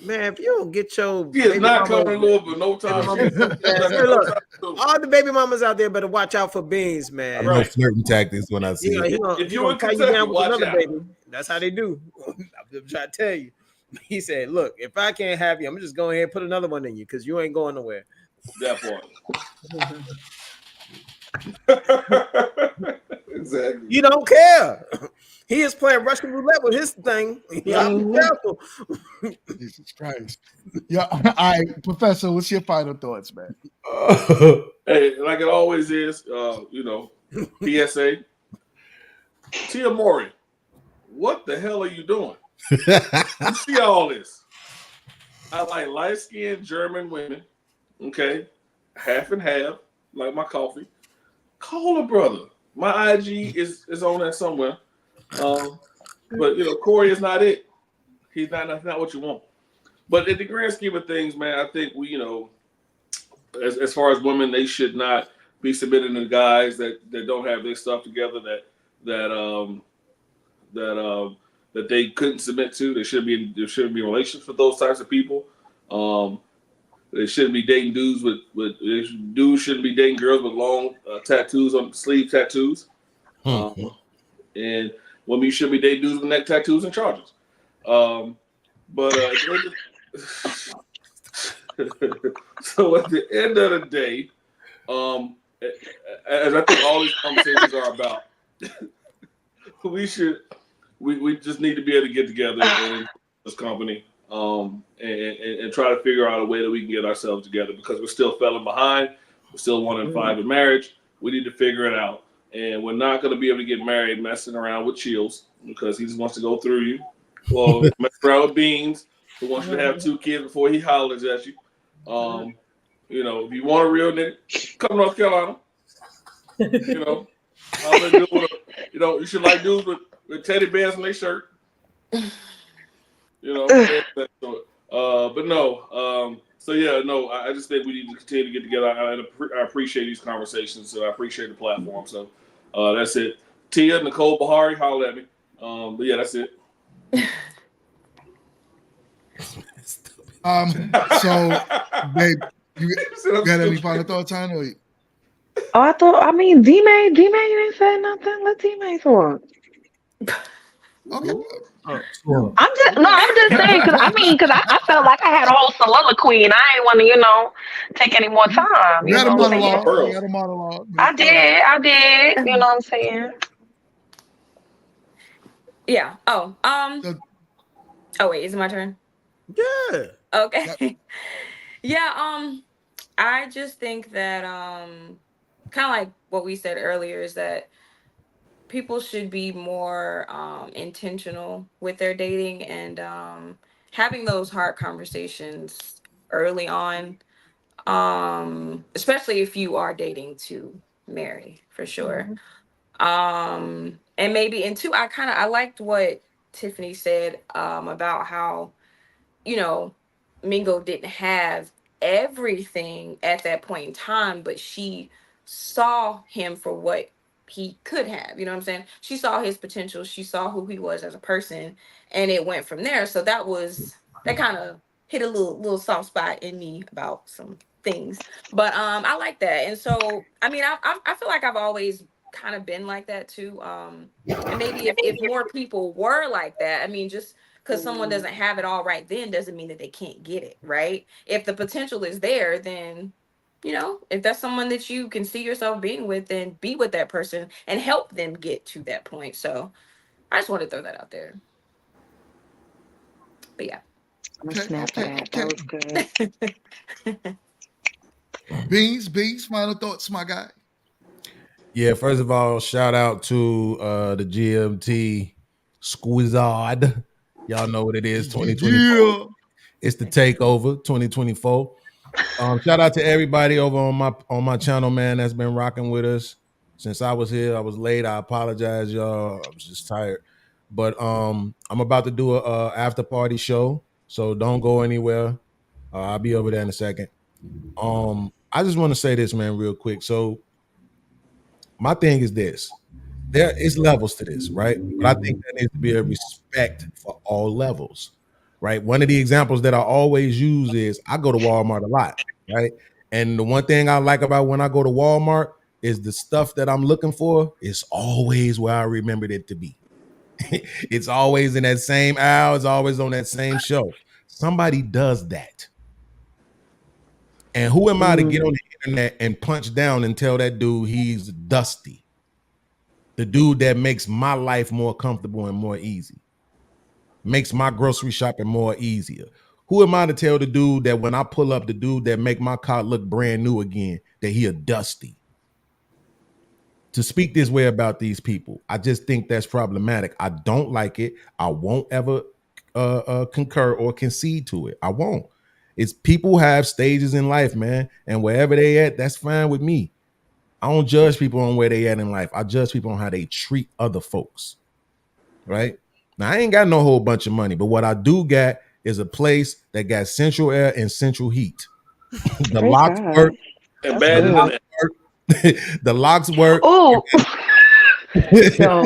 [SPEAKER 18] Man, if you don't get your
[SPEAKER 3] She is
[SPEAKER 18] baby
[SPEAKER 3] not
[SPEAKER 18] mama,
[SPEAKER 3] coming to Louisville no time soon.
[SPEAKER 18] Hey, look, all the baby mamas out there better watch out for Beans, man.
[SPEAKER 17] I know flirting tactics when I see
[SPEAKER 18] You know,
[SPEAKER 17] it.
[SPEAKER 3] If
[SPEAKER 18] he
[SPEAKER 3] you
[SPEAKER 18] gonna
[SPEAKER 3] in
[SPEAKER 18] tie you
[SPEAKER 3] Kentucky,
[SPEAKER 18] down with
[SPEAKER 3] watch
[SPEAKER 18] another
[SPEAKER 3] out.
[SPEAKER 18] baby. That's how they do. I'm trying to tell you. He said, "Look, if I can't have you, I'm just going ahead and put another one in you because you ain't going nowhere."
[SPEAKER 3] That part. Exactly.
[SPEAKER 18] You don't care. He is playing Russian roulette with his thing. Y'all be careful.
[SPEAKER 5] Jesus Christ. Yeah. All right, Professor, what's your final thoughts, man?
[SPEAKER 3] Hey, like it always is, you know, PSA. Tia Mori, what the hell are you doing? You see all this. I like light-skinned German women, okay? Half and half, like my coffee. Call a brother. My IG is on that somewhere. But, you know, Corey is not it. He's not, that's not what you want. But in the grand scheme of things, man, I think we, you know, as far as women, they should not be submitting to guys that don't have their stuff together, that they couldn't submit to. There shouldn't be relationships with those types of people. They shouldn't be dating dudes dudes shouldn't be dating girls with long tattoos on sleeve tattoos. And women, you should be dating dudes with neck tattoos and charges. So at the end of the day, as I think all these conversations are about, we just need to be able to get together in this company and try to figure out a way that we can get ourselves together, because we're still falling behind. We're still 1 in 5 in marriage. We need to figure it out. And we're not going to be able to get married messing around with Chills, because he just wants to go through you. Well, mess around with Beans, who wants you to have 2 kids before he hollers at you. You know, if you want a real nigga, come to North Carolina. You know, you know, you should like dudes with teddy bears on their shirt. You know, but no. So yeah, no. I just think we need to continue to get together. I appreciate these conversations, so I appreciate the platform. So that's it. Tia, Nicole Bahari, holler at me. But yeah, that's it.
[SPEAKER 5] So, babe, you got any final thoughts on it?
[SPEAKER 13] I mean, D-May ain't said nothing. Let D-May talk.
[SPEAKER 5] Okay.
[SPEAKER 13] I'm just saying, because I felt like I had a whole soliloquy and I ain't want to, take any more time.
[SPEAKER 5] You had a monologue.
[SPEAKER 13] I did. You know what I'm saying?
[SPEAKER 4] Yeah. Oh, wait, is it my turn?
[SPEAKER 18] Yeah.
[SPEAKER 4] Okay. Yeah, I just think that kind of like what we said earlier is that people should be more intentional with their dating and having those hard conversations early on, especially if you are dating to marry, for sure. And maybe, and two, I liked what Tiffany said about how, Mingo didn't have everything at that point in time, but she saw him for what he could have. You know what I'm saying? She saw his potential. She saw who he was as a person, and it went from there. So that kind of hit a little soft spot in me about some things. But I like that. And so, I mean, I feel like I've always kind of been like that too. And maybe if more people were like that, I mean, just because someone doesn't have it all right then doesn't mean that they can't get it, right? If the potential is there, then, if that's someone that you can see yourself being with, then be with that person and help them get to that point. So I just want to throw that out there. But yeah.
[SPEAKER 13] I'm gonna snap that. That was good.
[SPEAKER 5] Beans, final thoughts, my guy.
[SPEAKER 17] Yeah, first of all, shout out to the GMT Squizard. Y'all know what it is. 2024.
[SPEAKER 5] Yeah.
[SPEAKER 17] It's the takeover 2024. Shout out to everybody over on my channel, man, that's been rocking with us since I was here. I was late. I apologize, y'all. I was just tired. But I'm about to do a after party show, so don't go anywhere. I'll be over there in a second. I just want to say this, man, real quick. So my thing is this. There is levels to this, right? But I think there needs to be a respect for all levels, right? One of the examples that I always use is I go to Walmart a lot, right? And the one thing I like about when I go to Walmart is the stuff that I'm looking for is always where I remembered it to be. It's always in that same aisle. It's always on that same shelf. Somebody does that. And who am I to get on the internet and punch down and tell that dude he's dusty? The dude that makes my life more comfortable and more easy, makes my grocery shopping more easier. Who am I to tell the dude that when I pull up, the dude that make my car look brand new again, that he a dusty? To speak this way about these people, I just think that's problematic. I don't like it. I won't ever concur or concede to it. I won't. It's people have stages in life, man, and wherever they at, that's fine with me. I don't judge people on where they at in life. I judge people on how they treat other folks, right? Now, I ain't got no whole bunch of money, but what I do got is a place that got central air and central heat. The locks work.
[SPEAKER 3] And bad internet.
[SPEAKER 17] The locks work.
[SPEAKER 13] Oh, yo.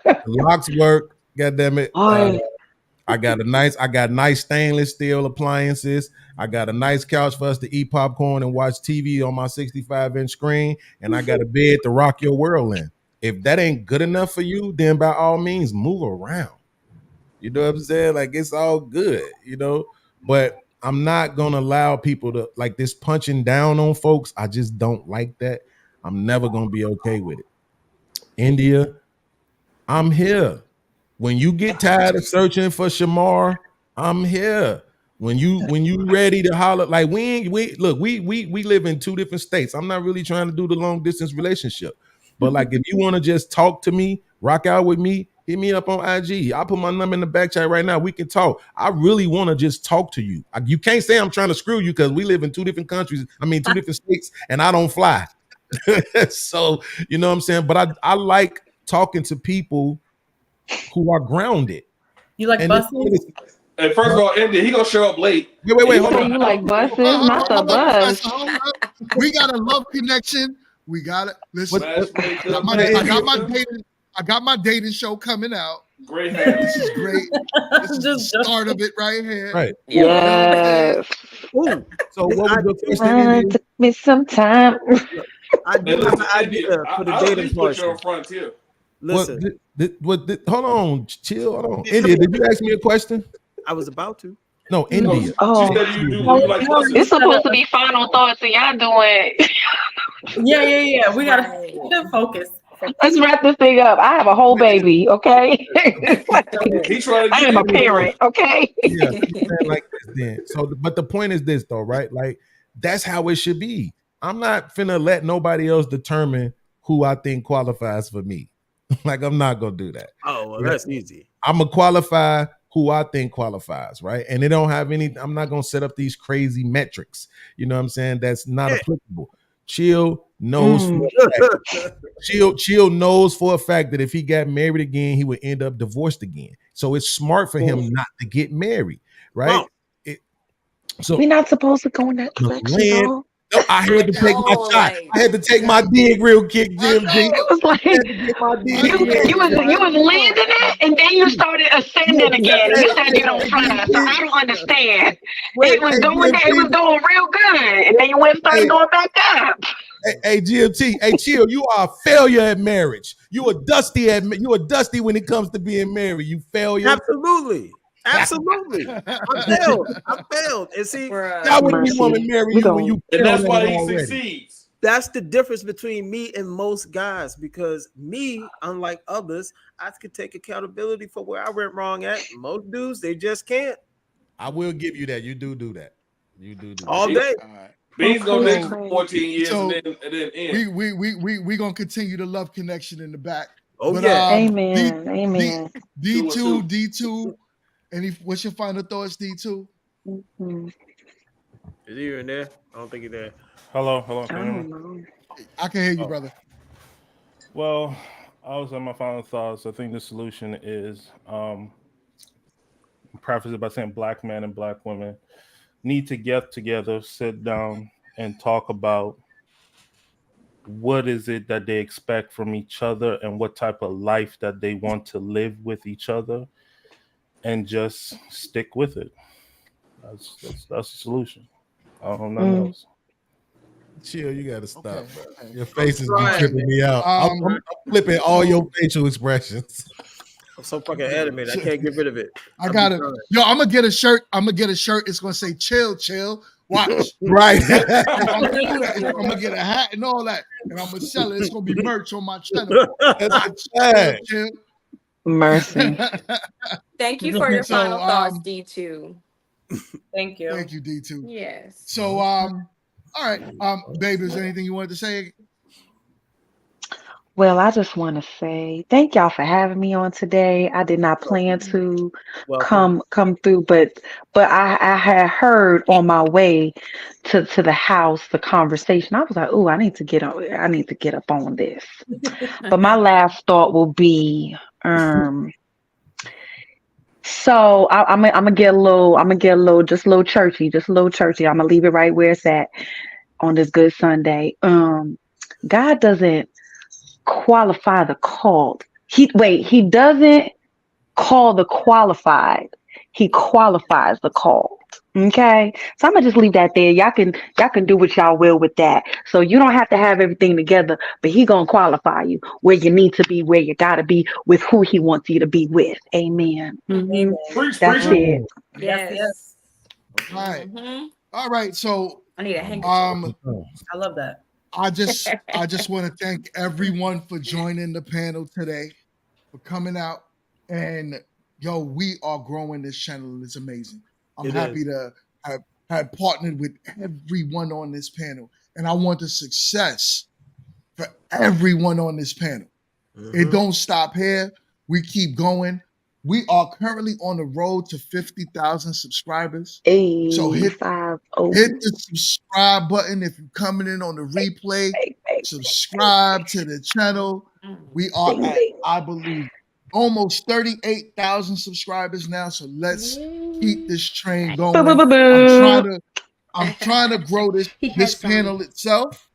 [SPEAKER 17] The locks work. God damn it. I got nice stainless steel appliances. I got a nice couch for us to eat popcorn and watch TV on my 65-inch screen. And I got a bed to rock your world in. If that ain't good enough for you, then by all means, move around. You know what I'm saying? Like, it's all good, you know? But I'm not going to allow people to, like, this punching down on folks. I just don't like that. I'm never going to be okay with it. India, I'm here. When you get tired of searching for Shamar, I'm here. When you ready to holler, like we live in two different states. I'm not really trying to do the long distance relationship, but like if you want to just talk to me, rock out with me, hit me up on IG. I'll put my number in the back chat right now. We can talk. I really want to just talk to you. You can't say I'm trying to screw you because we live in two different countries. I mean, two different states, and I don't fly. So you know what I'm saying. But I like talking to people who are grounded.
[SPEAKER 2] You like buses?
[SPEAKER 3] And first of all, India, he gonna show up late.
[SPEAKER 17] Wait, hold on.
[SPEAKER 13] You like buses, not the bus.
[SPEAKER 5] We got a love connection. We got it. Listen, I got my dating show coming out.
[SPEAKER 3] Great.
[SPEAKER 5] This is great. This is the start of it right here.
[SPEAKER 17] Right.
[SPEAKER 13] Yes.
[SPEAKER 18] Ooh.
[SPEAKER 17] So what was the question?
[SPEAKER 13] Took me some time.
[SPEAKER 18] I do have an idea for the dating portion.
[SPEAKER 3] Frontier.
[SPEAKER 18] Listen.
[SPEAKER 17] Hold on, chill. Hold on. India, did you ask me a question?
[SPEAKER 18] I was about to.
[SPEAKER 17] No, India.
[SPEAKER 13] Oh.
[SPEAKER 18] It's
[SPEAKER 13] supposed to be final thoughts, and y'all doing.
[SPEAKER 2] Yeah. We gotta focus.
[SPEAKER 13] Let's wrap this thing up. I have a whole baby, okay? I am a parent, okay?
[SPEAKER 17] Yeah, like this then. So, but the point is this, though, right? Like that's how it should be. I'm not finna let nobody else determine who I think qualifies for me. Like I'm not gonna do that.
[SPEAKER 18] Oh, well, that's easy.
[SPEAKER 17] I'm gonna qualify who I think qualifies, right? And they don't have any. I'm not gonna set up these crazy metrics. You know what I'm saying? That's not applicable. Chill knows for a fact. Chill knows for a fact that if he got married again, he would end up divorced again. So it's smart for him not to get married, right? So
[SPEAKER 13] we're not supposed to go in that direction.
[SPEAKER 17] No, I had to take my shot. I had to take my dig real quick, Jim.
[SPEAKER 13] It was like you was landing it, and then you started ascending again. You said you don't fly, so I don't understand. It was going real good, and then you started going back up.
[SPEAKER 17] Hey, GMT, hey, chill. You are a failure at marriage. You are dusty when it comes to being married. You failure.
[SPEAKER 18] Absolutely. I failed. And see,
[SPEAKER 17] that would be woman marry you when you.
[SPEAKER 3] And that's why he succeeds.
[SPEAKER 18] That's the difference between me and most guys, because me, unlike others, I could take accountability for where I went wrong at. Most dudes, they just can't.
[SPEAKER 17] I will give you that. You do that. You do
[SPEAKER 18] all day.
[SPEAKER 3] Beans gonna live for 14 years
[SPEAKER 5] So
[SPEAKER 3] and then end.
[SPEAKER 5] We gonna continue the love connection in the back.
[SPEAKER 18] Oh
[SPEAKER 5] but,
[SPEAKER 18] yeah.
[SPEAKER 13] Amen. Amen.
[SPEAKER 5] D2. What's your final thoughts, D2?
[SPEAKER 13] Mm-hmm.
[SPEAKER 18] Is he in there? I don't think he's there.
[SPEAKER 15] Hello.
[SPEAKER 13] I
[SPEAKER 15] Can you hear me?
[SPEAKER 13] don't know.
[SPEAKER 5] I can hear you, brother.
[SPEAKER 15] Well, I was on my final thoughts. I think the solution is preface it by saying black men and black women need to get together, sit down, and talk about what is it that they expect from each other and what type of life that they want to live with each other, and just stick with it. That's the solution. I don't know nothing else.
[SPEAKER 17] Chill, you gotta stop,
[SPEAKER 5] Okay.
[SPEAKER 17] bro. Your faces be
[SPEAKER 18] trying,
[SPEAKER 17] tripping me out. I'm flipping all your facial expressions.
[SPEAKER 18] I'm so fucking animated. I can't get rid of it.
[SPEAKER 5] I got it. Yo, I'm gonna get a shirt. It's gonna say chill. Watch.
[SPEAKER 17] Right.
[SPEAKER 5] I'm gonna get a hat and all that, and I'm gonna sell it. It's gonna be merch on my channel. Chill.
[SPEAKER 13] Mercy.
[SPEAKER 4] Thank you for your
[SPEAKER 5] So,
[SPEAKER 4] final thoughts, D2.
[SPEAKER 2] Thank you.
[SPEAKER 5] Thank you, D2.
[SPEAKER 4] Yes.
[SPEAKER 5] So, all right, babe, is there anything you wanted to say?
[SPEAKER 13] Well, I just want to say thank y'all for having me on today. I did not plan to come through, but I had heard on my way to the house the conversation. I was like, "Oh, I need to get up on this." But my last thought will be, so I'm gonna get a little churchy. I'm gonna leave it right where it's at on this good Sunday. God doesn't qualify the called. He doesn't call the qualified. He qualifies the called. Okay. So I'm gonna just leave that there. Y'all can do what y'all will with that. So you don't have to have everything together, but he gonna qualify you where you need to be, where you gotta be, with who he wants you to be with. Amen. Mm-hmm. That's it.
[SPEAKER 2] Yes.
[SPEAKER 5] All right. All right. So
[SPEAKER 4] I need a handkerchief.
[SPEAKER 2] I love that.
[SPEAKER 5] I just want to thank everyone for joining the panel today, for coming out. And yo, we are growing this channel, and it's amazing. I'm happy to have partnered with everyone on this panel. And I want the success for everyone on this panel. It don't stop here. We keep going. We are currently on the road to 50,000 subscribers. So hit the subscribe button if you're coming in on the replay. Subscribe to the channel. We are at, I believe, almost 38,000 subscribers now. So let's keep this train going. I'm trying to grow this panel itself.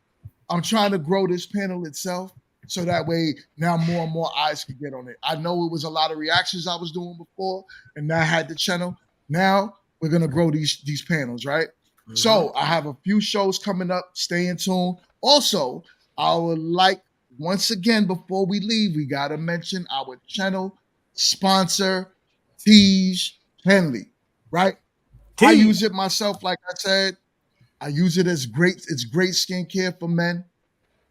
[SPEAKER 5] I'm trying to grow this panel itself. So that way now more and more eyes can get on it. I know it was a lot of reactions I was doing before, and now I had the channel. Now we're gonna grow these panels, right? So I have a few shows coming up. Stay in tune. Also, I would like, once again, before we leave, we gotta mention our channel sponsor, Teej Henley, right? I use it myself, like I said. I use it as it's great skincare for men.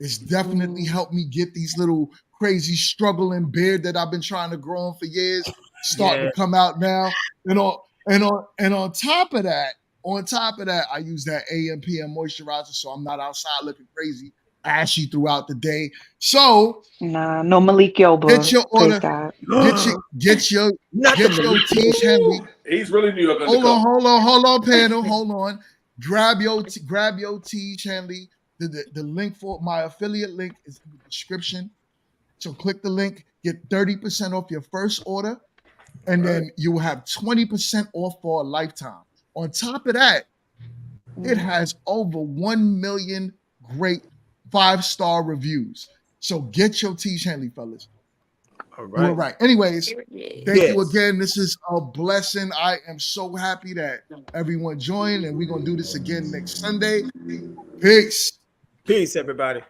[SPEAKER 5] It's definitely helped me get these little crazy struggling beard that I've been trying to grow on for years starting to come out now. And on top of that, I use that AM PM moisturizer so I'm not outside looking crazy, ashy throughout the day. So
[SPEAKER 13] no Malik Yoba.
[SPEAKER 5] Get your order. Get your Teej Henley.
[SPEAKER 3] He's really New York.
[SPEAKER 5] Hold on, panel. Hold on. Grab your Teej Henley. The link for my affiliate link is in the description. So click the link, get 30% off your first order, and then you will have 20% off for a lifetime. On top of that, it has over 1 million great 5-star reviews. So get your Teej Henley, fellas. All right. Anyways, thank you again. This is a blessing. I am so happy that everyone joined, and we're going to do this again next Sunday. Peace.
[SPEAKER 18] Peace, everybody.